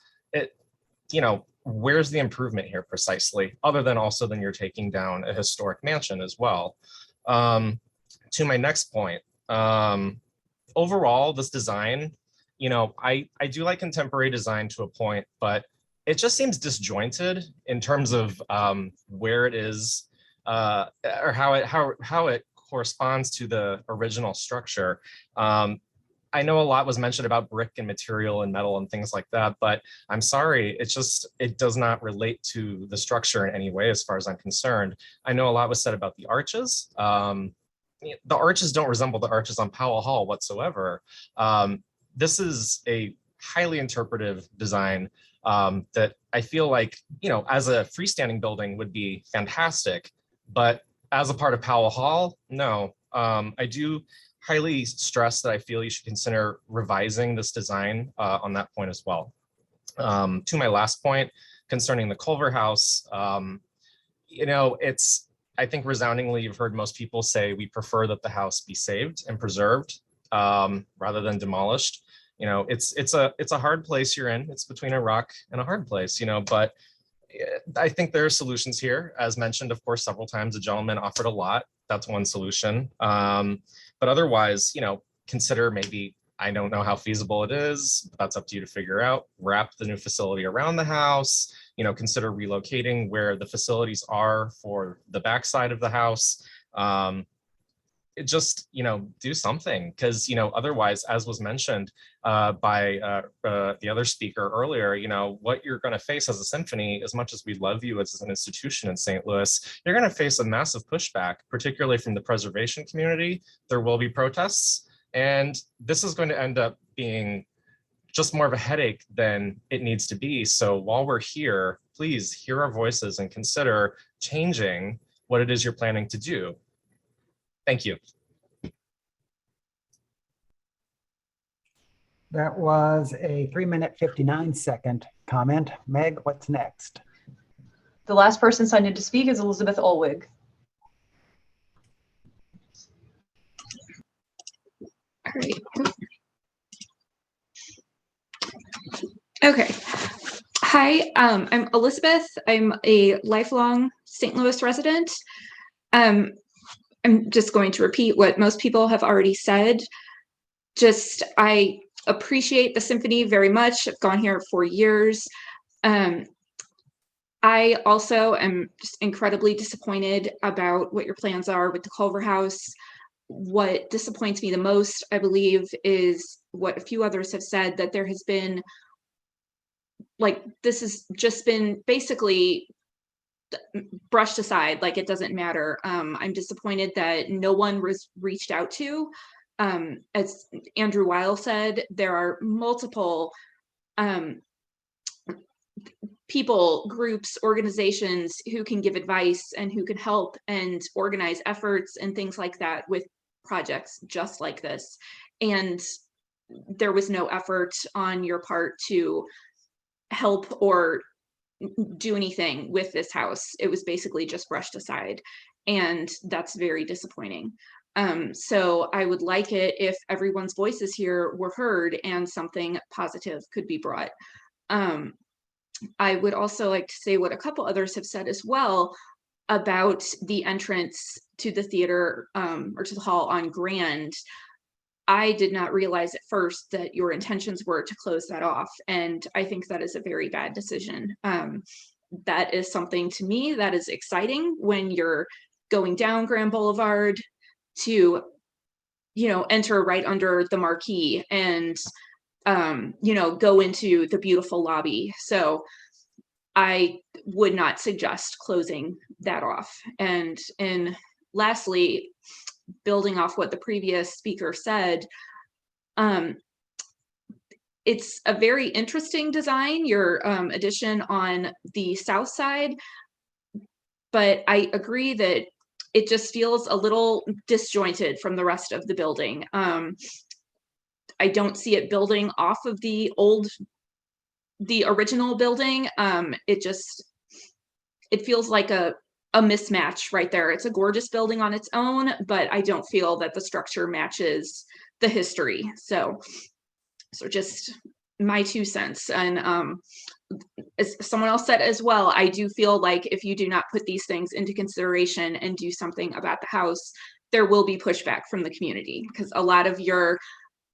Where's the improvement here precisely, other than also then you're taking down a historic mansion as well? To my next point, overall, this design, I do like contemporary design to a point, but it just seems disjointed in terms of where it is or how it corresponds to the original structure. I know a lot was mentioned about brick and material and metal and things like that, but I'm sorry, it does not relate to the structure in any way as far as I'm concerned. I know a lot was said about the arches. The arches don't resemble the arches on Powell Hall whatsoever. This is a highly interpretive design that I feel like, as a freestanding building would be fantastic, but as a part of Powell Hall, no. I do highly stress that I feel you should consider revising this design on that point as well. To my last point concerning the Culver house, I think resoundingly, you've heard most people say we prefer that the house be saved and preserved rather than demolished. It's a hard place you're in. It's between a rock and a hard place, but I think there are solutions here. As mentioned, of course, several times, the gentleman offered a lot. That's one solution. But otherwise, consider maybe, I don't know how feasible it is, but that's up to you to figure out. Wrap the new facility around the house, consider relocating where the facilities are for the backside of the house. Do something, because, otherwise, as was mentioned by the other speaker earlier, what you're going to face as a symphony, as much as we love you as an institution in St. Louis, you're going to face a massive pushback, particularly from the preservation community. There will be protests, and this is going to end up being just more of a headache than it needs to be. So while we're here, please hear our voices and consider changing what it is you're planning to do. Thank you. That was a 3 minute 59 second comment. Meg, what's next? The last person signed in to speak is Elizabeth Olwig. All right. Okay. Hi, I'm Elizabeth. I'm a lifelong St. Louis resident. I'm just going to repeat what most people have already said. I appreciate the symphony very much. I've gone here for years. I also am just incredibly disappointed about what your plans are with the Culver House. What disappoints me the most, I believe, is what a few others have said, that there has been, like, this has just been basically brushed aside, like it doesn't matter. I'm disappointed that no one was reached out to. As Andrew Weil said, there are multiple people, groups, organizations who can give advice and who can help and organize efforts and things like that with projects just like this. And there was no effort on your part to help or do anything with this house. It was basically just brushed aside, and that's very disappointing. So I would like it if everyone's voices here were heard and something positive could be brought. I would also like to say what a couple others have said as well about the entrance to the theater or to the hall on Grand. I did not realize at first that your intentions were to close that off, and I think that is a very bad decision. That is something to me that is exciting when you're going down Grand Boulevard to, you know, enter right under the marquee and you know, go into the beautiful lobby. So I would not suggest closing that off. And lastly, building off what the previous speaker said, it's a very interesting design, your addition on the south side, but I agree that it just feels a little disjointed from the rest of the building. I don't see it building off of the original building. It feels like a mismatch right there. It's a gorgeous building on its own, but I don't feel that the structure matches the history. So just my 2 cents. And as someone else said as well, I do feel like if you do not put these things into consideration and do something about the house, there will be pushback from the community, because a lot of your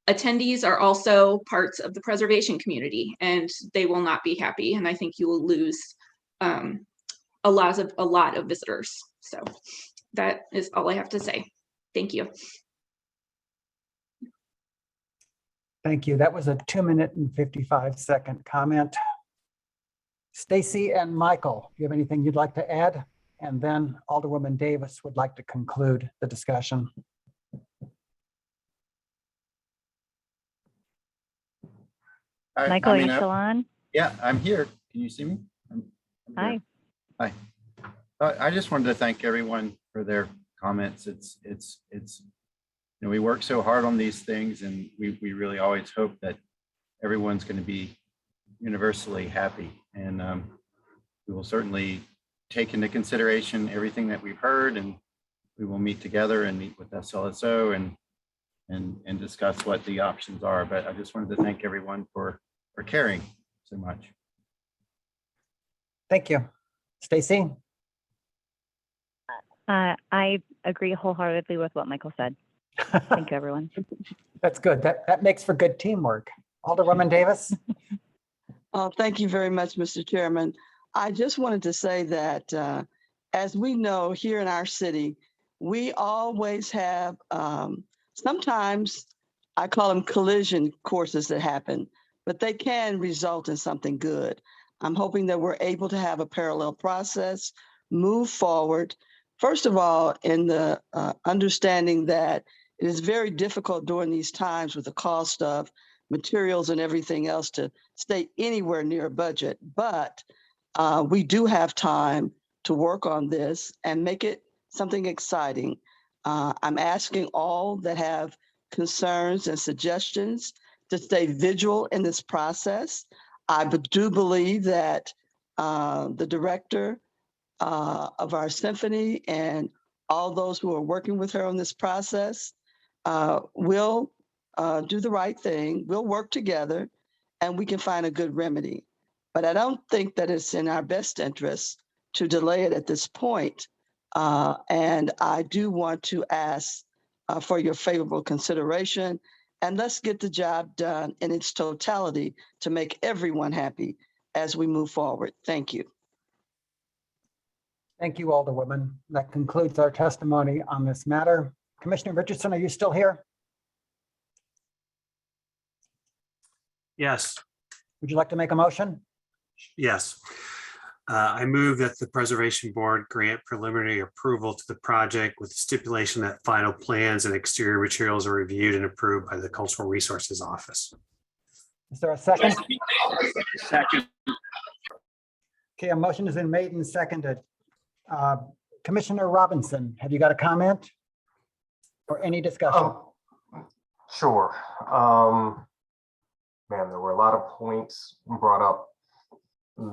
attendees are also parts of the preservation community, and they will not be happy. And I think you will lose a lot of visitors. So that is all I have to say. Thank you. Thank you. That was a 2-minute and 55-second comment. Stacy and Michael, do you have anything you'd like to add? And then Alderwoman Davis would like to conclude the discussion. Michael, are you still on? Yeah, I'm here. Can you see me? Hi. Hi. I just wanted to thank everyone for their comments. It's you know, we work so hard on these things, and we really always hope that everyone's going to be universally happy. And we will certainly take into consideration everything that we've heard, and we will meet together and meet with SLSO and discuss what the options are. But I just wanted to thank everyone for caring so much. Thank you. Stacy? I agree wholeheartedly with what Michael said. Thank you, everyone. That's good. That makes for good teamwork. Alderwoman Davis? Thank you very much, Mr. Chairman. I just wanted to say that as we know here in our city, we always have, sometimes I call them collision courses that happen, but they can result in something good. I'm hoping that we're able to have a parallel process, move forward. First of all, in the understanding that it is very difficult during these times with the cost of materials and everything else to stay anywhere near a budget, but we do have time to work on this and make it something exciting. I'm asking all that have concerns and suggestions to stay vigilant in this process. I do believe that the director of our symphony and all those who are working with her on this process will do the right thing. We'll work together and we can find a good remedy. But I don't think that it's in our best interest to delay it at this point. And I do want to ask for your favorable consideration, and let's get the job done in its totality to make everyone happy as we move forward. Thank you. Thank you, Alderwoman. That concludes our testimony on this matter. Commissioner Richardson, are you still here? Yes. Would you like to make a motion? Yes. I move that the Preservation Board grant preliminary approval to the project with the stipulation that final plans and exterior materials are reviewed and approved by the Cultural Resources Office. Is there a second? Second. Okay, a motion has been made and seconded. Commissioner Robinson, have you got a comment or any discussion? Sure. Man, there were a lot of points brought up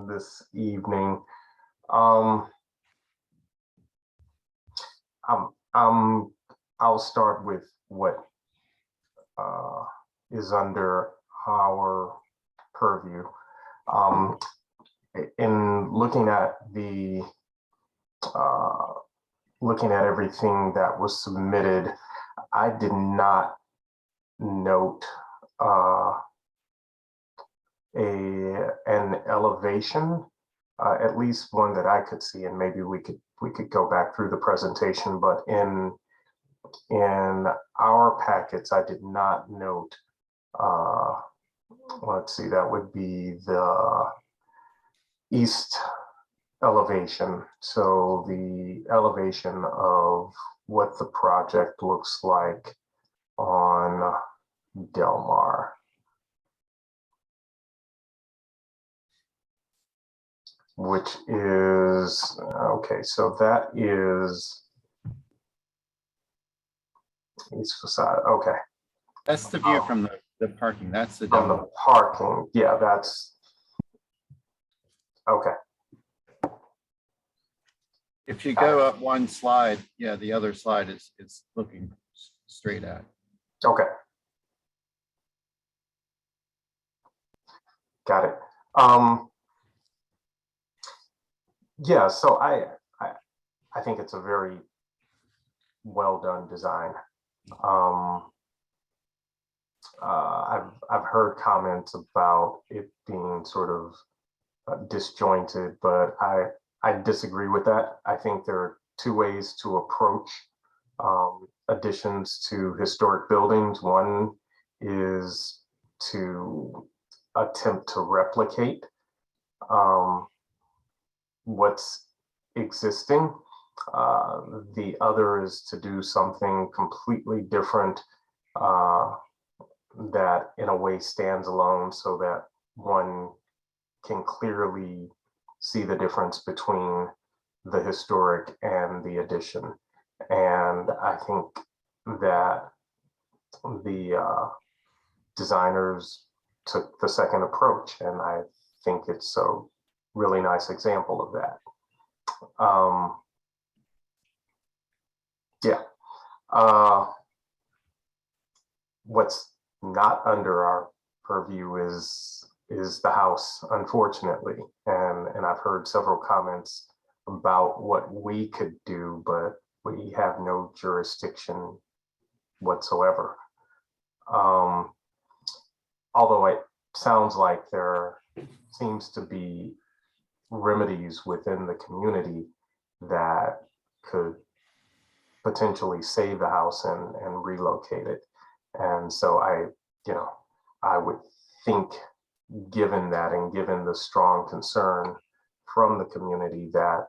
this evening. I'll start with what is under our purview. In looking at the looking at everything that was submitted, I did not note an elevation, at least one that I could see, and maybe we could go back through the presentation, but in our packets, I did not note, let's see, that would be the east elevation. So the elevation of what the project looks like on Del Mar. Which is, okay, so that is east facade, okay. That's the view from the parking. That's the from the parking. Yeah, that's okay. If you go up one slide, yeah, the other slide is looking straight at. Okay. Got it. Yeah, so I think it's a very well done design. I've heard comments about it being sort of disjointed, but I disagree with that. I think there are two ways to approach additions to historic buildings. One is to attempt to replicate what's existing. The other is to do something completely different that in a way stands alone so that one can clearly see the difference between the historic and the addition. And I think that the designers took the second approach, and I think it's a really nice example of that. What's not under our purview is the house, unfortunately, and I've heard several comments about what we could do, but we have no jurisdiction whatsoever. Although it sounds like there seems to be remedies within the community that could potentially save the house and relocate it. And so I would think, given that and given the strong concern from the community, that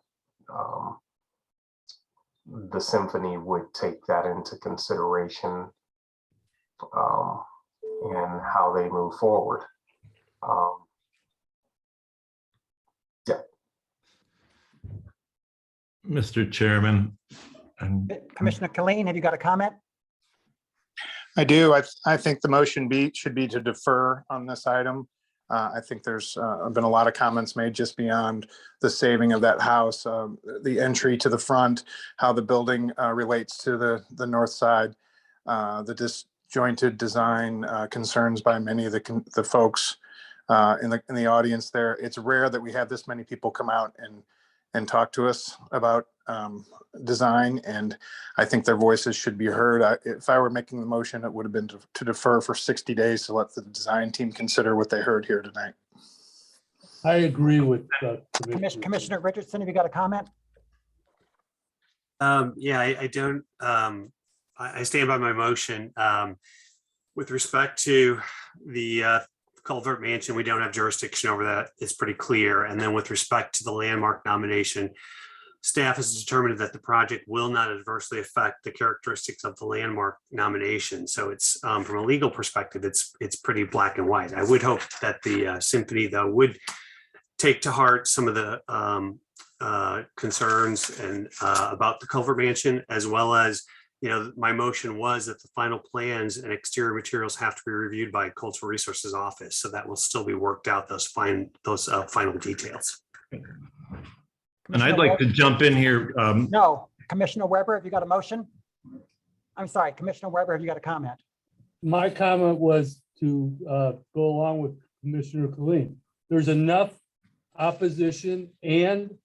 the symphony would take that into consideration in how they move forward. Mr. Chairman. Commissioner Killeen, have you got a comment? I do. I think the motion should be to defer on this item. I think there's been a lot of comments made just beyond the saving of that house, the entry to the front, how the building relates to the north side, the disjointed design concerns by many of the folks in the audience there. It's rare that we have this many people come out and talk to us about design, and I think their voices should be heard. If I were making the motion, it would have been to defer for 60 days to let the design team consider what they heard here tonight. I agree with Commissioner Richardson, have you got a comment? Yeah, I don't, I stand by my motion. With respect to the Culver Mansion, we don't have jurisdiction over that. It's pretty clear. And then with respect to the landmark nomination, staff has determined that the project will not adversely affect the characteristics of the landmark nomination. So it's from a legal perspective, it's pretty black and white. I would hope that the symphony, though, would take to heart some of the concerns and about the Culver Mansion, as well as, you know, my motion was that the final plans and exterior materials have to be reviewed by Cultural Resources Office. So that will still be worked out, those final details. And I'd like to jump in here. No, Commissioner Weber, have you got a motion? I'm sorry, Commissioner Weber, have you got a comment? My comment was to go along with Commissioner Killeen. There's enough opposition and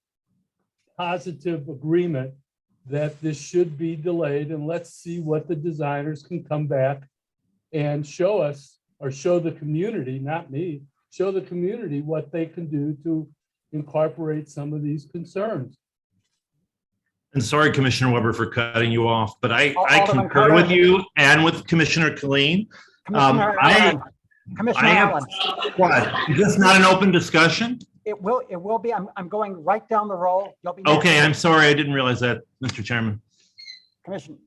positive agreement that this should be delayed, and let's see what the designers can come back and show us, or show the community, not me, show the community what they can do to incorporate some of these concerns. And sorry, Commissioner Weber, for cutting you off, but I Alderman concur Carter. with you and with Commissioner Killeen. Commissioner Allen. Commissioner Allen. What? Is this not an open discussion? It will be. I'm going right down the roll. You'll be. Okay, next. I'm sorry. I didn't realize that, Mr. Chairman. Commissioner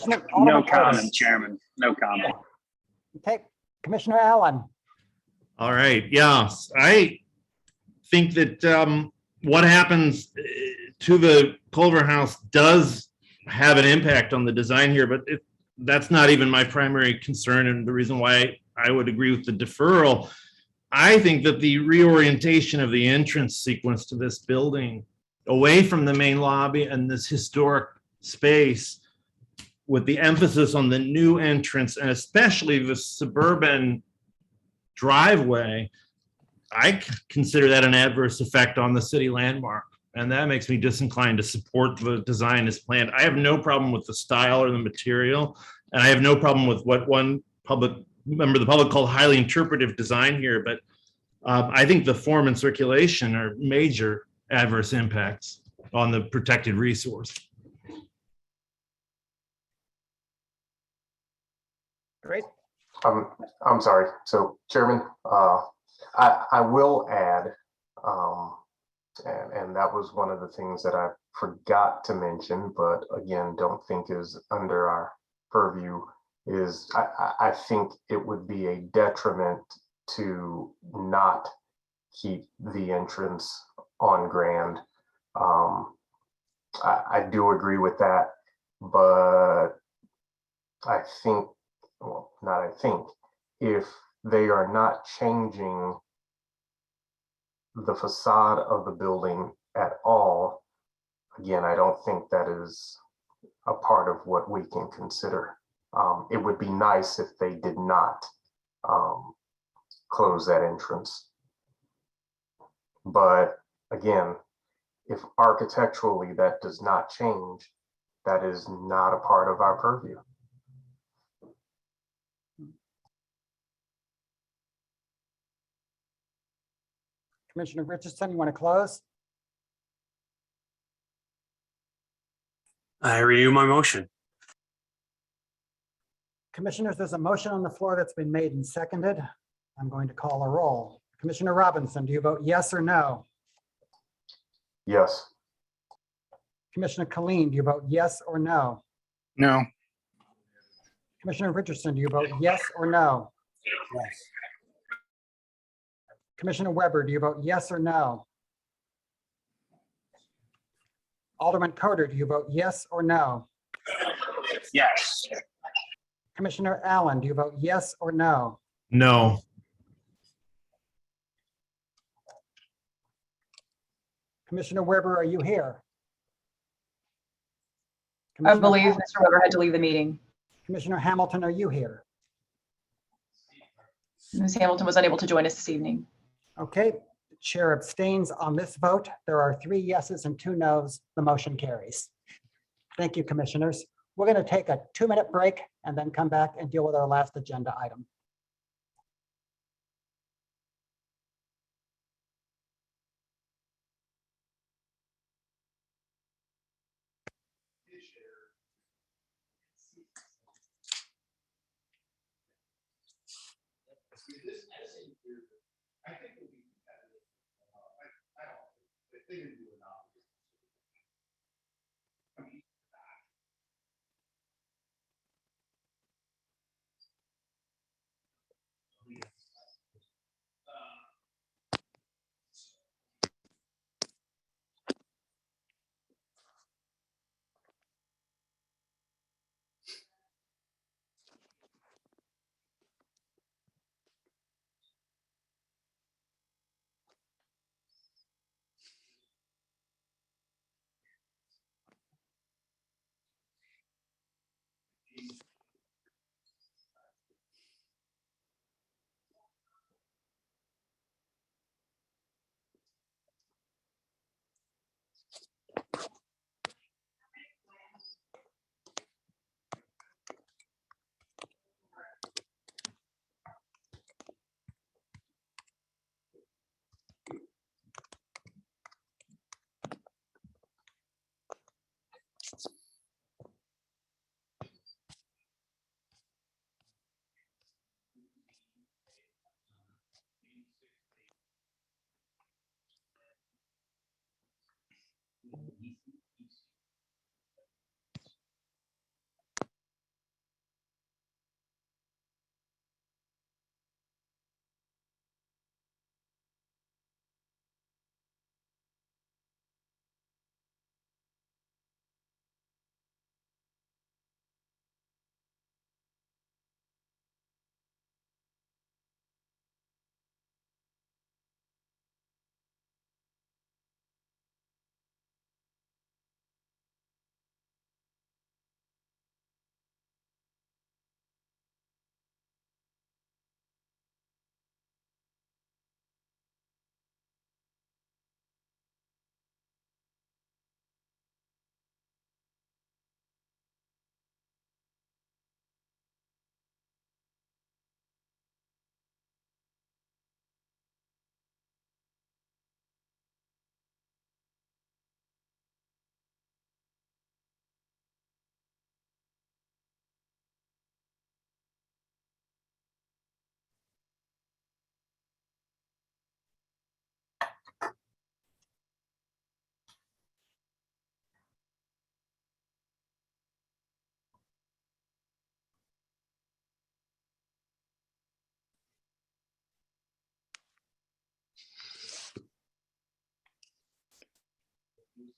No Alderman Curtis. comment, Chairman. No comment. Okay, Commissioner Allen. All right. Yeah, I think that what happens to the Culver House does have an impact on the design here, but that's not even my primary concern, and the reason why I would agree with the deferral. I think that the reorientation of the entrance sequence to this building away from the main lobby and this historic space, with the emphasis on the new entrance and especially the suburban driveway, I consider that an adverse effect on the city landmark. And that makes me disinclined to support the design as planned. I have no problem with the style or the material, and I have no problem with what one member of the public called highly interpretive design here, but I think the form and circulation are major adverse impacts on the protected resource. Great. I'm sorry. So, Chairman, I will add, and that was one of the things that I forgot to mention, but again, don't think is under our purview, is I think it would be a detriment to not keep the entrance on Grand. I do agree with that, but I think, well, not I think, if they are not changing the facade of the building at all, again, I don't think that is a part of what we can consider. It would be nice if they did not close that entrance. But again, if architecturally that does not change, that is not a part of our purview. Commissioner Richardson, you want to close? I renew my motion. Commissioners, there's a motion on the floor that's been made and seconded. I'm going to call a roll. Commissioner Robinson, do you vote yes or no? Yes. Commissioner Killeen, do you vote yes or no? No. Commissioner Richardson, do you vote yes or no? Yes. Commissioner Weber, do you vote yes or no? Alderman Carter, do you vote yes or no? Yes. Commissioner Allen, do you vote yes or no? No. Commissioner Weber, are you here? I believe Mr. Weber had to leave the meeting. Commissioner Hamilton, are you here? Ms. Hamilton was unable to join us this evening. Okay, the chair abstains on this vote. There are 3 yeses and 2 nos. The motion carries. Thank you, commissioners. We're going to take a 2-minute break and then come back and deal with our last agenda item.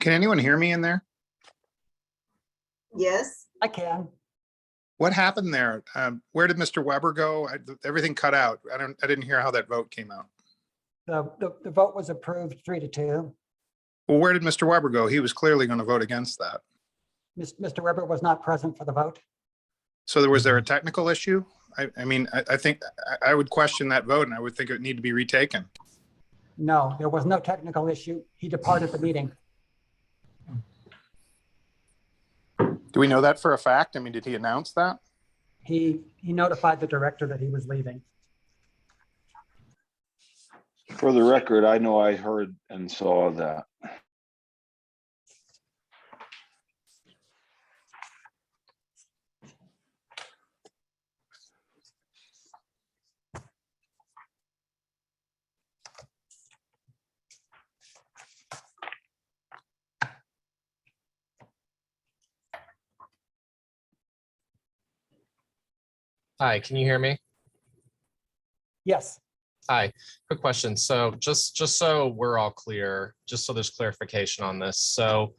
Can anyone hear me in there? Yes. I can. What happened there? Where did Mr. Weber go? Everything cut out. I didn't hear how that vote came out. The vote was approved 3-2. Well, where did Mr. Weber go? He was clearly going to vote against that. Mr. Weber was not present for the vote. So was there a technical issue? I think I would question that vote, and I would think it would need to be retaken. No, there was no technical issue. He departed the meeting. Do we know that for a fact? I mean, did he announce that? He notified the director that he was leaving. For the record, I know I heard and saw that. Hi, can you hear me? Yes. Hi, quick question. So just so we're all clear, just so there's clarification on this. So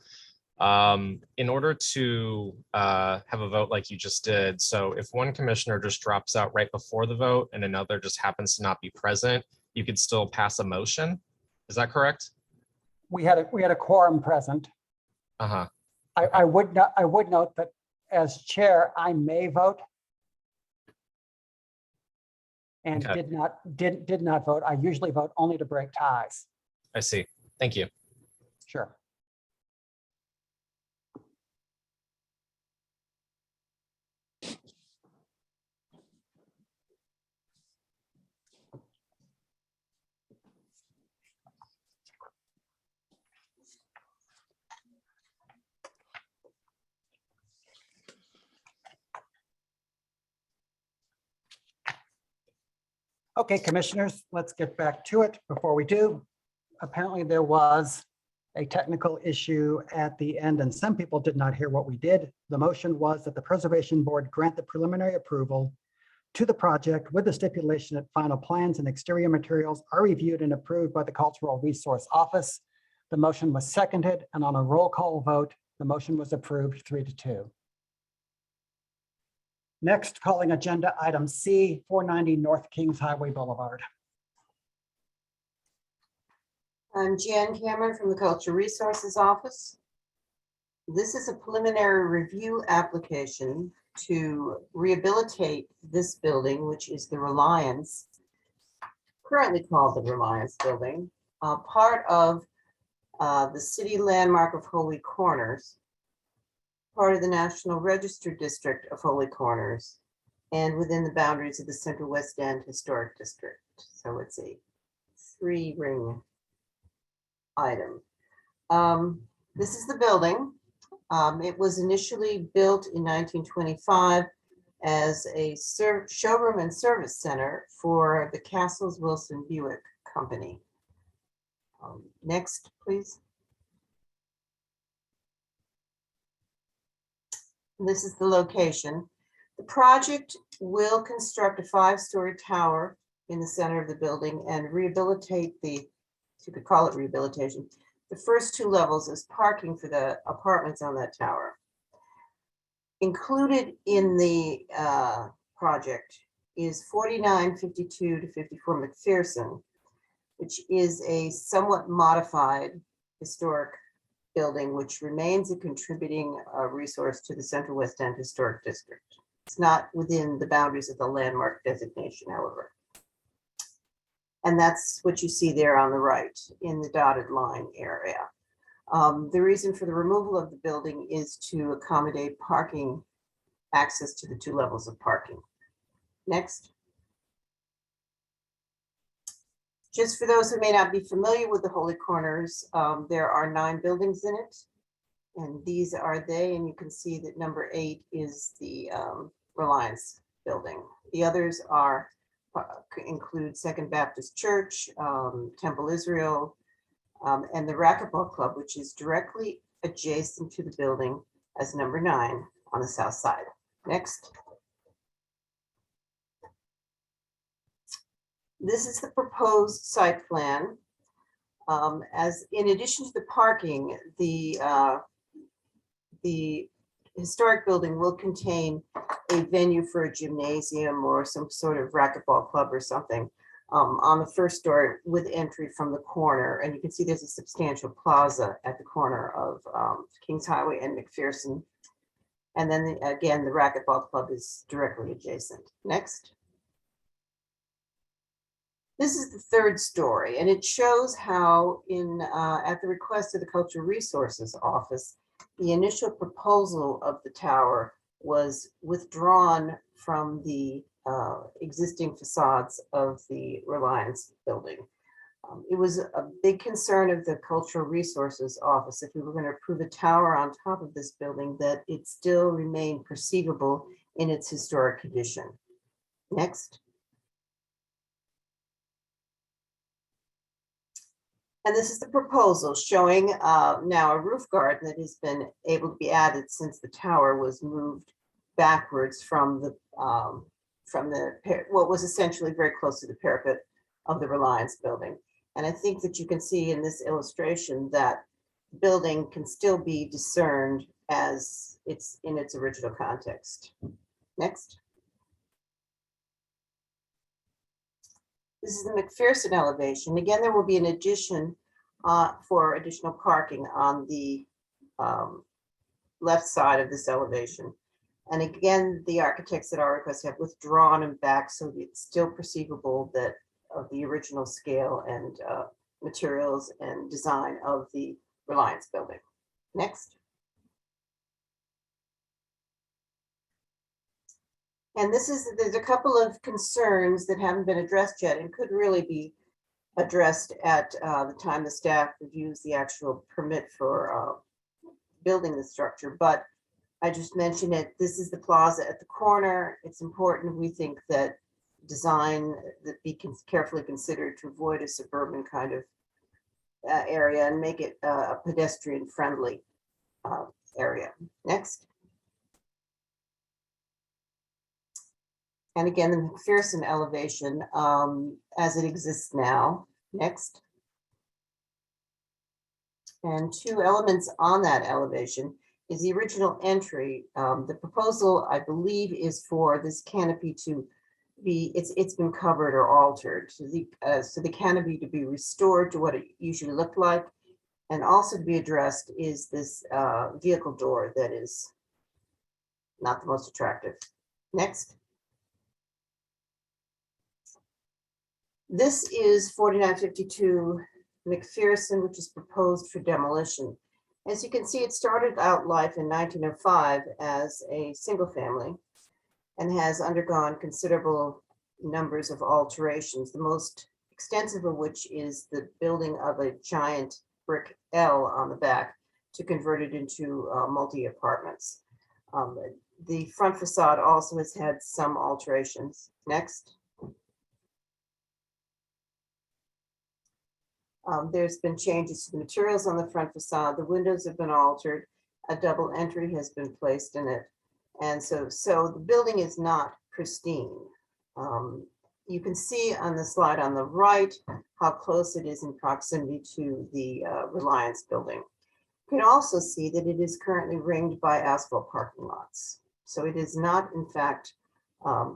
in order to have a vote like you just did, so if one commissioner just drops out right before the vote and another just happens to not be present, you could still pass a motion. Is that correct? We had a quorum present. Uh-huh. I would note that as chair, I may vote. And Okay. did not vote. I usually vote only to break ties. I see. Thank you. Sure. Okay, commissioners, let's get back to it. Before we do, apparently there was a technical issue at the end and some people did not hear what we did. The motion was that the Preservation Board grant the preliminary approval to the project with the stipulation that final plans and exterior materials are reviewed and approved by the Cultural Resource Office. The motion was seconded, and on a roll call vote, the motion was approved 3-2. Next, calling agenda item C, 490 North Kings Highway Boulevard. I'm Jan Cameron from the Cultural Resources Office. This is a preliminary review application to rehabilitate this building, which is the Reliance, currently called the Reliance Building, part of the city landmark of Holy Corners, part of the National Register District of Holy Corners, and within the boundaries of the Central West End Historic District. So it's a 3-ring item. This is the building. It was initially built in 1925 as a showroom and service center for the Castles Wilson Buick Company. Next, please. This is the location. The project will construct a 5-story tower in the center of the building and rehabilitate the, you could call it rehabilitation, the first 2 levels as parking for the apartments on that tower. Included in the project is 4952 to 54 McPherson, which is a somewhat modified historic building, which remains a contributing resource to the Central West End Historic District. It's not within the boundaries of the landmark designation, however. And that's what you see there on the right in the dotted line area. The reason for the removal of the building is to accommodate parking access to the 2 levels of parking. Next. Just for those who may not be familiar with the Holy Corners, there are 9 buildings in it. And these are they, and you can see that number 8 is the Reliance building. The others are include Second Baptist Church, Temple Israel, and the Racquetball Club, which is directly adjacent to the building as number 9 on the south side. Next. This is the proposed site plan. As in addition to the parking, the historic building will contain a venue for a gymnasium or some sort of racquetball club or something on the first story with entry from the corner. And you can see there's a substantial plaza at the corner of Kings Highway and McPherson. And then again, the racquetball club is directly adjacent. Next. This is the 3rd story, and it shows how at the request of the Cultural Resources Office, the initial proposal of the tower was withdrawn from the existing facades of the Reliance building. It was a big concern of the Cultural Resources Office, if we were going to approve a tower on top of this building, that it still remained perceivable in its historic condition. Next. And this is the proposal showing now a roof garden that has been able to be added since the tower was moved backwards from what was essentially very close to the parapet of the Reliance building. And I think that you can see in this illustration that the building can still be discerned as it's in its original context. Next. This is the McPherson elevation. Again, there will be an addition for additional parking on the left side of this elevation. And again, the architects at our request have withdrawn them back so it's still perceivable that of the original scale and materials and design of the Reliance building. Next. And there's a couple of concerns that haven't been addressed yet and could really be addressed at the time the staff reviews the actual permit for building the structure. But I just mentioned it. This is the plaza at the corner. It's important, we think, that design that be carefully considered to avoid a suburban kind of area and make it a pedestrian friendly area. Next. And again, the McPherson elevation as it exists now. Next. And two elements on that elevation is the original entry. The proposal, I believe, is for this canopy to be, it's been covered or altered. So the canopy to be restored to what it usually looked like. And also to be addressed is this vehicle door that is not the most attractive. Next. This is 4952 McPherson, which is proposed for demolition. As you can see, it started out life in 1905 as a single family and has undergone considerable numbers of alterations, the most extensive of which is the building of a giant brick L on the back to convert it into multi-apartments. The front facade also has had some alterations. Next. There's been changes to the materials on the front facade. The windows have been altered. A double entry has been placed in it. And so the building is not pristine. You can see on the slide on the right how close it is in proximity to the Reliance building. You can also see that it is currently ringed by asphalt parking lots. So it is not, in fact,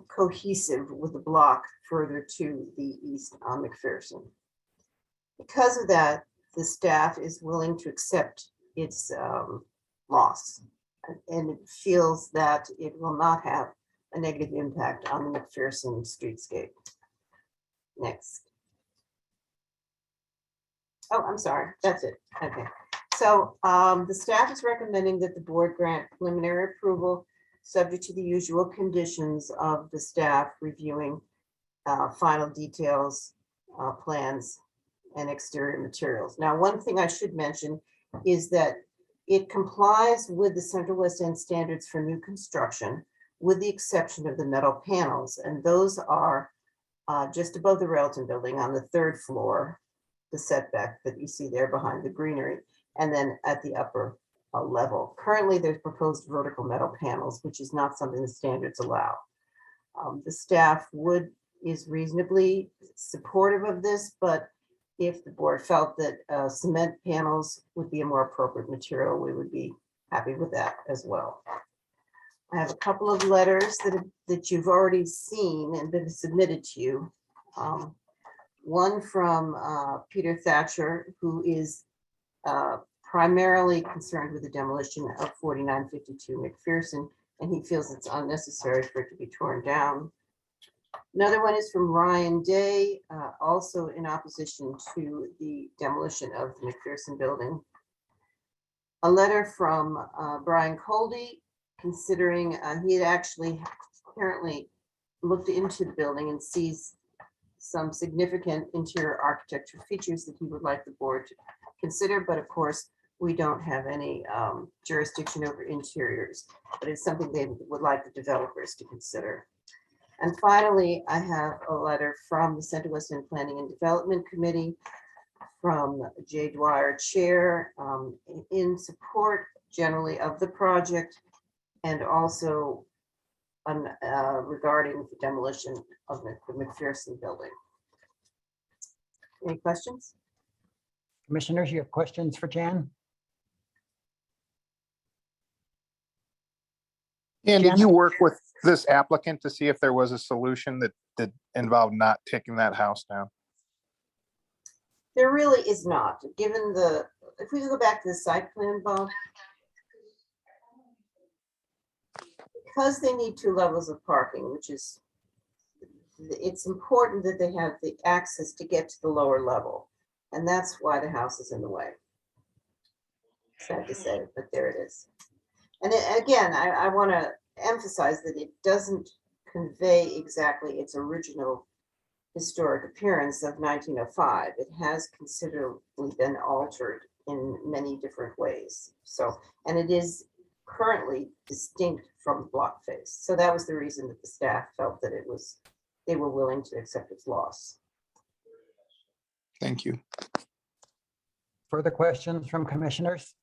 cohesive with the block further to the east on McPherson. Because of that, the staff is willing to accept its loss, and it feels that it will not have a negative impact on the McPherson streetscape. Next. Oh, I'm sorry, that's it. Okay. So the staff is recommending that the board grant preliminary approval subject to the usual conditions of the staff reviewing final details, plans, and exterior materials. Now, one thing I should mention is that it complies with the Central West End standards for new construction, with the exception of the metal panels. And those are just above the Railton building on the third floor, the setback that you see there behind the greenery, and then at the upper level. Currently, there's proposed vertical metal panels, which is not something the standards allow. The staff is reasonably supportive of this, but if the board felt that cement panels would be a more appropriate material, we would be happy with that as well. I have a couple of letters that you've already seen and been submitted to you. One from Peter Thatcher, who is primarily concerned with the demolition of 4952 McPherson, and he feels it's unnecessary for it to be torn down. Another one is from Ryan Day, also in opposition to the demolition of the McPherson building. A letter from Brian Coldy, considering he had actually apparently looked into the building and sees some significant interior architecture features that he would like the board to consider, but of course, we don't have any jurisdiction over interiors, but it's something they would like the developers to consider. And finally, I have a letter from the Central West End Planning and Development Committee from Jay Dwyer, Chair, in support generally of the project and also regarding the demolition of the McPherson building. Any questions? Commissioners, you have questions for Jan? And did you work with this applicant to see if there was a solution that involved not taking that house down? There really is not, given if we go back to the site plan, Bob, because they need 2 levels of parking, which is, it's important that they have the access to get to the lower level. And that's why the house is in the way. Sad to say, but there it is. And again, I want to emphasize that it doesn't convey exactly its original historic appearance of 1905. It has considerably been altered in many different ways. So, and it is currently distinct from the block face. So that was the reason that the staff felt that it was they were willing to accept its loss. Thank you. Further questions from commissioners?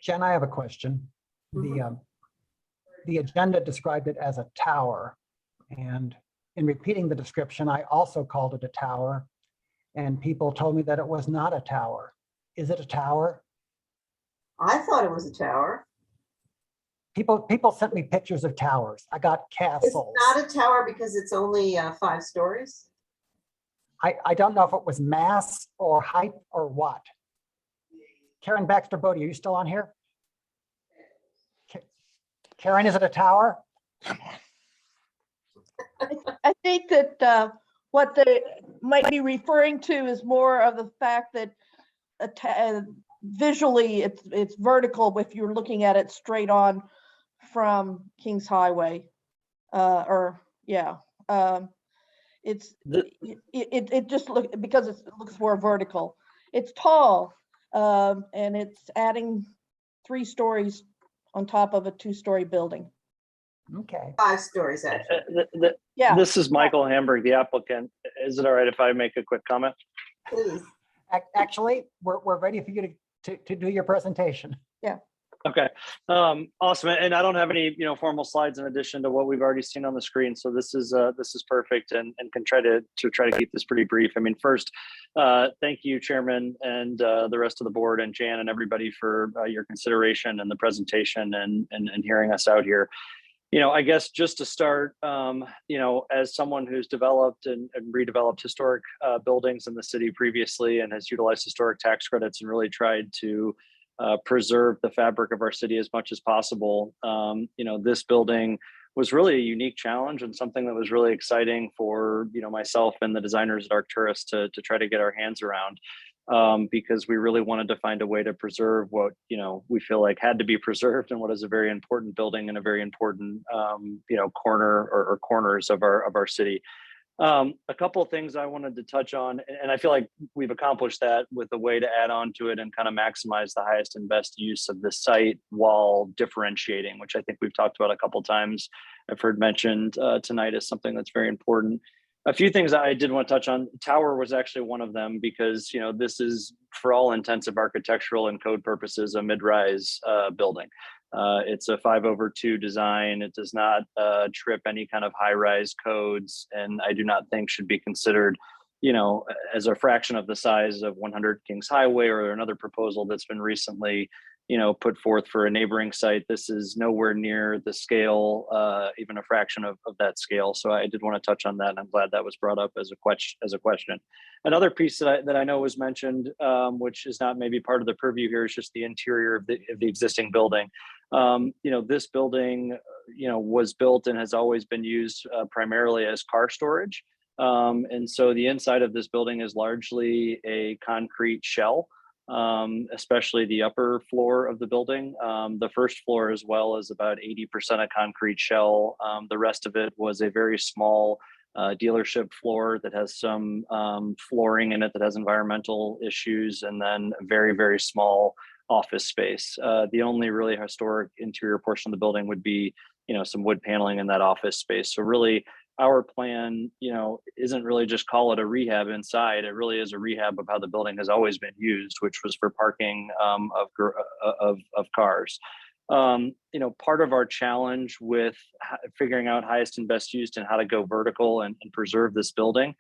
Jen, I have a question. The agenda described it as a tower, and in repeating the description, I also called it a tower, and people told me that it was not a tower. Is it a tower? I thought it was a tower. People sent me pictures of towers. I got It's castles. not a tower because it's only 5 stories. I don't know if it was mass or height or what. Karen Baxter Bodie, are you still on here? Karen, is it a tower? I think that what they might be referring to is more of the fact that visually it's vertical if you're looking at it straight on from Kings Highway. It just because it looks more vertical. It's tall, and it's adding 3 stories on top of a 2-story building. Okay. 5 stories actually. Yeah. This is Michael Hamburg, the applicant. Is it all right if I make a quick comment? Please. Actually, we're ready for you to do your presentation. Yeah. Okay, awesome. And I don't have any, formal slides in addition to what we've already seen on the screen. So this is perfect, and can try to keep this pretty brief. I mean, first, thank you, Chairman, and the rest of the board, and Jan, and everybody for your consideration and the presentation and hearing us out here. I guess just to start, as someone who's developed and redeveloped historic buildings in the city previously and has utilized historic tax credits and really tried to preserve the fabric of our city as much as possible. This building was really a unique challenge and something that was really exciting for, myself and the designers at Arcturus to try to get our hands around, because we really wanted to find a way to preserve what, we feel like had to be preserved and what is a very important building and a very important, corner or corners of our city. A couple of things I wanted to touch on, and I feel like we've accomplished that with a way to add on to it and kind of maximize the highest and best use of the site while differentiating, which I think we've talked about a couple of times. I've heard mentioned tonight as something that's very important. A few things I did want to touch on. Tower was actually one of them because, this is, for all intensive architectural and code purposes, a mid-rise building. It's a 5/2 design. It does not trip any kind of high-rise codes, and I do not think should be considered, as a fraction of the size of 100 Kings Highway or another proposal that's been recently, put forth for a neighboring site. This is nowhere near the scale, even a fraction of that scale. So I did want to touch on that, and I'm glad that was brought up as a question. Another piece that I know was mentioned, which is not maybe part of the purview here, is just the interior of the existing building. This building, was built and has always been used primarily as car storage. And so the inside of this building is largely a concrete shell, especially the upper floor of the building. The first floor as well is about 80% a concrete shell. The rest of it was a very small dealership floor that has some flooring in it that has environmental issues, and then a very, very small office space. The only really historic interior portion of the building would be, some wood paneling in that office space. So really, our plan, isn't really just call it a rehab inside. It really is a rehab of how the building has always been used, which was for parking of cars. Part of our challenge with figuring out highest and best use and how to go vertical and preserve this building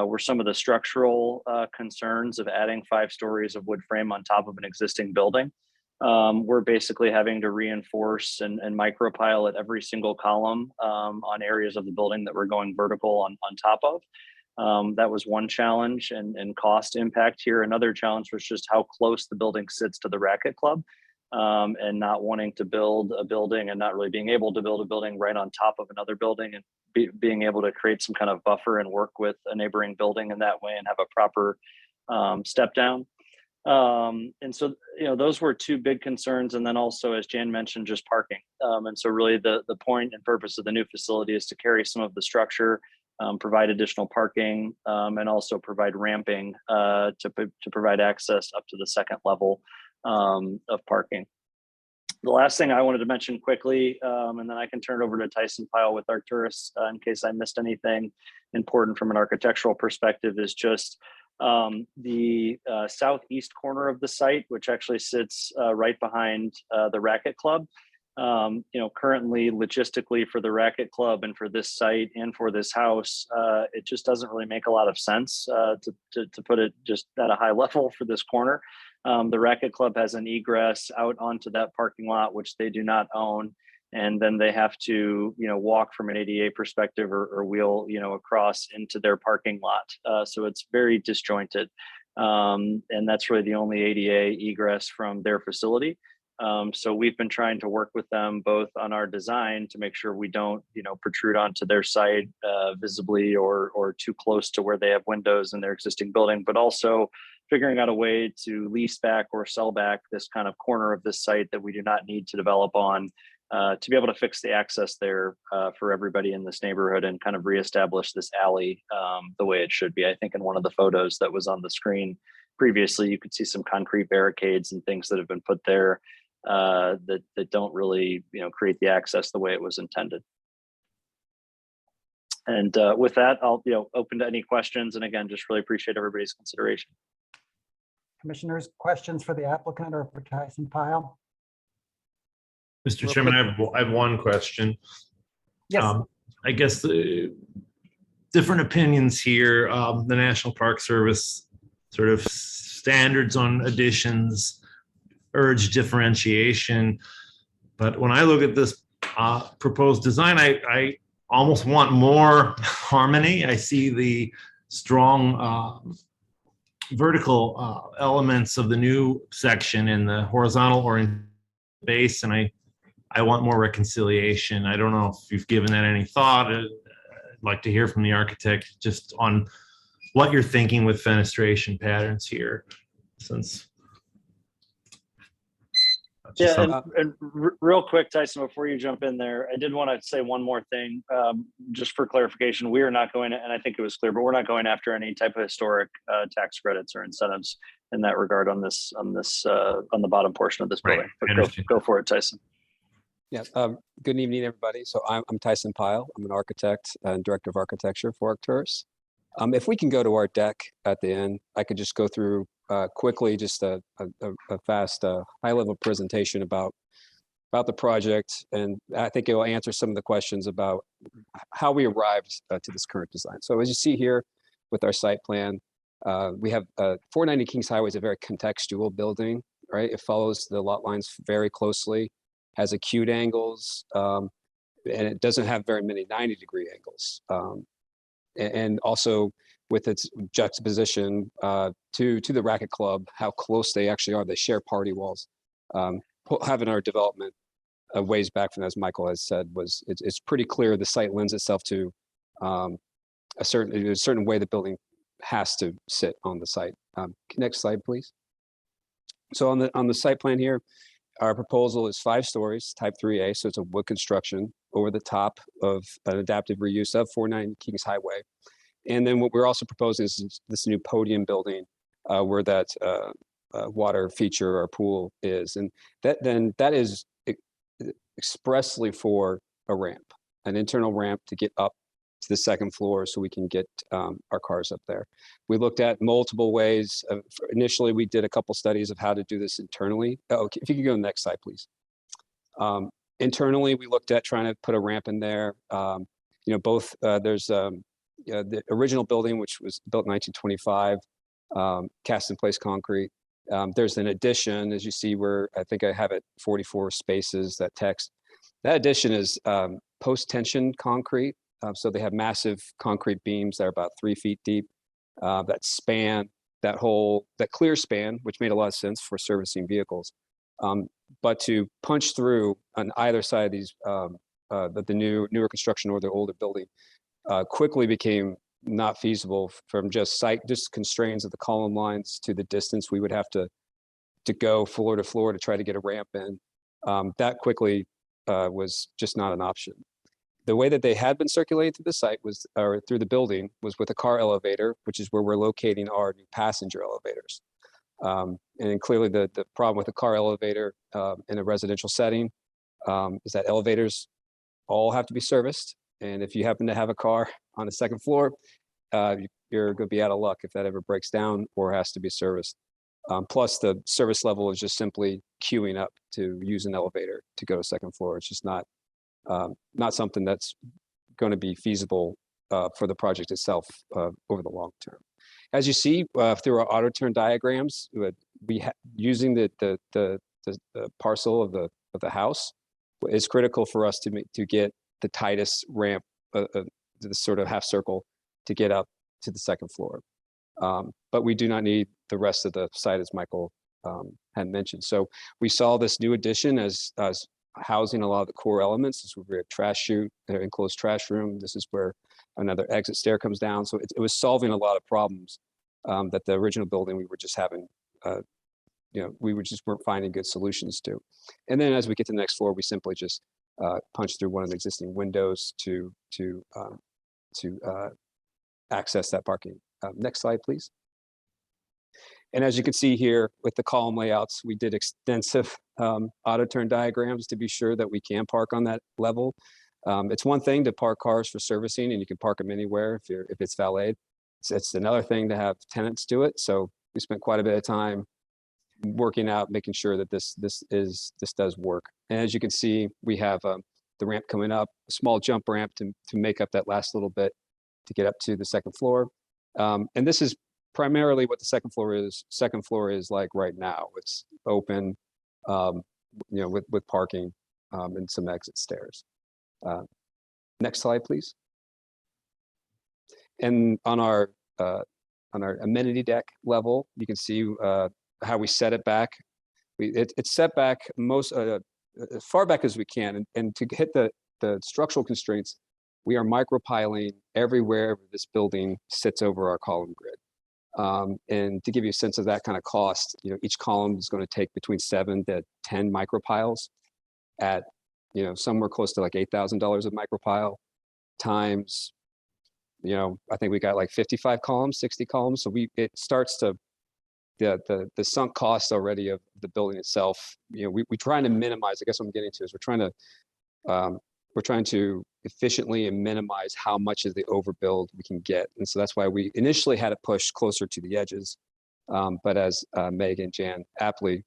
were some of the structural concerns of adding 5 stories of wood frame on top of an existing building. We're basically having to reinforce and micropile at every single column on areas of the building that we're going vertical on top of. That was one challenge and cost impact here. Another challenge was just how close the building sits to the racket club, and not wanting to build a building and not really being able to build a building right on top of another building, and being able to create some kind of buffer and work with a neighboring building in that way and have a proper step down. And so, those were 2 big concerns. And then also, as Jan mentioned, just parking. And so really the point and purpose of the new facility is to carry some of the structure, provide additional parking, and also provide ramping to provide access up to the 2nd level of parking. The last thing I wanted to mention quickly, and then I can turn it over to Tyson Pyle with Arcturus in case I missed anything important from an architectural perspective, is just the southeast corner of the site, which actually sits right behind the Racquet Club. Currently logistically for the Racquet Club and for this site and for this house, it just doesn't really make a lot of sense to put it just at a high level for this corner. The Racquet Club has an egress out onto that parking lot, which they do not own. And then they have to, walk from an ADA perspective or wheel, across into their parking lot. So it's very disjointed. And that's really the only ADA egress from their facility. So we've been trying to work with them both on our design to make sure we don't, protrude onto their site visibly or too close to where they have windows in their existing building, but also figuring out a way to lease back or sell back this kind of corner of this site that we do not need to develop on to be able to fix the access there for everybody in this neighborhood and kind of reestablish this alley the way it should be. I think in one of the photos that was on the screen previously, you could see some concrete barricades and things that have been put there that don't really, create the access the way it was intended. And with that, I'll open to any questions. And again, just really appreciate everybody's consideration. Commissioners, questions for the applicant or for Tyson Pyle? Mr. Chairman, I have one question. Yes. I guess the different opinions here. The National Park Service sort of standards on additions urge differentiation, but when I look at this proposed design, I almost want more harmony. I see the strong vertical elements of the new section in the horizontal oriented base, and I want more reconciliation. I don't know if you've given that any thought. I'd like to hear from the architect just on what you're thinking with fenestration patterns here, since. Yeah, and real quick, Tyson, before you jump in there, I did want to say one more thing, just for clarification. We are not going to, and I think it was clear, but we're not going after any type of historic tax credits or incentives in that regard on the bottom portion of this building. Right. But go for it, Tyson. Yeah. Good evening, everybody. So I'm Tyson Pyle. I'm an architect and director of architecture for Arcturus. If we can go to our deck at the end, I could just go through quickly just a fast high-level presentation about the project, and I think it will answer some of the questions about how we arrived to this current design. So as you see here with our site plan, we have 490 Kings Highway is a very contextual building, right? It follows the lot lines very closely, has acute angles, and it doesn't have very many 90-degree angles. And also with its juxtaposition to the Racquet Club, how close they actually are. They share party walls. Having our development ways back from, as Michael has said, it's pretty clear the site lends itself to a certain way the building has to sit on the site. Next slide, please. So on the site plan here, our proposal is 5 stories, type 3A, so it's a wood construction over the top of an adaptive reuse of 490 Kings Highway. And then what we're also proposing is this new podium building where that water feature or pool is. And that is expressly for a ramp, an internal ramp to get up to the second floor so we can get our cars up there. We looked at multiple ways. Initially, we did a couple studies of how to do this internally. Oh, if you could go to the next slide, please. Internally, we looked at trying to put a ramp in there. There's the original building, which was built in 1925, cast in place concrete. There's an addition, as you see, where I think I have it 44 spaces, that text. That addition is post-tension concrete. So they have massive concrete beams that are about 3 feet deep that span that clear span, which made a lot of sense for servicing vehicles. But to punch through on either side of these, the newer construction or the older building, quickly became not feasible from just constraints of the column lines to the distance we would have to go floor to floor to try to get a ramp in. That quickly was just not an option. The way that they had been circulating through the site or through the building was with a car elevator, which is where we're locating our new passenger elevators. And clearly the problem with the car elevator in a residential setting is that elevators all have to be serviced. And if you happen to have a car on the second floor, you're going to be out of luck if that ever breaks down or has to be serviced. Plus the service level is just simply queuing up to use an elevator to go to second floor. It's just not something that's going to be feasible for the project itself over the long term. As you see through our auto turn diagrams, using the parcel of the house is critical for us to get the tightest ramp, the sort of half circle, to get up to the second floor. But we do not need the rest of the site, as Michael had mentioned. So we saw this new addition as housing a lot of the core elements. This would be a trash chute, an enclosed trash room. This is where another exit stair comes down. So it was solving a lot of problems that the original building we were just having, we weren't finding good solutions to. And then as we get to the next floor, we simply just punch through one of the existing windows to access that parking. Next slide, please. And as you can see here with the column layouts, we did extensive auto turn diagrams to be sure that we can park on that level. It's one thing to park cars for servicing, and you can park them anywhere if it's valeted. It's another thing to have tenants do it. So we spent quite a bit of time working out, making sure that this does work. And as you can see, we have the ramp coming up, a small jump ramp to make up that last little bit to get up to the second floor. And this is primarily what the second floor is like right now. It's open, with parking and some exit stairs. Next slide, please. And on our amenity deck level, you can see how we set it back. It's set back as far back as we can, and to hit the structural constraints, we are micropiling everywhere this building sits over our column grid. And to give you a sense of that kind of cost, each column is going to take between 7 to 10 micropiles at, somewhere close to like $8,000 a micropile times, I think we got like 55 columns, 60 columns. So it starts to, the sunk cost already of the building itself, we're trying to minimize, I guess what I'm getting to is we're trying to efficiently and minimize how much of the overbuild we can get. And so that's why we initially had to push closer to the edges. But as Meg and Jan aptly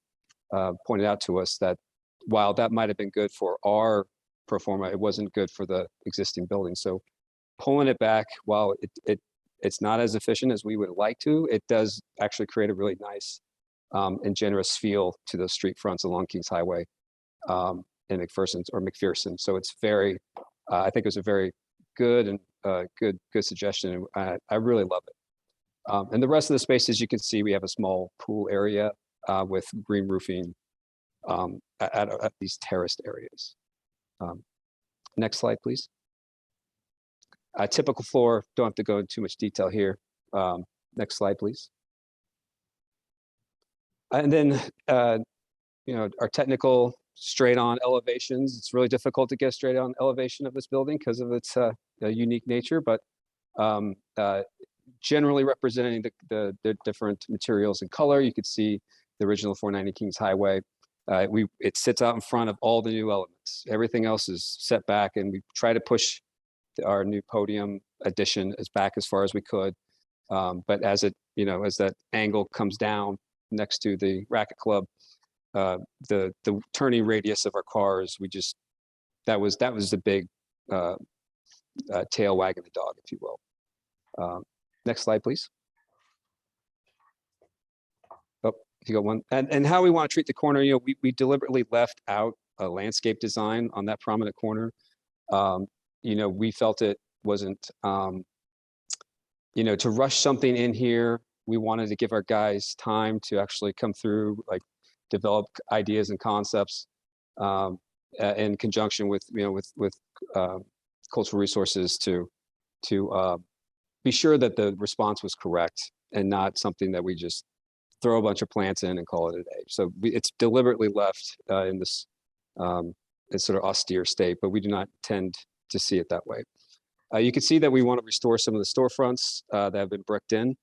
pointed out to us, that while that might have been good for our pro forma, it wasn't good for the existing building. So pulling it back, while it's not as efficient as we would like to, it does actually create a really nice and generous feel to those street fronts along Kings Highway in McPherson. So it's very, I think it was a very good and good suggestion. And I really love it. And the rest of the spaces, you can see we have a small pool area with green roofing at these terraced areas. Next slide, please. A typical floor, don't have to go into too much detail here. Next slide, please. And then, our technical straight on elevations. It's really difficult to get straight on elevation of this building because of its unique nature, but generally representing the different materials and color. You could see the original 490 Kings Highway. It sits out in front of all the new elements. Everything else is set back, and we try to push our new podium addition back as far as we could. But as as that angle comes down next to the racket club, the turning radius of our cars, that was the big tail wagging the dog, if you will. Next slide, please. Oh, if you got one. And how we want to treat the corner, we deliberately left out a landscape design on that prominent corner. We felt it wasn't, to rush something in here. We wanted to give our guys time to actually come through, like develop ideas and concepts in conjunction with cultural resources to be sure that the response was correct and not something that we just throw a bunch of plants in and call it a day. So it's deliberately left in this sort of austere state, but we do not tend to see it that way. You can see that we want to restore some of the storefronts that have been bricked in.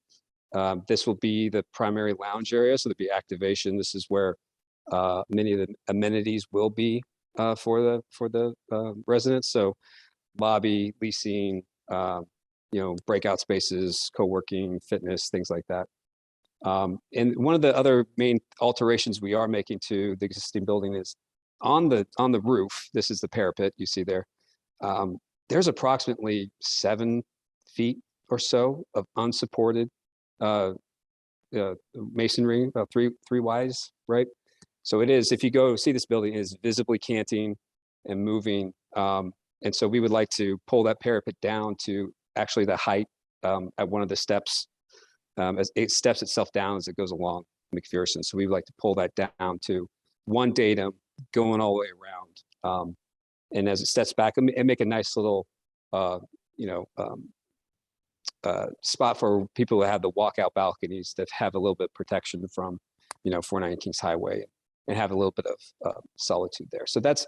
This will be the primary lounge area, so there'll be activation. This is where many of the amenities will be for the residents. So lobby, leasing, breakout spaces, co-working, fitness, things like that. And one of the other main alterations we are making to the existing building is on the roof. This is the parapet you see there. There's approximately 7 feet or so of unsupported masonry, about three wise, right? So it is, if you go see this building, it is visibly canting and moving. And so we would like to pull that parapet down to actually the height at one of the steps, as it steps itself down as it goes along McPherson. So we would like to pull that down to one datum going all the way around. And as it steps back and make a nice little, spot for people who have the walkout balconies that have a little bit of protection from, 490 Kings Highway, and have a little bit of solitude there. So that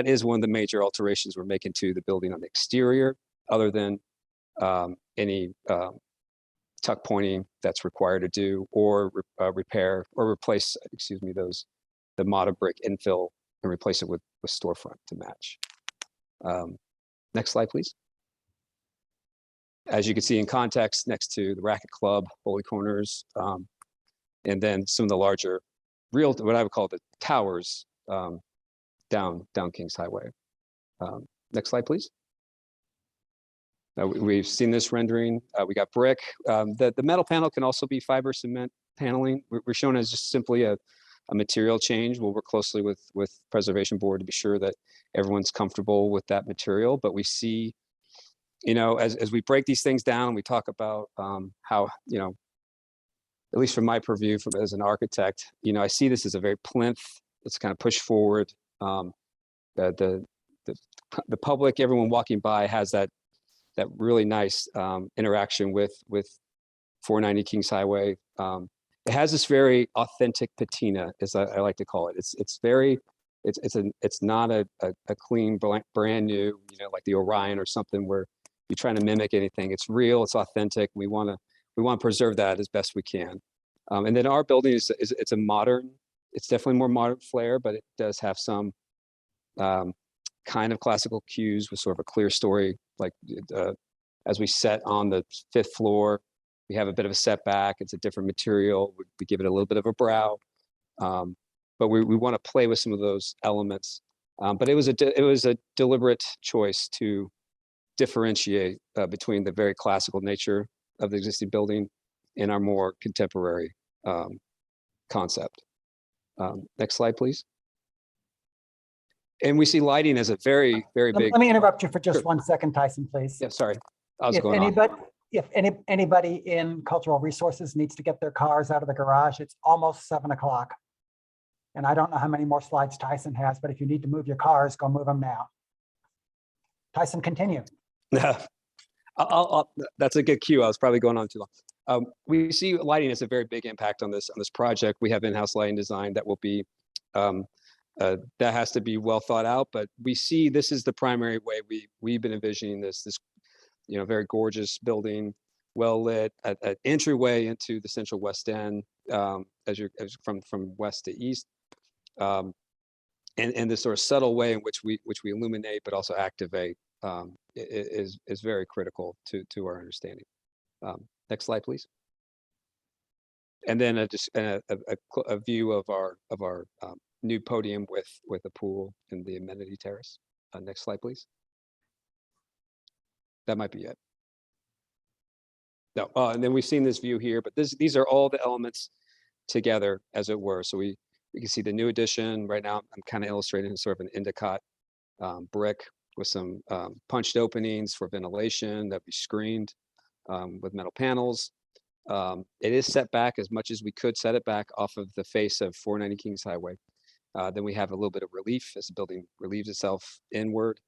is one of the major alterations we're making to the building on the exterior, other than any tuck pointing that's required to do, or repair or replace, the modern brick infill and replace it with storefront to match. Next slide, please. As you can see in context, next to the Racket Club, Holy Corners, and then some of the larger what I would call the towers down Kings Highway. Next slide, please. We've seen this rendering. We got brick. The metal panel can also be fiber cement paneling. We're shown as just simply a material change. We'll work closely with Preservation Board to be sure that everyone's comfortable with that material. But we see, as we break these things down, we talk about how, at least from my purview as an architect, I see this as a very plinth. It's kind of pushed forward. The public, everyone walking by, has that really nice interaction with 490 Kings Highway. It has this very authentic patina, as I like to call it. It's not a clean brand new, like the Orion or something where you're trying to mimic anything. It's real, it's authentic. We want to preserve that as best we can. And then our building it's a modern, it's definitely more modern flair, but it does have some kind of classical cues with sort of a clear story. Like as we set on the 5th floor, we have a bit of a setback. It's a different material. We give it a little bit of a brow, but we want to play with some of those elements. But it was a deliberate choice to differentiate between the very classical nature of the existing building and our more contemporary concept. Next slide, please. And we see lighting as a very, very big. Let me interrupt you for just 1 second, Tyson, please. Yeah, sorry. I was going on. If anybody in Cultural Resources needs to get their cars out of the garage, it's almost 7 o'clock. And I don't know how many more slides Tyson has, but if you need to move your cars, go move them now. Tyson, continue. That's a good cue. I was probably going on too long. We see lighting as a very big impact on this project. We have in-house lighting design that will be that has to be well thought out. But we see this is the primary way we've been envisioning this very gorgeous building, well lit, an entryway into the Central West End as from west to east, and this sort of subtle way in which we illuminate but also activate is very critical to our understanding. Next slide, please. And then a view of our new podium with a pool and the amenity terrace. Next slide, please. That might be it. No, and then we've seen this view here, but these are all the elements together, as it were. So we can see the new addition. Right now, I'm kind of illustrating sort of an Endicott brick with some punched openings for ventilation that we screened with metal panels. It is set back as much as we could set it back off of the face of 490 Kings Highway. Then we have a little bit of relief as the building relieves itself inward.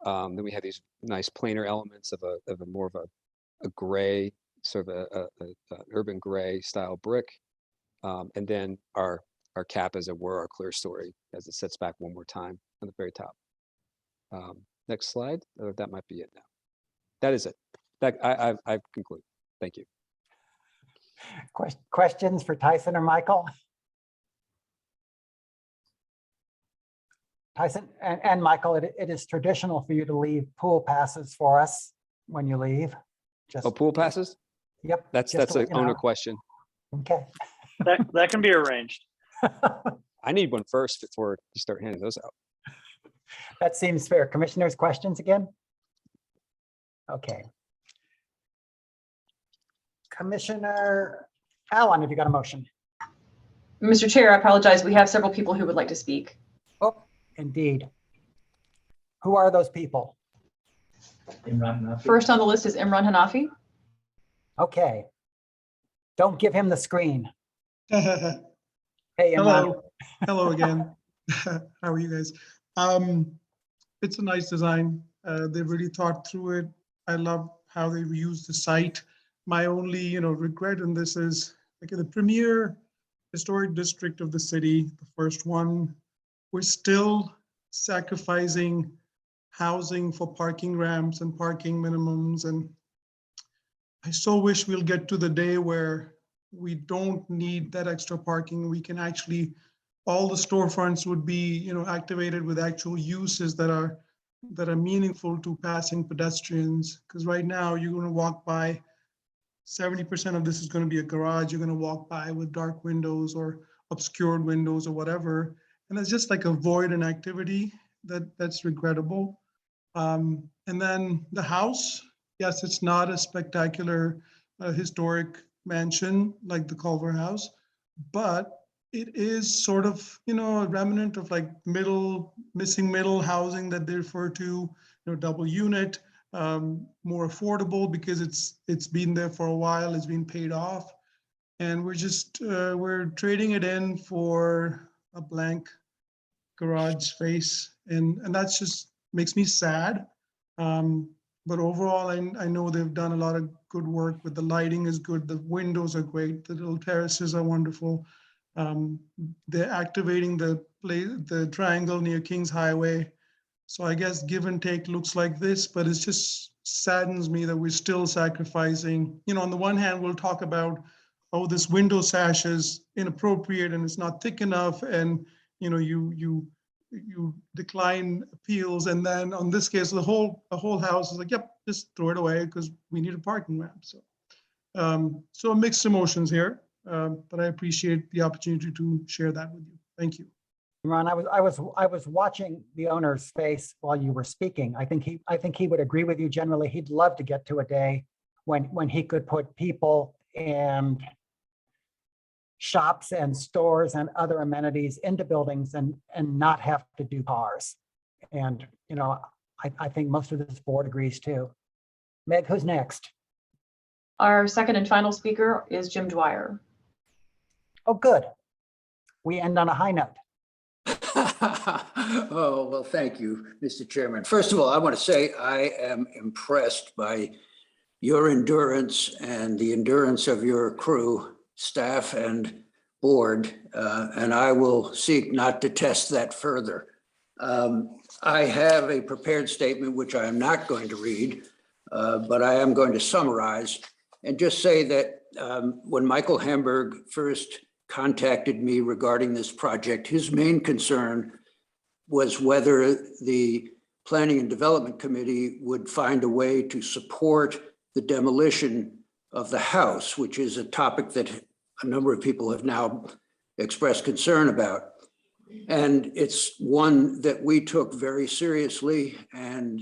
Then we have these nice planar elements of a more of a gray, sort of a urban gray style brick. And then our cap, as it were, our clear story as it sets back one more time on the very top. Next slide. That might be it now. That is it. I've concluded. Thank you. Questions for Tyson or Michael? Tyson and Michael, it is traditional for you to leave pool passes for us when you leave. Just, Oh, pool passes? Yep. That's just to an let you owner know. question. Okay. That can be arranged. I need one first before you start handing those out. That seems fair. Commissioners, questions again? Okay. Commissioner Allen, have you got a motion? Mr. Chair, I apologize. We have several people who would like to speak. Oh, indeed. Who are those people? First on the list is Imran Hanafi. Okay. Don't give him the screen. Hey, Imran. Hello. Hello again. How are you guys? It's a nice design. They really thought through it. I love how they reused the site. My only, regret in this is like the premier historic district of the city, the first one, we're still sacrificing housing for parking ramps and parking minimums. And I so wish we'll get to the day where we don't need that extra parking. We can actually, all the storefronts would be, activated with actual uses that are meaningful to passing pedestrians. Because right now you're going to walk by, 70% of this is going to be a garage. You're going to walk by with dark windows or obscured windows or whatever. And it's just like a void in activity that's regrettable. And then the house, yes, it's not a spectacular historic mansion like the Culver house, but it is sort of, a remnant of like missing middle housing that they refer to, double unit, more affordable because it's been there for a while, it's been paid off. And we're trading it in for a blank garage space. And that's just makes me sad. But overall, I know they've done a lot of good work with the lighting is good. The windows are great. The little terraces are wonderful. They're activating the triangle near Kings Highway. So I guess give and take looks like this, but it just saddens me that we're still sacrificing. On the one hand, we'll talk about, oh, this window sash is inappropriate and it's not thick enough, and you decline appeals, and then on this case, the whole house is like, yep, just throw it away because we need a parking ramp. So mixed emotions here, but I appreciate the opportunity to share that with you. Thank you. Ron, I was watching the owner's face while you were speaking. I think he would agree with you generally. He'd love to get to a day when he could put people and shops and stores and other amenities into buildings and not have to do cars. And I think most of this board agrees too. Meg, who's next? Our second and final speaker is Jim Dwyer. Oh, good. We end on a high note. Oh, well, thank you, Mr. Chairman. First of all, I want to say I am impressed by your endurance and the endurance of your crew, staff, and board, and I will seek not to test that further. I have a prepared statement, which I am not going to read, but I am going to summarize and just say that when Michael Hamburg first contacted me regarding this project, his main concern was whether the Planning and Development Committee would find a way to support the demolition of the house, which is a topic that a number of people have now expressed concern about. And it's one that we took very seriously and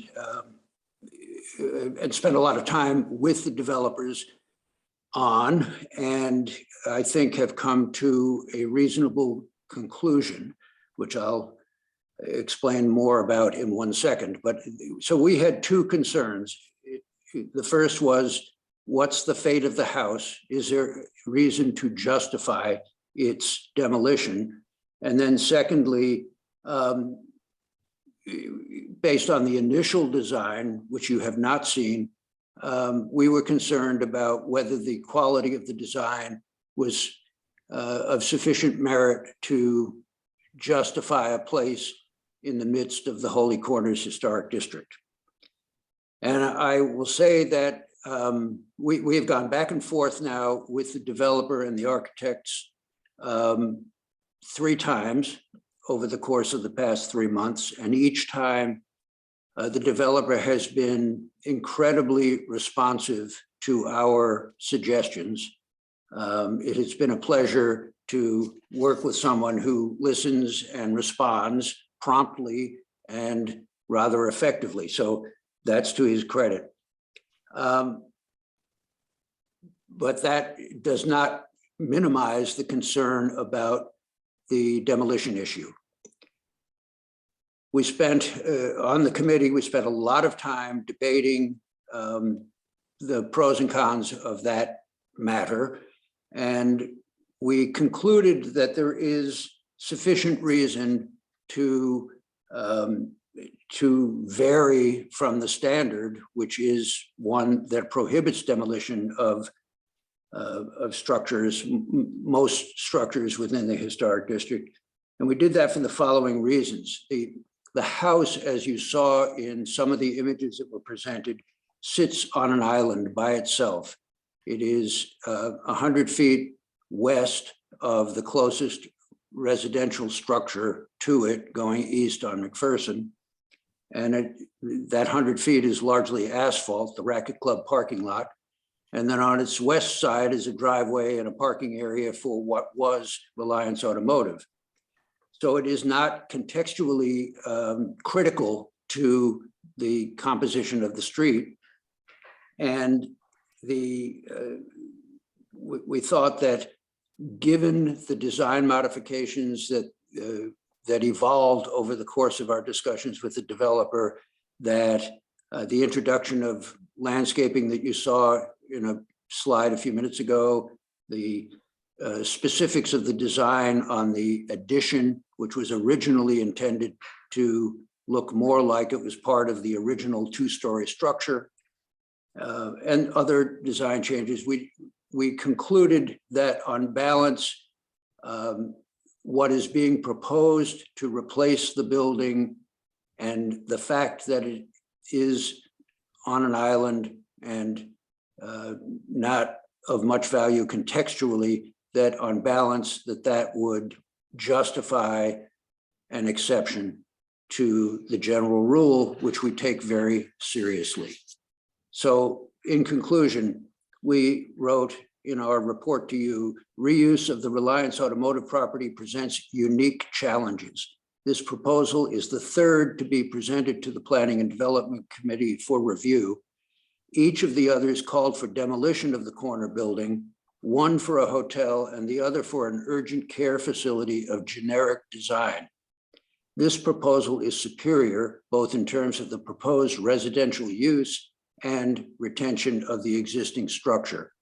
spent a lot of time with the developers on, and I think have come to a reasonable conclusion, which I'll explain more about in 1 second. But so we had two concerns. The first was, what's the fate of the house? Is there reason to justify its demolition? And then secondly, based on the initial design, which you have not seen, we were concerned about whether the quality of the design was of sufficient merit to justify a place in the midst of the Holy Corners Historic District. And I will say that we have gone back and forth now with the developer and the architects 3 times over the course of the past 3 months. And each time the developer has been incredibly responsive to our suggestions. It has been a pleasure to work with someone who listens and responds promptly and rather effectively. So that's to his credit. But that does not minimize the concern about the demolition issue. We spent, on the committee, we spent a lot of time debating the pros and cons of that matter. And we concluded that there is sufficient reason to vary from the standard, which is one that prohibits demolition of structures, most structures within the historic district. And we did that for the following reasons. The house, as you saw in some of the images that were presented, sits on an island by itself. It is 100 feet west of the closest residential structure to it, going east on McPherson. And that 100 feet is largely asphalt, the Racket Club parking lot. And then on its west side is a driveway and a parking area for what was Reliance Automotive. So it is not contextually critical to the composition of the street. And we thought that given the design modifications that evolved over the course of our discussions with the developer, that the introduction of landscaping that you saw in a slide a few minutes ago, the specifics of the design on the addition, which was originally intended to look more like it was part of the original 2-story structure, and other design changes, we concluded that on balance, what is being proposed to replace the building and the fact that it is on an island and not of much value contextually, that on balance, that would justify an exception to the general rule, which we take very seriously. So in conclusion, we wrote in our report to you, reuse of the Reliance Automotive property presents unique challenges. This proposal is the 3rd to be presented to the Planning and Development Committee for review. Each of the others called for demolition of the corner building, one for a hotel and the other for an urgent care facility of generic design. This proposal is superior, both in terms of the proposed residential use and retention of the existing structure.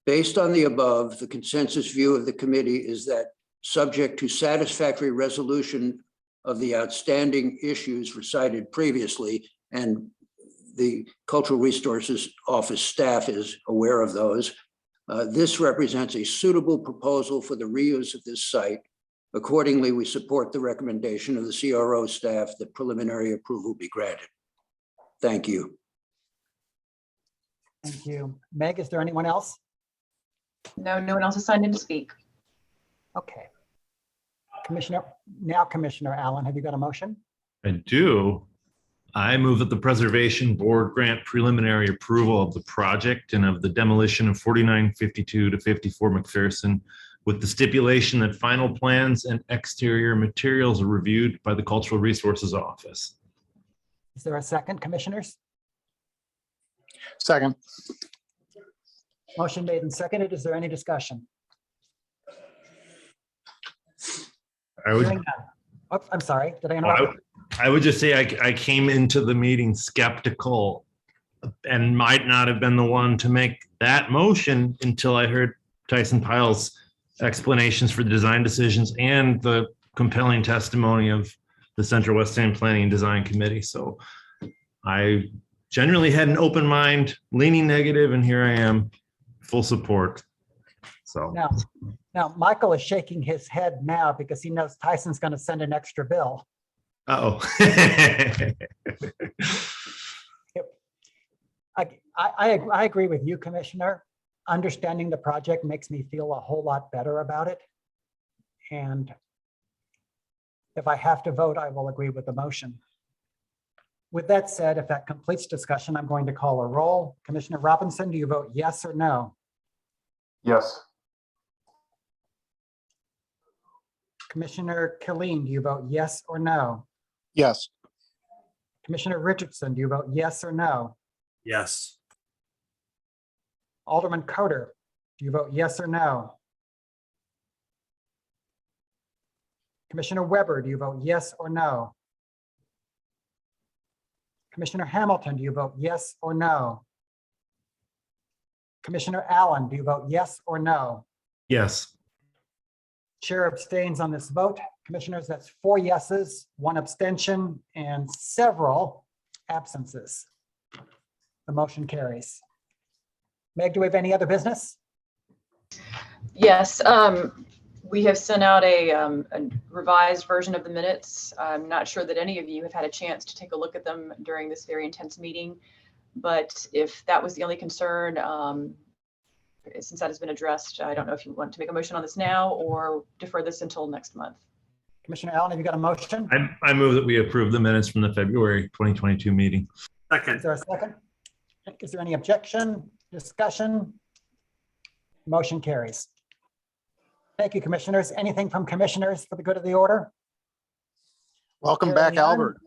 Based on the above, the consensus view of the committee is that, subject to satisfactory resolution of the outstanding issues recited previously, and the Cultural Resources Office staff is aware of those, this represents a suitable proposal for the reuse of this site. Accordingly, we support the recommendation of the CRO staff that preliminary approval be granted. Thank you. Thank you. Meg, is there anyone else? No, no one else has signed in to speak. Okay. Commissioner Allen, have you got a motion? I do. I move that the Preservation Board grant preliminary approval of the project and of the demolition of 4952 to 54 McPherson, with the stipulation that final plans and exterior materials are reviewed by the Cultural Resources Office. Is there a second, commissioners? Second. Motion made and seconded. Is there any discussion? Oops, I'm sorry. Did I interrupt? I would just say I came into the meeting skeptical and might not have been the one to make that motion until I heard Tyson Pyle's explanations for the design decisions and the compelling testimony of the Central West End Planning and Design Committee. So I generally had an open mind, leaning negative, and here I am, full support. So now Michael is shaking his head now because he knows Tyson's going to send an extra bill. Uh-oh. Yep. I agree with you, Commissioner. Understanding the project makes me feel a whole lot better about it. And if I have to vote, I will agree with the motion. With that said, if that completes discussion, I'm going to call a roll. Commissioner Robinson, do you vote yes or no? Yes. Commissioner Killeen, do you vote yes or no? Yes. Commissioner Richardson, do you vote yes or no? Yes. Alderman Coder, do you vote yes or no? Commissioner Weber, do you vote yes or no? Commissioner Hamilton, do you vote yes or no? Commissioner Allen, do you vote yes or no? Yes. Chair abstains on this vote. Commissioners, that's 4 yeses, 1 abstention, and several absences. The motion carries. Meg, do we have any other business? Yes, we have sent out a revised version of the minutes. I'm not sure that any of you have had a chance to take a look at them during this very intense meeting, but if that was the only concern, since that has been addressed, I don't know if you want to make a motion on this now or defer this until next month. Commissioner Allen, have you got a motion? I move that we approve the minutes from the February 2022 meeting. Second. Is there a second? Is there any objection, discussion? Motion carries. Thank you, commissioners. Anything from commissioners for the good of the order? Welcome Hearing back, none. Albert.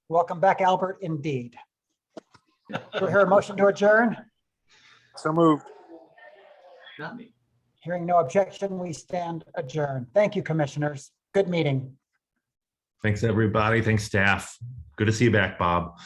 Welcome back, Albert, indeed. Do we hear a motion to adjourn? So moved. Hearing no objection, we stand adjourned. Thank you, commissioners. Good meeting. Thanks, everybody. Thanks, staff. Good to see you back, Bob.